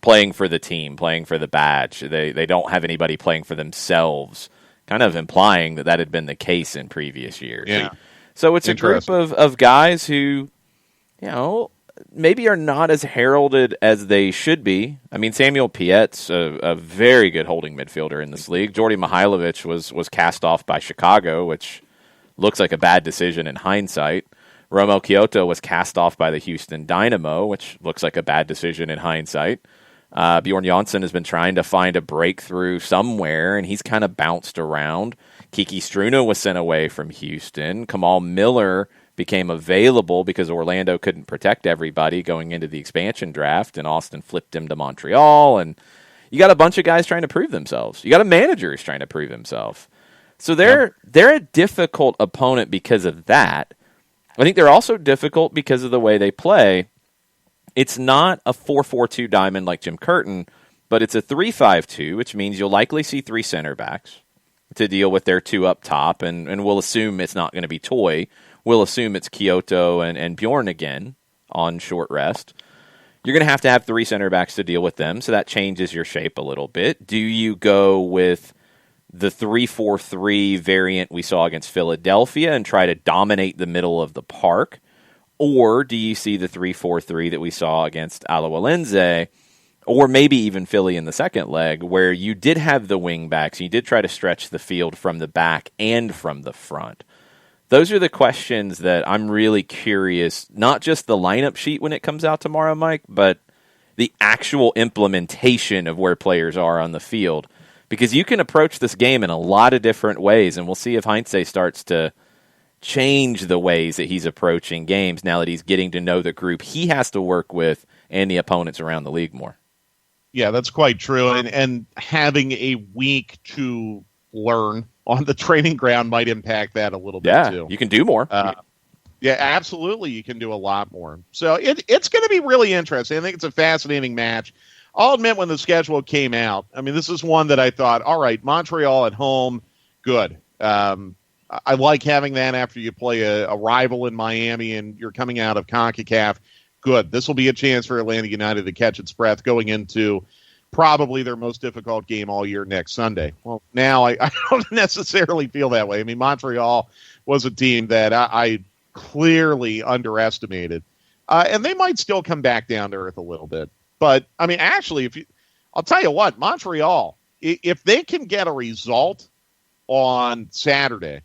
A: playing for the team, playing for the badge. They don't have anybody playing for themselves, kind of implying that had been the case in previous years.
E: Yeah.
A: So it's a group of guys who, maybe are not as heralded as they should be. I mean, Samuel Piet's a very good holding midfielder in this league. Jordi Mihailovic was cast off by Chicago, which looks like a bad decision in hindsight. Romo Kyoto was cast off by the Houston Dynamo, which looks like a bad decision in hindsight. Bjorn Janssen has been trying to find a breakthrough somewhere, and he's kind of bounced around. Kiki Struna was sent away from Houston. Kamal Miller became available because Orlando couldn't protect everybody going into the expansion draft, and Austin flipped him to Montreal. And you got a bunch of guys trying to prove themselves. You got a manager who's trying to prove himself. So they're a difficult opponent because of that. I think they're also difficult because of the way they play. It's not a 4-4-2 diamond like Jim Curtin, but it's a 3-5-2, which means you'll likely see 3 center backs to deal with their 2 up top, and we'll assume it's not going to be Toy. We'll assume it's Kyoto and Bjorn again on short rest. You're going to have 3 center backs to deal with them, so that changes your shape a little bit. Do you go with the 3-4-3 variant we saw against Philadelphia and try to dominate the middle of the park? Or do you see the 3-4-3 that we saw against Alajuelense, or maybe even Philly in the second leg, where you did have the wing backs, you did try to stretch the field from the back and from the front? Those are the questions that I'm really curious, not just the lineup sheet when it comes out tomorrow, Mike, but the actual implementation of where players are on the field. Because you can approach this game in a lot of different ways, and we'll see if Heinze starts to change the ways that he's approaching games now that he's getting to know the group he has to work with and the opponents around the league more.
E: Yeah, that's quite true. And having a week to learn on the training ground might impact that a little bit, too.
A: You can do more.
E: Yeah, absolutely. You can do a lot more. So it's going to be really interesting. I think it's a fascinating match. I'll admit when the schedule came out, I mean, this is one that I thought, all right, Montreal at home, good. I like having that after you play a rival in Miami and you're coming out of CONCACAF. Good. This will be a chance for Atlanta United to catch its breath going into probably their most difficult game all year next Sunday. Well, now I don't necessarily feel that way. I mean, Montreal was a team that I clearly underestimated. And they might still come back down to earth a little bit. But, I mean, actually, I'll tell you what, Montreal, if they can get a result on Saturday,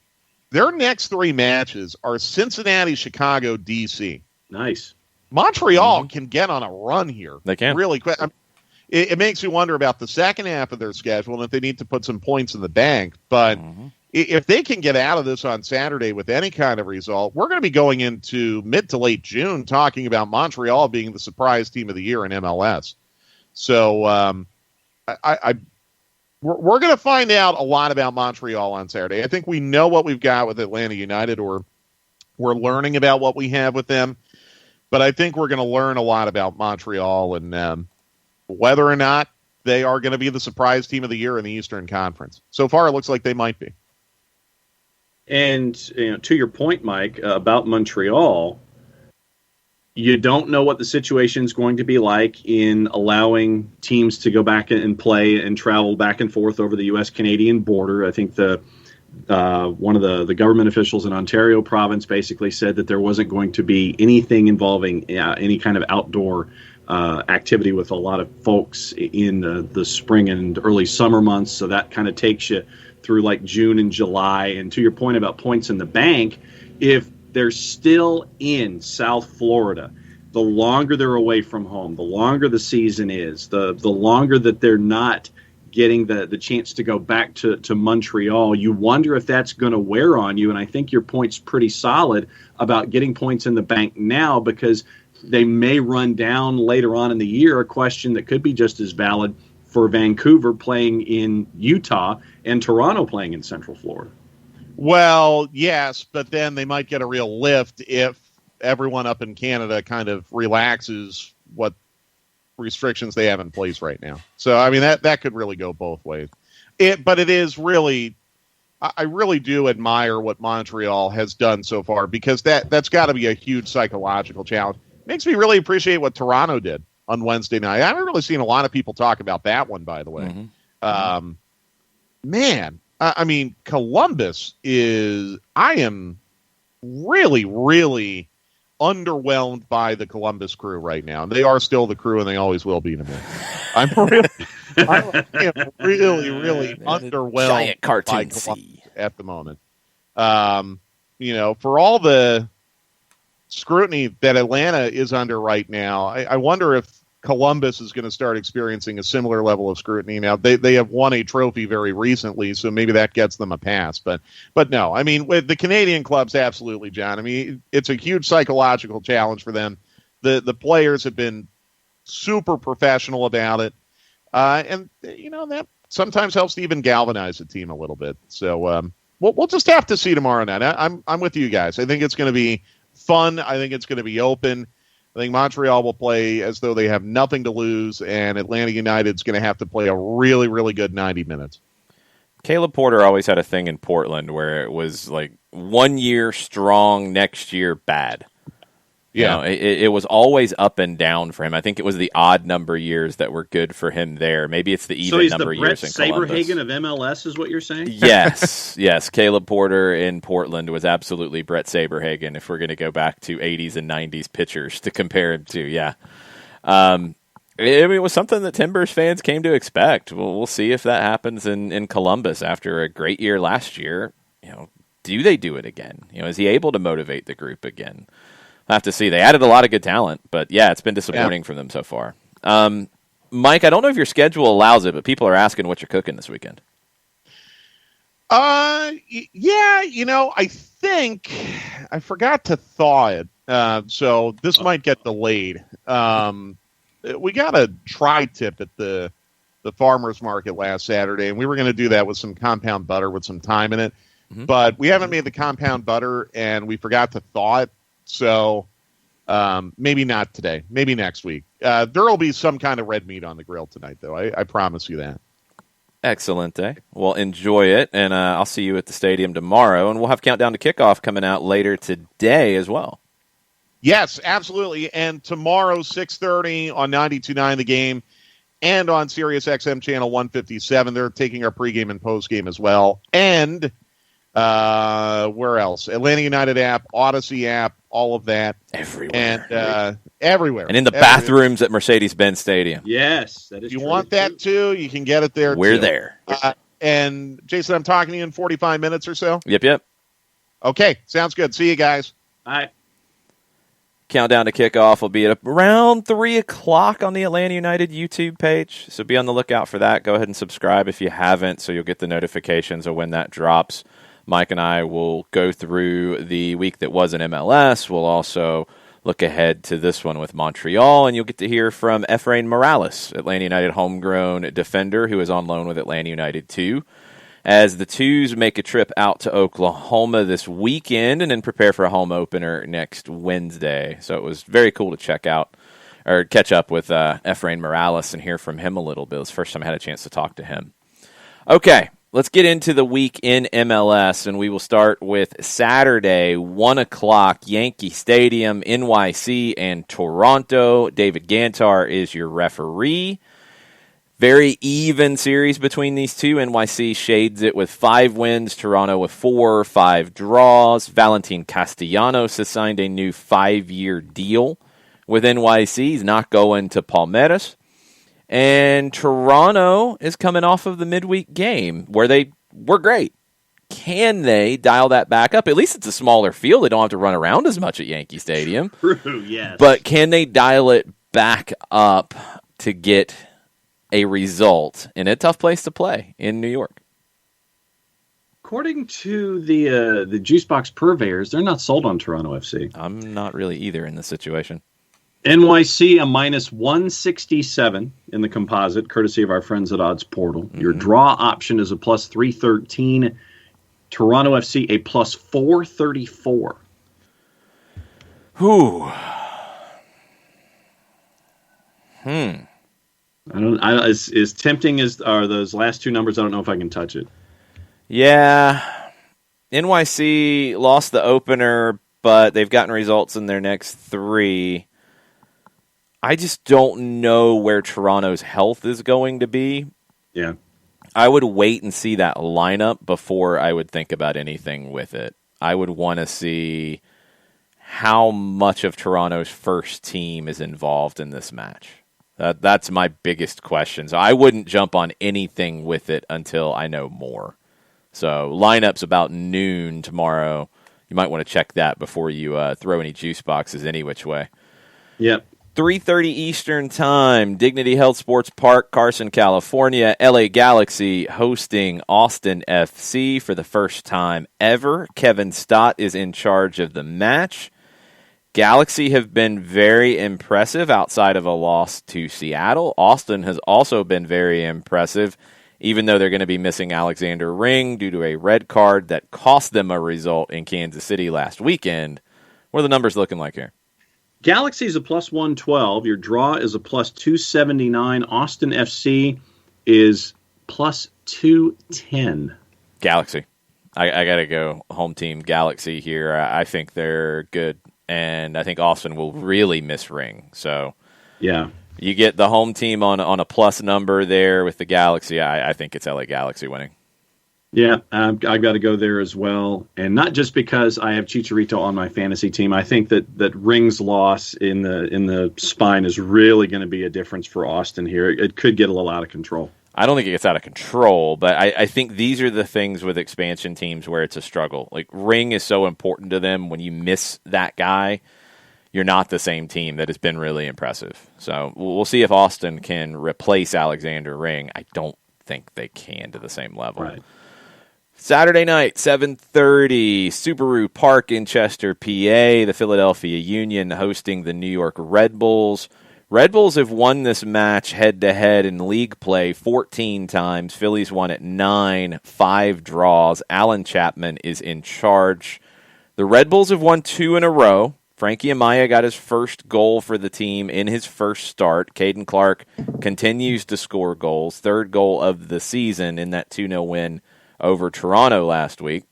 E: Their next 3 matches are Cincinnati, Chicago, DC.
B: Nice.
E: Montreal can get on a run here.
A: They can.
E: Really quick. It makes you wonder about the second half of their schedule and if they need to put some points in the bank. But if they can get out of this on Saturday with any kind of result, we're going to be going into mid to late June talking about Montreal being the surprise team of the year in MLS. So we're going to find out a lot about Montreal on Saturday. I think we know what we've got with Atlanta United, or we're learning about what we have with them. But I think we're going to learn a lot about Montreal and whether or not they are going to be the surprise team of the year in the Eastern Conference. So far, it looks like they might be.
B: And to your point, Mike, about Montreal, you don't know what the situation is going to be like in allowing teams to go back and play and travel back and forth over the U.S.-Canadian border. I think one of the government officials in Ontario province basically said that there wasn't going to be anything involving any kind of outdoor activity with a lot of folks in the spring and early summer months. So that kind of takes you through like June and July. And to your point about points in the bank, if they're still in South Florida, the longer they're away from home, the longer the season is, the longer that they're not getting the chance to go back to Montreal, you wonder if that's going to wear on you. And I think your point's pretty solid about getting points in the bank now, because they may run down later on in the year, a question that could be just as valid for Vancouver playing in Utah and Toronto playing in Central Florida.
E: Well, yes, but then they might get a real lift if everyone up in Canada kind of relaxes what restrictions they have in place right now. So, I mean, that could really go both ways. But it is really, I really do admire what Montreal has done so far, because that's got to be a huge psychological challenge. Makes me really appreciate what Toronto did on Wednesday night. I haven't really seen a lot of people talk about that one, by the way. Man, I mean, Columbus I am really, really underwhelmed by the Columbus crew right now. They are still the crew, and they always will be to me. I am really, really underwhelmed
A: giant cartoon
E: by Columbus at the moment. For all the scrutiny that Atlanta is under right now, I wonder if Columbus is going to start experiencing a similar level of scrutiny. Now, they have won a trophy very recently, so maybe that gets them a pass. But no, I mean, with the Canadian clubs, absolutely, John. I mean, it's a huge psychological challenge for them. The players have been super professional about it. And that sometimes helps to even galvanize the team a little bit. So we'll just have to see tomorrow night. I'm with you guys. I think it's going to be fun. I think it's going to be open. I think Montreal will play as though they have nothing to lose, and Atlanta United's going to have to play a really, really good 90 minutes.
A: Caleb Porter always had a thing in Portland where it was like 1 year strong, next year bad.
E: Yeah.
A: It was always up and down for him. I think it was the odd number years that were good for him there. Maybe it's the even number years in Columbus.
B: So he's the Brett Saberhagen of MLS is what you're saying?
A: Yes. Caleb Porter in Portland was absolutely Brett Saberhagen, if we're going to go back to 80s and 90s pitchers to compare him to, yeah. It was something that Timbers fans came to expect. We'll see if that happens in Columbus after a great year last year. Do they do it again? Is he able to motivate the group again? I have to see. They added a lot of good talent, but yeah, it's been disappointing for them so far. Mike, I don't know if your schedule allows it, but people are asking what you're cooking this weekend.
E: I think I forgot to thaw it, so this might get delayed. We got a tri-tip at the farmer's market last Saturday, and we were going to do that with some compound butter with some thyme in it, but we haven't made the compound butter, and we forgot to thaw it. So maybe not today. Maybe next week. There will be some kind of red meat on the grill tonight, though. I promise you that.
A: Excellent. Well, enjoy it, and I'll see you at the stadium tomorrow, and we'll have Countdown to Kickoff coming out later today as well.
E: Yes, absolutely. And tomorrow, 6:30 on 92.9 The Game and on Sirius XM Channel 157. They're taking our pregame and postgame as well. And where else? Atlanta United app, Odyssey app, all of that.
A: Everywhere.
E: And everywhere.
A: And in the bathrooms at Mercedes-Benz Stadium.
B: Yes, that is
E: If you
B: true.
E: want that too, you can get it there
A: We're
E: too.
A: there.
E: And Jason, I'm talking to you in 45 minutes or so.
A: Yep.
E: Okay, sounds good. See you guys.
B: All right.
A: Countdown to kickoff will be at around 3 o'clock on the Atlanta United YouTube page. So be on the lookout for that. Go ahead and subscribe if you haven't, so you'll get the notifications of when that drops. Mike and I will go through the week that was in MLS. We'll also look ahead to this one with Montreal, and you'll get to hear from Efrain Morales, Atlanta United homegrown defender who is on loan with Atlanta United too, as the Twos make a trip out to Oklahoma this weekend and then prepare for a home opener next Wednesday. So it was very cool to catch up with Efrain Morales and hear from him a little bit. It was the first time I had a chance to talk to him. Okay, let's get into the week in MLS, and we will start with Saturday, 1 o'clock, Yankee Stadium, NYC and Toronto. David Gantar is your referee. Very even series between these two. NYC shades it with 5 wins, Toronto with 4, 5 draws. Valentin Castellanos has signed a new 5-year deal with NYC. He's not going to Palmeiras. And Toronto is coming off of the midweek game where they were great. Can they dial that back up? At least it's a smaller field. They don't have to run around as much at Yankee Stadium.
B: True, yes.
A: But can they dial it back up to get a result in a tough place to play in New York?
B: According to the juice box purveyors, they're not sold on Toronto FC.
A: I'm not really either in this situation.
B: NYC a minus 167 in the composite, courtesy of our friends at Odds Portal. Mm-hmm. Your draw option is a plus 313. Toronto FC a plus 434.
A: Whew.
B: As tempting as are those last 2 numbers, I don't know if I can touch it.
A: Yeah. NYC lost the opener, but they've gotten results in their next 3. I just don't know where Toronto's health is going to be.
B: Yeah.
A: I would wait and see that lineup before I would think about anything with it. I would want to see how much of Toronto's first team is involved in this match. That's my biggest question. So I wouldn't jump on anything with it until I know more. So lineup's about noon tomorrow. You might want to check that before you throw any juice boxes any which way.
B: Yep.
A: 3:30 Eastern Time, Dignity Health Sports Park, Carson, California. LA Galaxy hosting Austin FC for the first time ever. Kevin Stott is in charge of the match. Galaxy have been very impressive outside of a loss to Seattle. Austin has also been very impressive, even though they're going to be missing Alexander Ring due to a red card that cost them a result in Kansas City last weekend. What are the numbers looking like here?
B: Galaxy is a plus 112. Your draw is a plus 279. Austin FC is plus 210.
A: Galaxy. I got to go home team Galaxy here. I think they're good. And I think Austin will really miss Ring. So,
B: yeah,
A: you get the home team on a plus number there with the Galaxy. I think it's LA Galaxy winning.
B: Yeah, I've got to go there as well. And not just because I have Chicharito on my fantasy team. I think that Ring's loss in the spine is really going to be a difference for Austin here. It could get a little out of control.
A: I don't think it gets out of control, but I think these are the things with expansion teams where it's a struggle. Like, Ring is so important to them. When you miss that guy, you're not the same team that has been really impressive. So we'll see if Austin can replace Alexander Ring. I don't think they can to the same level.
B: Right.
A: Saturday night, 7:30, Subaru Park in Chester, PA. The Philadelphia Union hosting the New York Red Bulls. Red Bulls have won this match head-to-head in league play 14 times. Phillies won at 9, 5 draws. Alan Chapman is in charge. The Red Bulls have won 2 in a row. Frankie Amaya got his first goal for the team in his first start. Caden Clark continues to score goals. Third goal of the season in that 2-0 win over Toronto last week.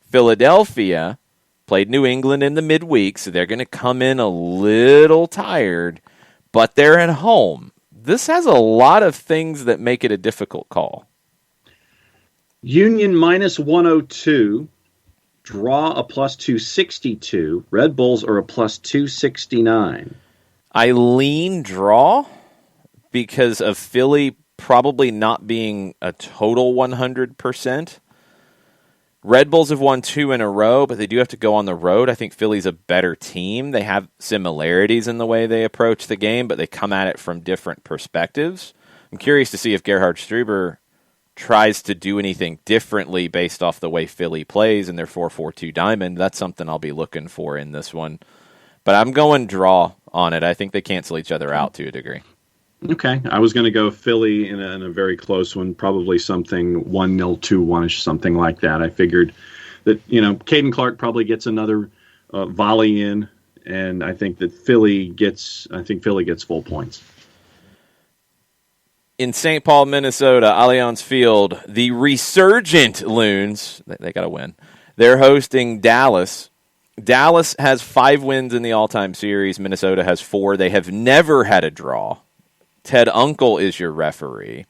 A: Philadelphia played New England in the midweek, so they're going to come in a little tired, but they're at home. This has a lot of things that make it a difficult call.
B: Union minus 102. Draw a plus 262. Red Bulls are a plus 269.
A: I lean draw because of Philly probably not being a total 100%. Red Bulls have won 2 in a row, but they do have to go on the road. I think Philly's a better team. They have similarities in the way they approach the game, but they come at it from different perspectives. I'm curious to see if Gerhard Struber tries to do anything differently based off the way Philly plays in their 4-4-2 diamond. That's something I'll be looking for in this one. But I'm going draw on it. I think they cancel each other out to a degree.
B: Okay. I was going to go Philly in a very close one, probably something 1-0, 2-1-ish, something like that. I figured that, Caden Clark probably gets another volley in, and I think that Philly gets full points.
A: In St. Paul, Minnesota, Allianz Field, the resurgent Loons, they got to win. They're hosting Dallas. Dallas has 5 wins in the all-time series. Minnesota has 4. They have never had a draw. Ted Unkel is your referee.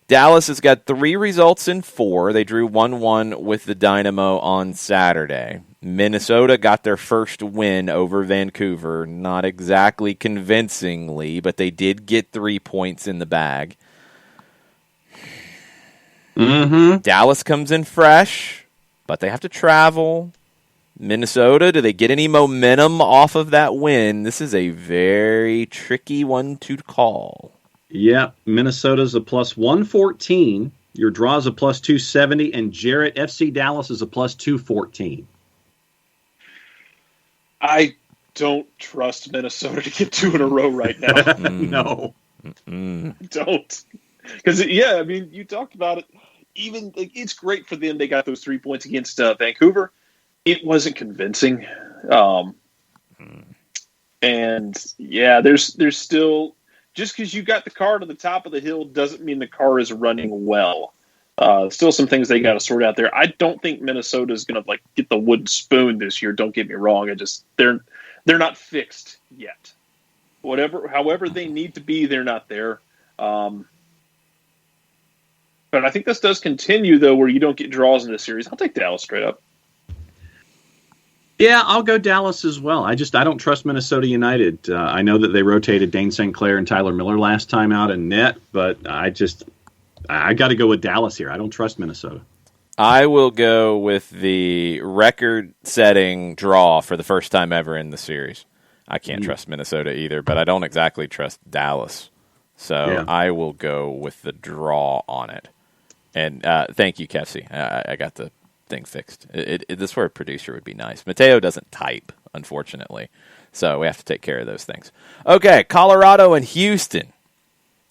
A: Dallas has got 3 results in 4. They drew 1-1 with the Dynamo on Saturday. Minnesota got their first win over Vancouver, not exactly convincingly, but they did get 3 points in the bag. Dallas comes in fresh, but they have to travel. Minnesota, do they get any momentum off of that win? This is a very tricky one to call.
B: Yeah, Minnesota's a plus 114. Your draw's a plus 270, and Jarrett, FC Dallas is a plus 214.
C: I don't trust Minnesota to get 2 in a row right now.
B: No.
C: Don't. Because, you talked about it. Even it's great for them. They got those 3 points against Vancouver. It wasn't convincing. There's still, just because you got the car to the top of the hill doesn't mean the car is running well. Still some things they got to sort out there. I don't think Minnesota is going to get the wooden spoon this year. Don't get me wrong. They're not fixed yet. However they need to be, they're not there. But I think this does continue though, where you don't get draws in this series. I'll take Dallas straight up.
B: Yeah, I'll go Dallas as well. I don't trust Minnesota United. I know that they rotated Dane St. Clair and Tyler Miller last time out in net, but I got to go with Dallas here. I don't trust Minnesota.
A: I will go with the record-setting draw for the first time ever in the series. I can't trust Minnesota either, but I don't exactly trust Dallas. So I will go with the draw on it. And thank you, Kefsey. I got the thing fixed. This where a producer would be nice. Mateo doesn't type, unfortunately, so we have to take care of those things. Okay, Colorado and Houston.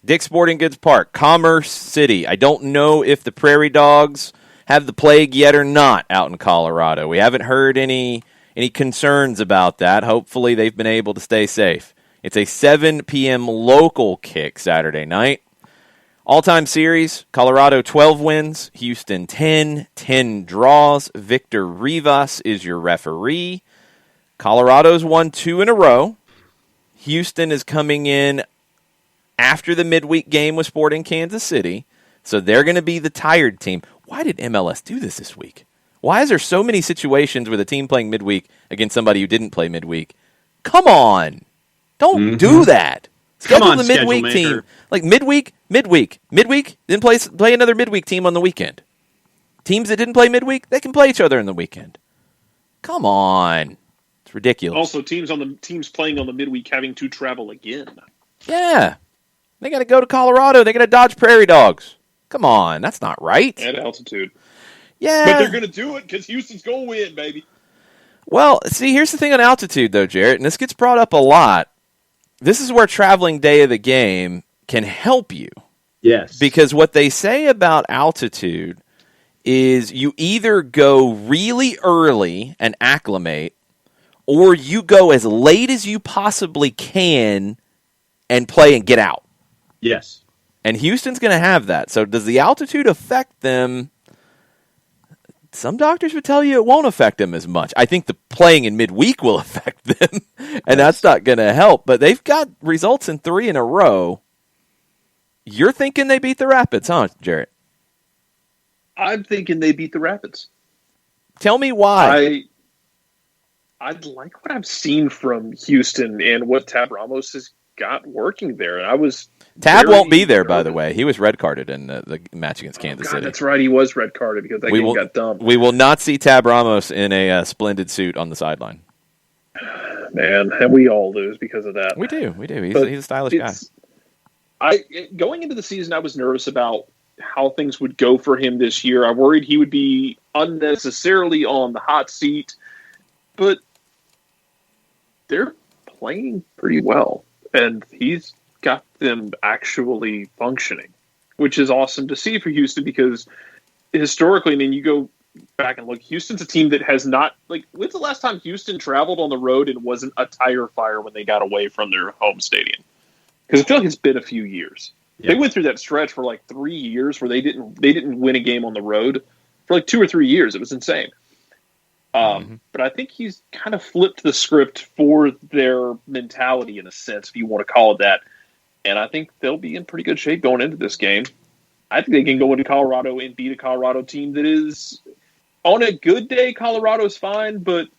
A: Dick's Sporting Goods Park, Commerce City. I don't know if the Prairie Dogs have the plague yet or not out in Colorado. We haven't heard any concerns about that. Hopefully they've been able to stay safe. It's a 7 p.m. local kick Saturday night. All-time series, Colorado 12 wins, Houston 10 draws. Victor Rivas is your referee. Colorado's won 2 in a row. Houston is coming in after the midweek game with Sporting Kansas City, so they're going to be the tired team. Why did MLS do this week? Why is there so many situations with a team playing midweek against somebody who didn't play midweek? Come on. Don't do that. Schedule the midweek team. Like midweek, then play another midweek team on the weekend. Teams that didn't play midweek, they can play each other in the weekend. Come on. It's ridiculous.
C: Also, teams playing on the midweek having to travel again.
A: Yeah. They got to go to Colorado. They got to dodge Prairie Dogs. Come on. That's not right.
C: At altitude.
A: Yeah.
C: But they're going to do it because Houston's going to win, baby.
A: Well, see, here's the thing on altitude, though, Jarrett, and this gets brought up a lot. This is where traveling day of the game can help you.
B: Yes.
A: Because what they say about altitude is you either go really early and acclimate, or you go as late as you possibly can and play and get out.
B: Yes.
A: And Houston's going to have that. So does the altitude affect them? Some doctors would tell you it won't affect them as much. I think the playing in midweek will affect them, and that's not going to help. But they've got results in 3 in a row. You're thinking they beat the Rapids, huh, Jarrett?
C: I'm thinking they beat the Rapids.
A: Tell me why.
C: I like what I've seen from Houston and what Tab Ramos has got working there. And I was
A: Tab won't be there, by the way. He was red carded in the match against Kansas City.
C: That's right. He was red carded because that game got dumped.
A: We will not see Tab Ramos in a splendid suit on the sideline.
C: Man, and we all lose because of that.
A: We do. He's a stylish guy.
C: Going into the season, I was nervous about how things would go for him this year. I worried he would be unnecessarily on the hot seat, but they're playing pretty well, and he's got them actually functioning, which is awesome to see for Houston because historically, I mean, you go back and look, Houston's a team that has not, like, when's the last time Houston traveled on the road and wasn't a tire fire when they got away from their home stadium? Because I feel like it's been a few years. Yeah. They went through that stretch for like 3 years where they didn't win a game on the road for like 2 or 3 years. It was insane. But I think he's kind of flipped the script for their mentality in a sense, if you want to call it that. And I think they'll be in pretty good shape going into this game. I think they can go into Colorado and beat a Colorado team that is, on a good day, Colorado's fine, but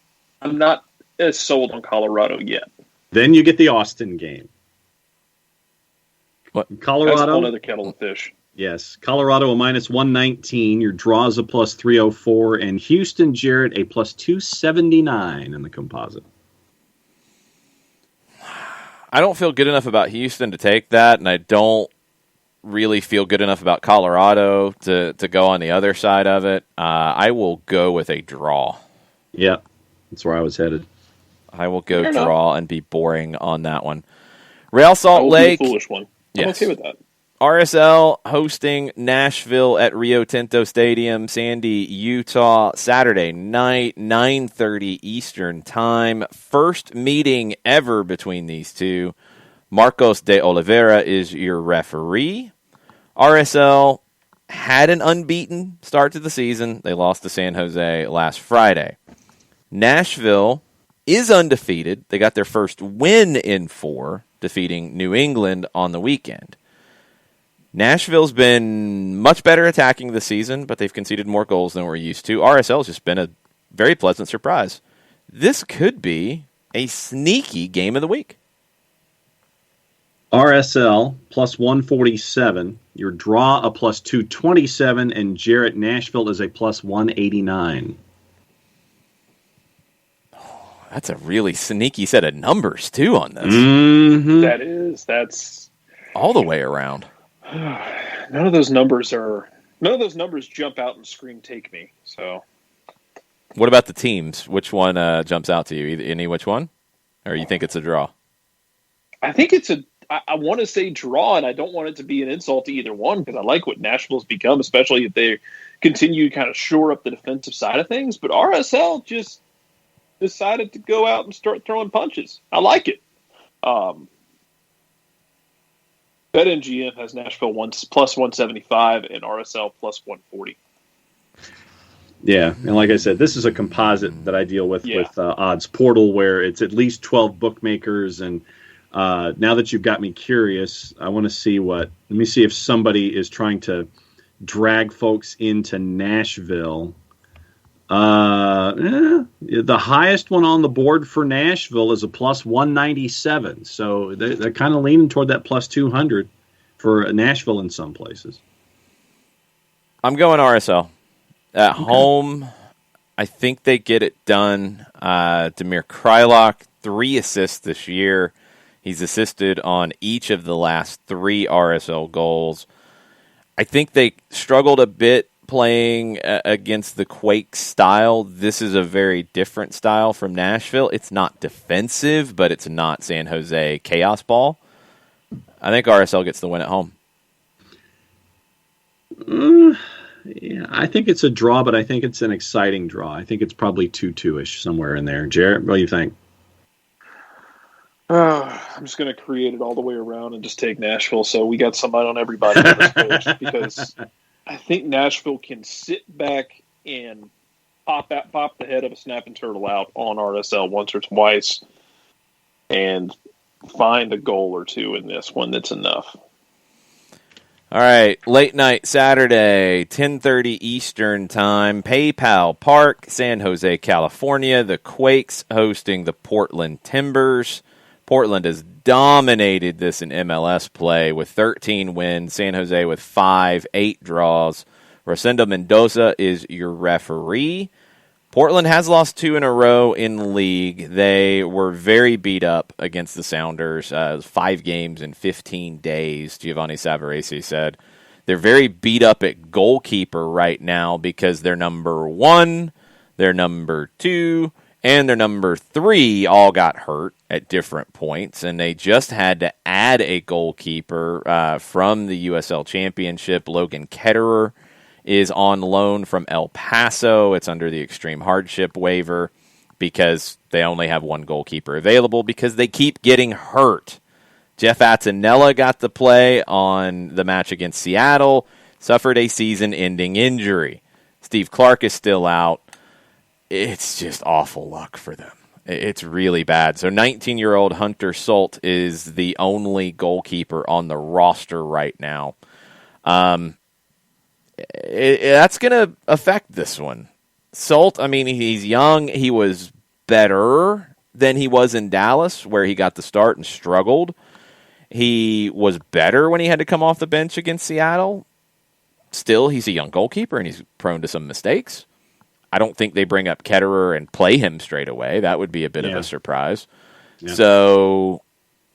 C: I'm not as sold on Colorado yet.
B: Then you get the Austin game.
A: What?
B: Colorado?
C: That's a whole other kettle of fish.
B: Yes. Colorado a -119. Your draws a +304. And Houston, Jarrett, a +279 in the composite.
A: I don't feel good enough about Houston to take that, and I don't really feel good enough about Colorado to go on the other side of it. I will go with a draw.
B: Yeah, that's where I was headed.
A: I will go draw and be boring on that one. Real Salt Lake.
C: Be a foolish one. I'm okay with that.
A: RSL hosting Nashville at Rio Tinto Stadium, Sandy, Utah, Saturday night, 9:30 Eastern Time. First meeting ever between these two. Marcos de Oliveira is your referee. RSL had an unbeaten start to the season. They lost to San Jose last Friday. Nashville is undefeated. They got their first win in 4, defeating New England on the weekend. Nashville's been much better attacking this season, but they've conceded more goals than we're used to. RSL's just been a very pleasant surprise. This could be a sneaky game of the week.
B: RSL +147. Your draw a +227, and Jarrett, Nashville is a +189.
A: That's a really sneaky set of numbers, too, on this.
B: Mm-hmm.
C: That's
A: all the way around.
C: None of those numbers jump out and scream "take me." So,
A: what about the teams? Which one jumps out to you? Any which one, or you think it's a draw?
C: I think it's I want to say draw, and I don't want it to be an insult to either one because I like what Nashville's become, especially if they continue to kind of shore up the defensive side of things. But RSL just decided to go out and start throwing punches. I like it. BetMGM has Nashville +175 and RSL +140.
B: Yeah, and like I said, this is a composite that I deal with Odds Portal, where it's at least 12 bookmakers. And now that you've got me curious, I want to see let me see if somebody is trying to drag folks into Nashville. The highest one on the board for Nashville is a +197. So they're kind of leaning toward that +200 for Nashville in some places.
A: I'm going RSL. At home, I think they get it done. Damir Kreilach, 3 assists this year. He's assisted on each of the last 3 RSL goals. I think they struggled a bit playing against the Quake style. This is a very different style from Nashville. It's not defensive, but it's not San Jose chaos ball. I think RSL gets the win at home.
B: Yeah, I think it's a draw, but I think it's an exciting draw. I think it's probably 2-2-ish somewhere in there. Jarrett, what do you think?
C: I'm just going to create it all the way around and just take Nashville. So we got somebody on everybody on this page because I think Nashville can sit back and pop the head of a snapping turtle out on RSL once or twice and find a goal or two in this one that's enough.
A: All right, late night Saturday, 10:30 Eastern Time, PayPal Park, San Jose, California. The Quakes hosting the Portland Timbers. Portland has dominated this in MLS play with 13 wins. San Jose with 5, 8 draws. Rosendo Mendoza is your referee. Portland has lost 2 in a row in the league. They were very beat up against the Sounders. 5 games in 15 days, Giovanni Savarese said. They're very beat up at goalkeeper right now because their number 1, their number 2, and their number 3 all got hurt at different points, and they just had to add a goalkeeper from the USL Championship. Logan Ketterer is on loan from El Paso. It's under the extreme hardship waiver because they only have one goalkeeper available because they keep getting hurt. Jeff Attinella got to play on the match against Seattle, suffered a season-ending injury. Steve Clark is still out. It's just awful luck for them. It's really bad. So 19-year-old Hunter Solt is the only goalkeeper on the roster right now. That's going to affect this one. Solt, I mean, he's young. He was better than he was in Dallas, where he got the start and struggled. He was better when he had to come off the bench against Seattle. Still, he's a young goalkeeper, and he's prone to some mistakes. I don't think they bring up Ketterer and play him straight away. That would be a bit of a surprise. Yeah. So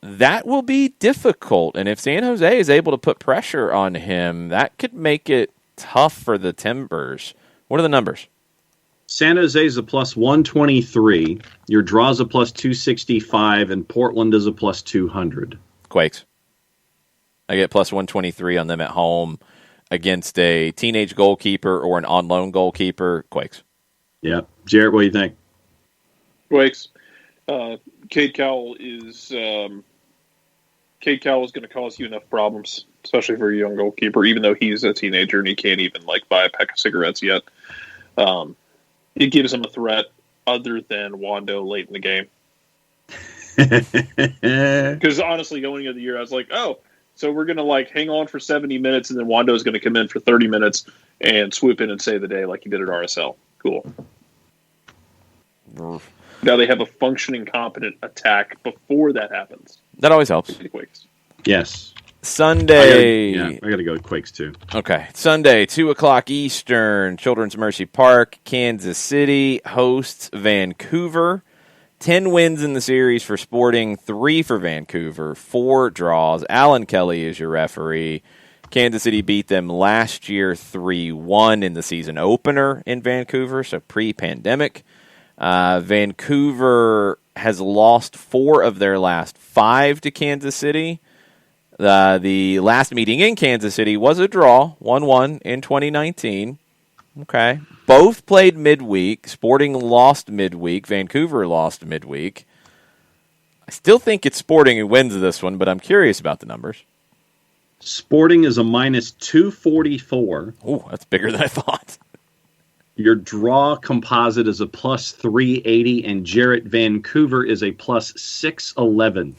A: that will be difficult. And if San Jose is able to put pressure on him, that could make it tough for the Timbers. What are the numbers?
B: San Jose is a plus 123. Your draw is a plus 265, and Portland is a plus 200.
A: Quakes. I get plus 123 on them at home against a teenage goalkeeper or an on-loan goalkeeper. Quakes.
B: Yeah. Jarrett, what do you think?
C: Quakes. Cade Cowell is going to cause you enough problems, especially for a young goalkeeper, even though he's a teenager and he can't even buy a pack of cigarettes yet. It gives him a threat other than Wando late in the game. Because honestly, going into the year, I was like, oh, so we're going to hang on for 70 minutes and then Wando's going to come in for 30 minutes and swoop in and save the day like he did at RSL. Cool. Now they have a functioning, competent attack before that happens.
A: That always helps.
B: Yes.
A: Sunday.
B: I got to go with Quakes too.
A: Okay. Sunday, 2 o'clock Eastern, Children's Mercy Park, Kansas City hosts Vancouver. 10 wins in the series for Sporting, 3 for Vancouver, 4 draws. Alan Kelly is your referee. Kansas City beat them last year 3-1 in the season opener in Vancouver, so pre-pandemic. Vancouver has lost 4 of their last 5 to Kansas City. The last meeting in Kansas City was a draw, 1-1 in 2019. Okay. Both played midweek. Sporting lost midweek. Vancouver lost midweek. I still think it's Sporting who wins this one, but I'm curious about the numbers.
B: Sporting is a minus 244.
A: Oh, that's bigger than I thought.
B: Your draw composite is a plus 380, and Jarrett, Vancouver is a plus 611.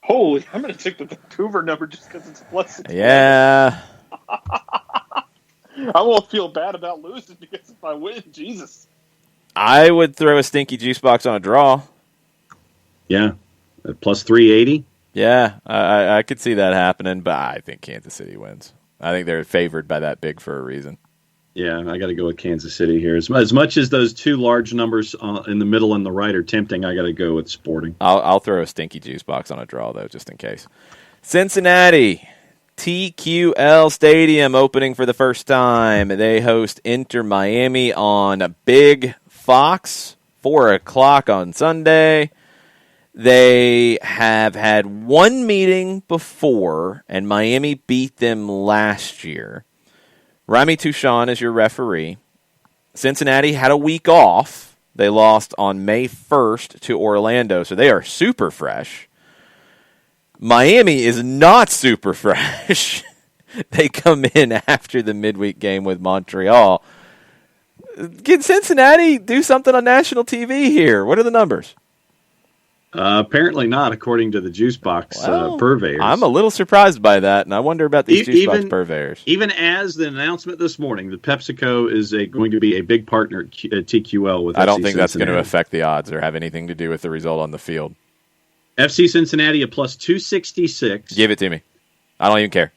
C: Holy, I'm going to take the Vancouver number just because it's plus 611.
A: Yeah.
C: I won't feel bad about losing because if I win, Jesus.
A: I would throw a stinky juice box on a draw.
B: Yeah. Plus 380?
A: Yeah, I could see that happening, but I think Kansas City wins. I think they're favored by that big for a reason.
B: Yeah, I got to go with Kansas City here. As much as those 2 large numbers in the middle and the right are tempting, I got to go with Sporting.
A: I'll throw a stinky juice box on a draw, though, just in case. Cincinnati. TQL Stadium opening for the first time. They host Inter Miami on Big Fox, 4 o'clock on Sunday. They have had 1 meeting before, and Miami beat them last year. Rami Touchon is your referee. Cincinnati had a week off. They lost on May 1st to Orlando, so they are super fresh. Miami is not super fresh. They come in after the midweek game with Montreal. Can Cincinnati do something on national TV here? What are the numbers?
B: Apparently not, according to the juice box purveyors.
A: I'm a little surprised by that, and I wonder about these juice box purveyors.
B: Even as the announcement this morning, that PepsiCo is going to be a big partner at TQL with FC
A: I don't think that's
B: Cincinnati.
A: going to affect the odds or have anything to do with the result on the field.
B: FC Cincinnati a plus 266.
A: Give it to me. I don't even care.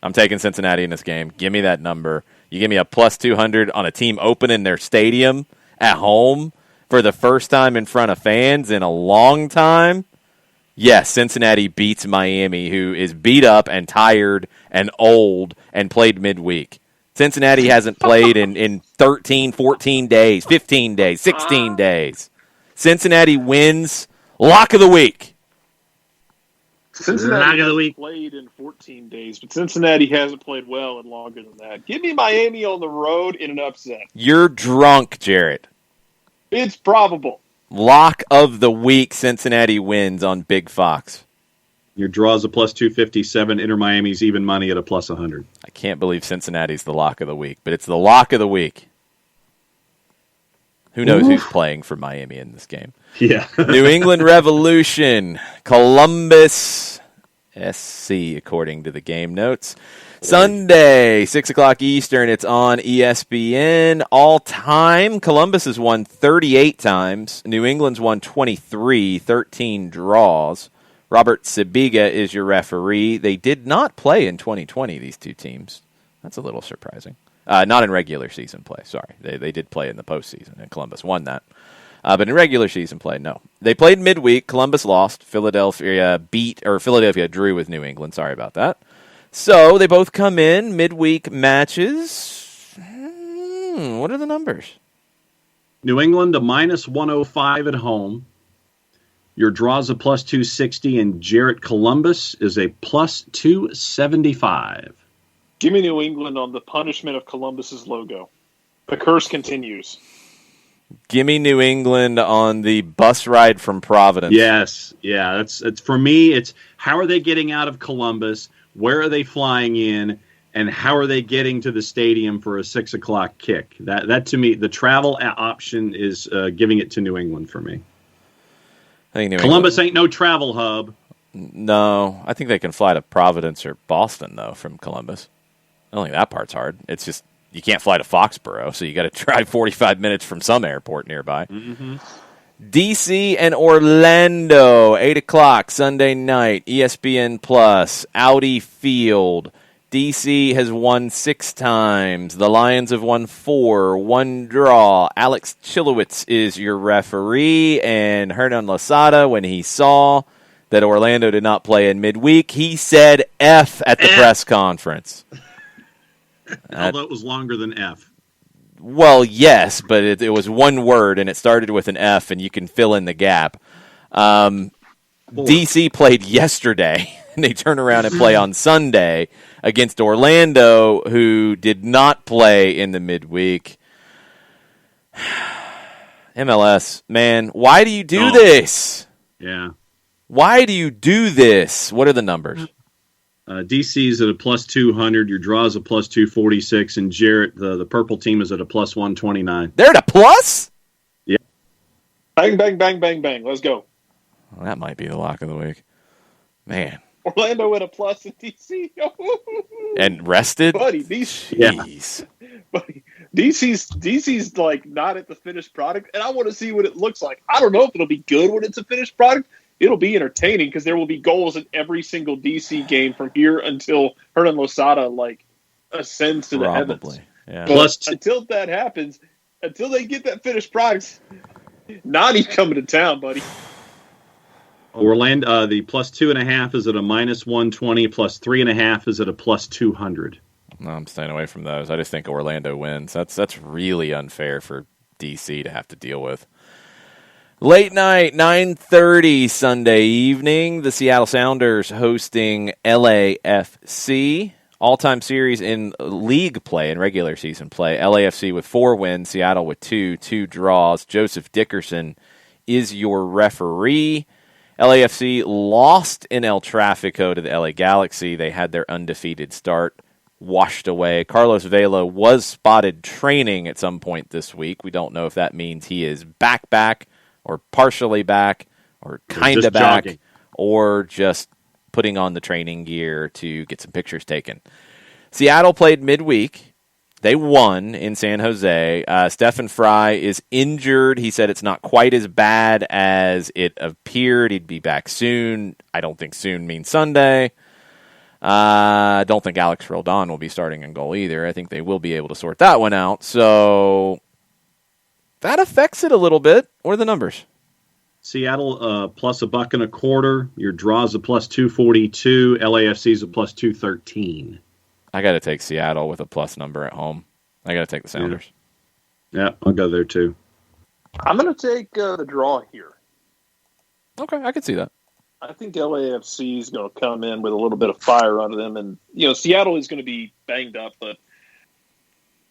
A: I'm taking Cincinnati in this game. Give me that number. You give me a plus 200 on a team opening their stadium at home for the first time in front of fans in a long time. Yes, Cincinnati beats Miami, who is beat up and tired and old and played midweek. Cincinnati hasn't played in 13, 14 days, 15 days, 16 days. Cincinnati wins. Lock of the week.
C: Cincinnati hasn't played in 14 days, but Cincinnati hasn't played well in longer than that. Give me Miami on the road in an upset.
A: You're drunk, Jarrett.
C: It's probable.
A: Lock of the week, Cincinnati wins on Big Fox.
B: Your draw's a plus 257. Inter Miami's even money at a plus 100.
A: I can't believe Cincinnati's the lock of the week, but it's the lock of the week. Who knows who's playing for Miami in this game?
B: Yeah.
A: New England Revolution, Columbus SC, according to the game notes. Sunday, 6 o'clock Eastern, it's on ESPN. All time, Columbus has won 38 times. New England's won 23, 13 draws. Robert Sabiga is your referee. They did not play in 2020, these two teams. That's a little surprising. Not in regular season play, sorry. They did play in the postseason, and Columbus won that. But in regular season play, no. They played midweek. Columbus lost. Philadelphia drew with New England. Sorry about that. So they both come in midweek matches. What are the numbers?
B: New England a minus 105 at home. Your draw's a plus 260, and Jarrett Columbus is a plus 275.
C: Give me New England on the punishment of Columbus's logo. The curse continues.
A: Give me New England on the bus ride from Providence.
B: Yes, yeah. It's for me. It's how are they getting out of Columbus? Where are they flying in? And how are they getting to the stadium for a 6 o'clock kick? That to me, the travel option is giving it to New England for me.
A: I think
B: Columbus ain't no travel hub.
A: No, I think they can fly to Providence or Boston though from Columbus. I don't think that part's hard. It's just you can't fly to Foxborough, so you got to drive 45 minutes from some airport nearby.
B: Mm-hmm.
A: DC and Orlando, 8 o'clock Sunday night, ESPN Plus, Audi Field. DC has won 6 times. The Lions have won 4, 1 draw. Alex Chilowitz is your referee, and Hernan Losada, when he saw that Orlando did not play in midweek, he said F at the press conference.
B: Although it was longer than F.
A: Well, yes, but it was one word, and it started with an F, and you can fill in the gap. DC played yesterday, and they turn around and play on Sunday against Orlando, who did not play in the midweek. MLS, man, why do you do this?
B: Yeah.
A: Why do you do this? What are the numbers?
B: DC's at a plus 200. Your draw's a plus 246. And Jarrett, the purple team, is at a plus 129.
A: They're at a plus?
B: Yeah.
C: Bang, bang, bang, bang, bang. Let's go.
A: Well, that might be the lock of the week. Man.
C: Orlando at a plus in DC.
A: And rested?
C: Buddy,
A: Jeez.
C: Buddy, DC's like not at the finished product, and I want to see what it looks like. I don't know if it'll be good when it's a finished product. It'll be entertaining because there will be goals in every single DC game from here until Hernan Losada ascends to the heavens.
A: Yeah.
C: But until that happens, until they get that finished product, Nani's coming to town, buddy.
B: Orlando, the plus 2.5 is at a minus 120. Plus 3.5 is at a plus 200.
A: No, I'm staying away from those. I just think Orlando wins. That's really unfair for DC to have to deal with. Late night, 9:30 Sunday evening, the Seattle Sounders hosting LAFC. All-time series in league play, in regular season play. LAFC with 4 wins, Seattle with 2 draws. Joseph Dickerson is your referee. LAFC lost in El Tráfico to the LA Galaxy. They had their undefeated start washed away. Carlos Vela was spotted training at some point this week. We don't know if that means he is back, or partially back, or kind of back, jogging, or just putting on the training gear to get some pictures taken. Seattle played midweek. They won in San Jose. Stephen Fry is injured. He said it's not quite as bad as it appeared. He'd be back soon. I don't think soon means Sunday. I don't think Alex Roldan will be starting in goal either. I think they will be able to sort that one out. So that affects it a little bit. What are the numbers?
B: Seattle plus $1.25. Your draw's a plus 242. LAFC's a plus 213.
A: I got to take Seattle with a plus number at home. I got to take the Sounders.
B: Yeah, I'll go there too.
C: I'm going to take the draw here.
A: Okay, I can see that.
C: I think LAFC is going to come in with a little bit of fire under them, and Seattle is going to be banged up, but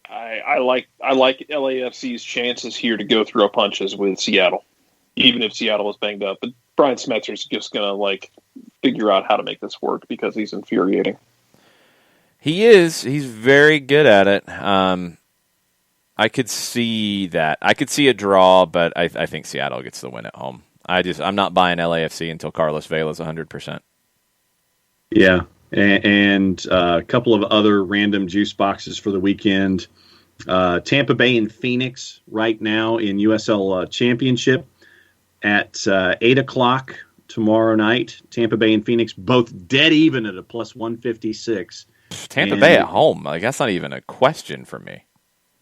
C: I like LAFC's chances here to go through punches with Seattle, even if Seattle is banged up. But Brian Smetzer's just going to figure out how to make this work because he's infuriating.
A: He is. He's very good at it. I could see that. I could see a draw, but I think Seattle gets the win at home. I'm not buying LAFC until Carlos Vela's 100%.
B: Yeah, and a couple of other random juice boxes for the weekend. Tampa Bay and Phoenix right now in USL Championship at 8 o'clock tomorrow night. Tampa Bay and Phoenix both dead even at a plus 156.
A: Tampa Bay at home. That's not even a question for me.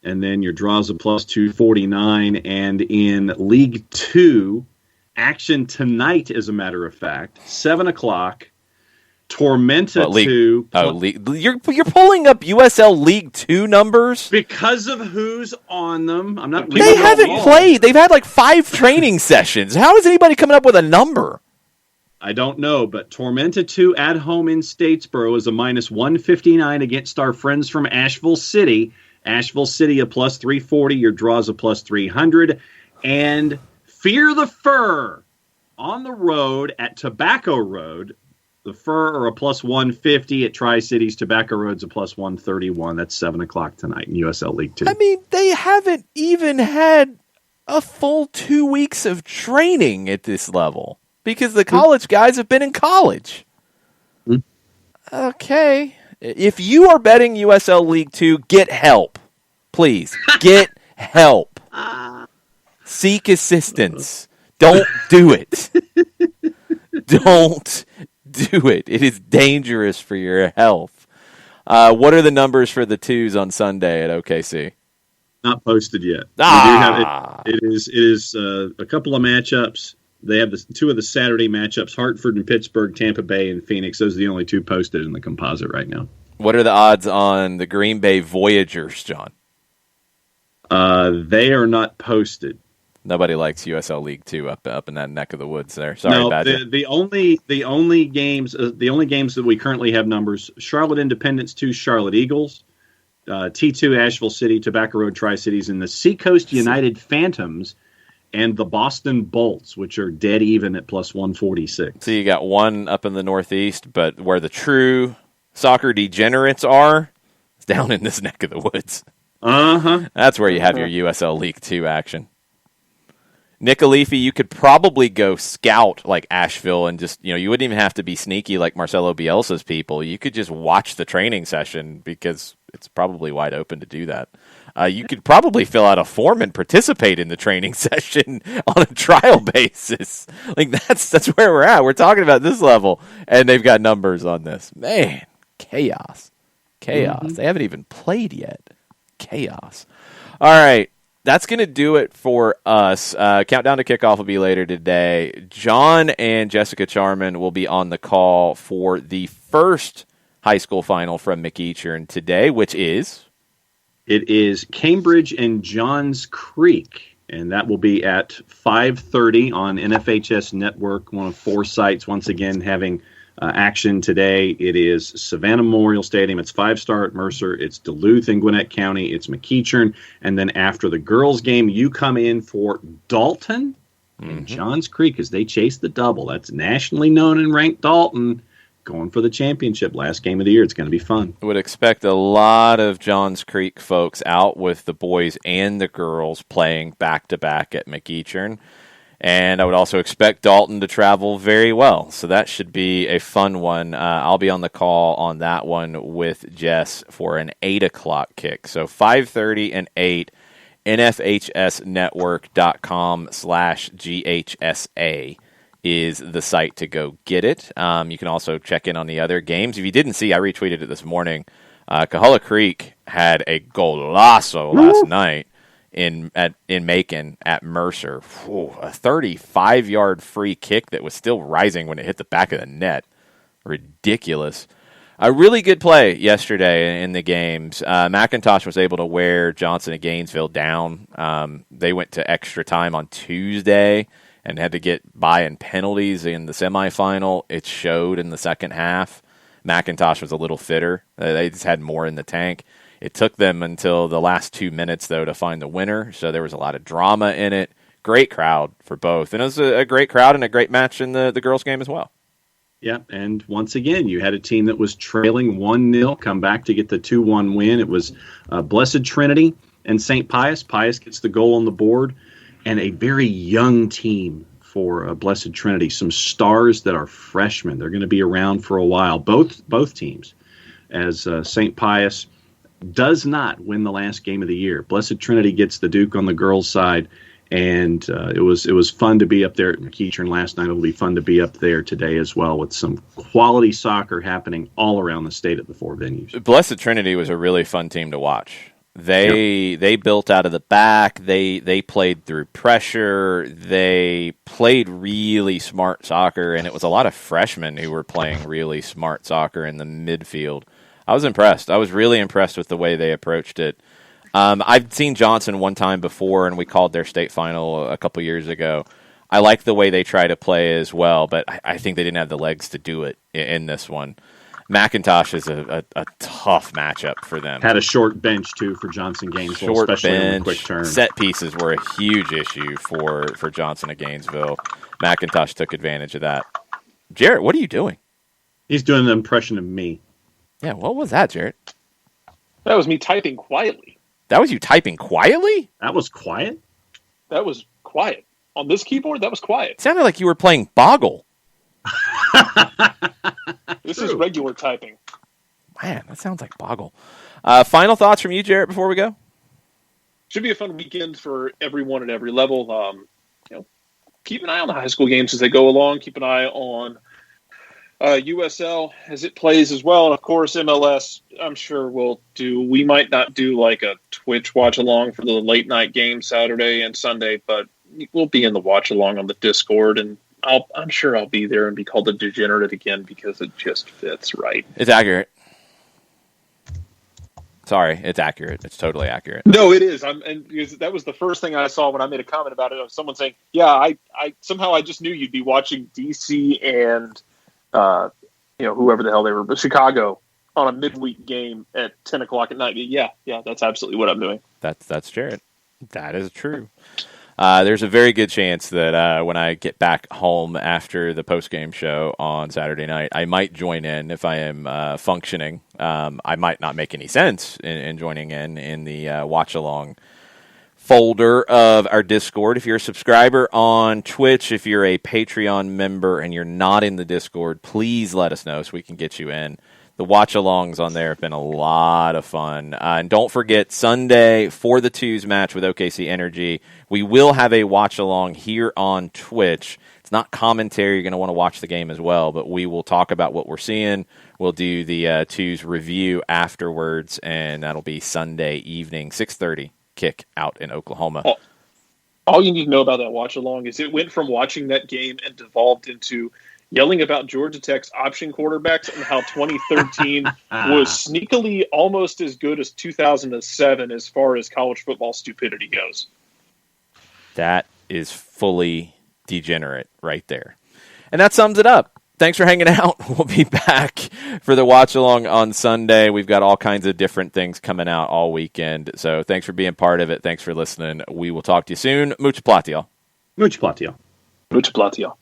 B: And then your draws a plus 249. And in League Two, action tonight, as a matter of fact, 7 o'clock. Tormenta 2.
A: You're pulling up USL League 2 numbers
B: because of who's on them. I'm not.
A: They haven't played. They've had 5 training sessions. How is anybody coming up with a number?
B: I don't know, but Tormenta 2 at home in Statesboro is a minus 159 against our friends from Asheville City. Asheville City a plus 340. Your draws a plus 300. And Fear the Fur on the road at Tobacco Road. The Fur are a plus 150 at Tri-Cities. Tobacco Road's a plus 131. That's 7 o'clock tonight in USL League 2.
A: I mean, they haven't even had a full 2 weeks of training at this level because the college guys have been in college. Okay. If you are betting USL League 2, get help. Please, get help. Seek assistance. Don't do it. Don't do it. It is dangerous for your health. What are the numbers for the twos on Sunday at OKC?
B: Not posted yet. It is a couple of matchups. They have two of the Saturday matchups: Hartford and Pittsburgh, Tampa Bay and Phoenix. Those are the only two posted in the composite right now.
A: What are the odds on the Green Bay Voyagers, John?
B: They are not posted.
A: Nobody likes USL League 2 up in that neck of the woods there. Sorry,
B: no,
A: Badger.
B: the only games that we currently have numbers: Charlotte Independence 2, Charlotte Eagles, T2 Asheville City, Tobacco Road Tri-Cities, and the Seacoast United Phantoms and the Boston Bolts, which are dead even at plus 146.
A: So you got one up in the Northeast, but where the true soccer degenerates are, it's down in this neck of the woods. That's where you have your USL League 2 action. Nick Alifi, you could probably go scout like Asheville and just, you wouldn't even have to be sneaky like Marcelo Bielsa's people. You could just watch the training session because it's probably wide open to do that. You could probably fill out a form and participate in the training session on a trial basis. That's where we're at. We're talking about this level, and they've got numbers on this. Man, chaos. Mm-hmm. They haven't even played yet. Chaos. All right. That's going to do it for us. Countdown to Kickoff will be later today. John and Jessica Charman will be on the call for the first high school final from McEachern today, which is?
B: It is Cambridge and Johns Creek, and that will be at 5:30 on NFHS Network, one of 4 sites once again having action today. It is Savannah Memorial Stadium. It's 5-star at Mercer. It's Duluth in Gwinnett County. It's McEachern. And then after the girls' game, you come in for Dalton and Johns Creek as they chase the double. That's nationally known and ranked Dalton going for the championship. Last game of the year. It's going to be fun.
A: I would expect a lot of Johns Creek folks out with the boys and the girls playing back-to-back at McEachern. And I would also expect Dalton to travel very well. So that should be a fun one. I'll be on the call on that one with Jess for an 8 o'clock kick. So 5:30 and 8, nfhsnetwork.com/GHSA is the site to go get it. You can also check in on the other games. If you didn't see, I retweeted it this morning. Cahulla Creek had a golazo last night in Macon at Mercer. A 35-yard free kick that was still rising when it hit the back of the net. Ridiculous. A really good play yesterday in the games. McIntosh was able to wear Johnson and Gainesville down. They went to extra time on Tuesday and had to get by in penalties in the semifinal. It showed in the second half. McIntosh was a little fitter. They just had more in the tank. It took them until the last 2 minutes, though, to find the winner, so there was a lot of drama in it. Great crowd for both. And it was a great crowd and a great match in the girls' game as well.
B: Yeah, and once again, you had a team that was trailing 1-0, come back to get the 2-1 win. It was Blessed Trinity and St. Pius. Pius gets the goal on the board, and a very young team for Blessed Trinity. Some stars that are freshmen. They're going to be around for a while, both teams, as St. Pius does not win the last game of the year. Blessed Trinity gets the Duke on the girls' side, and it was fun to be up there at McEachern last night. It'll be fun to be up there today as well with some quality soccer happening all around the state at the 4 venues.
A: Blessed Trinity was a really fun team to watch. They built out of the back. They played through pressure. They played really smart soccer, and it was a lot of freshmen who were playing really smart soccer in the midfield. I was impressed. I was really impressed with the way they approached it. I've seen Johnson one time before, and we called their state final a couple years ago. I like the way they try to play as well, but I think they didn't have the legs to do it in this one. McIntosh is a tough matchup for them.
B: Had a short bench, too, for Johnson Gainesville, especially on the quick turn.
A: Set pieces were a huge issue for Johnson at Gainesville. McIntosh took advantage of that. Jarrett, what are you doing?
B: He's doing an impression of me.
A: Yeah, what was that, Jarrett?
C: That was me typing quietly.
A: That was you typing quietly?
B: That was quiet?
C: That was quiet. On this keyboard, that was quiet.
A: It sounded like you were playing Boggle.
C: This is regular typing.
A: Man, that sounds like Boggle. Final thoughts from you, Jarrett, before we go?
C: Should be a fun weekend for everyone at every level. Keep an eye on the high school games as they go along. Keep an eye on USL as it plays as well. And, of course, MLS, I'm sure we'll do. We might not do like a Twitch watch-along for the late-night game Saturday and Sunday, but we'll be in the watch-along on the Discord, and I'm sure I'll be there and be called a degenerate again because it just fits right.
A: It's accurate. Sorry, it's accurate. It's totally accurate.
C: No, it is. And because that was the first thing I saw when I made a comment about it. Of someone saying, "Yeah, I somehow I just knew you'd be watching DC and whoever the hell they were, but Chicago on a midweek game at 10 o'clock at night." Yeah, that's absolutely what I'm doing.
A: That's Jarrett. That is true. There's a very good chance that when I get back home after the post-game show on Saturday night, I might join in if I am functioning. I might not make any sense in joining in the watch-along folder of our Discord. If you're a subscriber on Twitch, if you're a Patreon member and you're not in the Discord, please let us know so we can get you in. The watch-alongs on there have been a lot of fun. And don't forget, Sunday, for the Twos match with OKC Energy, we will have a watch-along here on Twitch. It's not commentary. You're going to want to watch the game as well, but we will talk about what we're seeing. We'll do the Twos review afterwards, and that'll be Sunday evening, 6:30, kick out in Oklahoma.
C: All you need to know about that watch-along is it went from watching that game and devolved into yelling about Georgia Tech's option quarterbacks and how 2013 was sneakily almost as good as 2007 as far as college football stupidity goes.
A: That is fully degenerate right there. And that sums it up. Thanks for hanging out. We'll be back for the watch-along on Sunday. We've got all kinds of different things coming out all weekend. So thanks for being part of it. Thanks for listening. We will talk to you soon. Mucho platiel.
B: Mucho platiel.
C: Mucho platiel.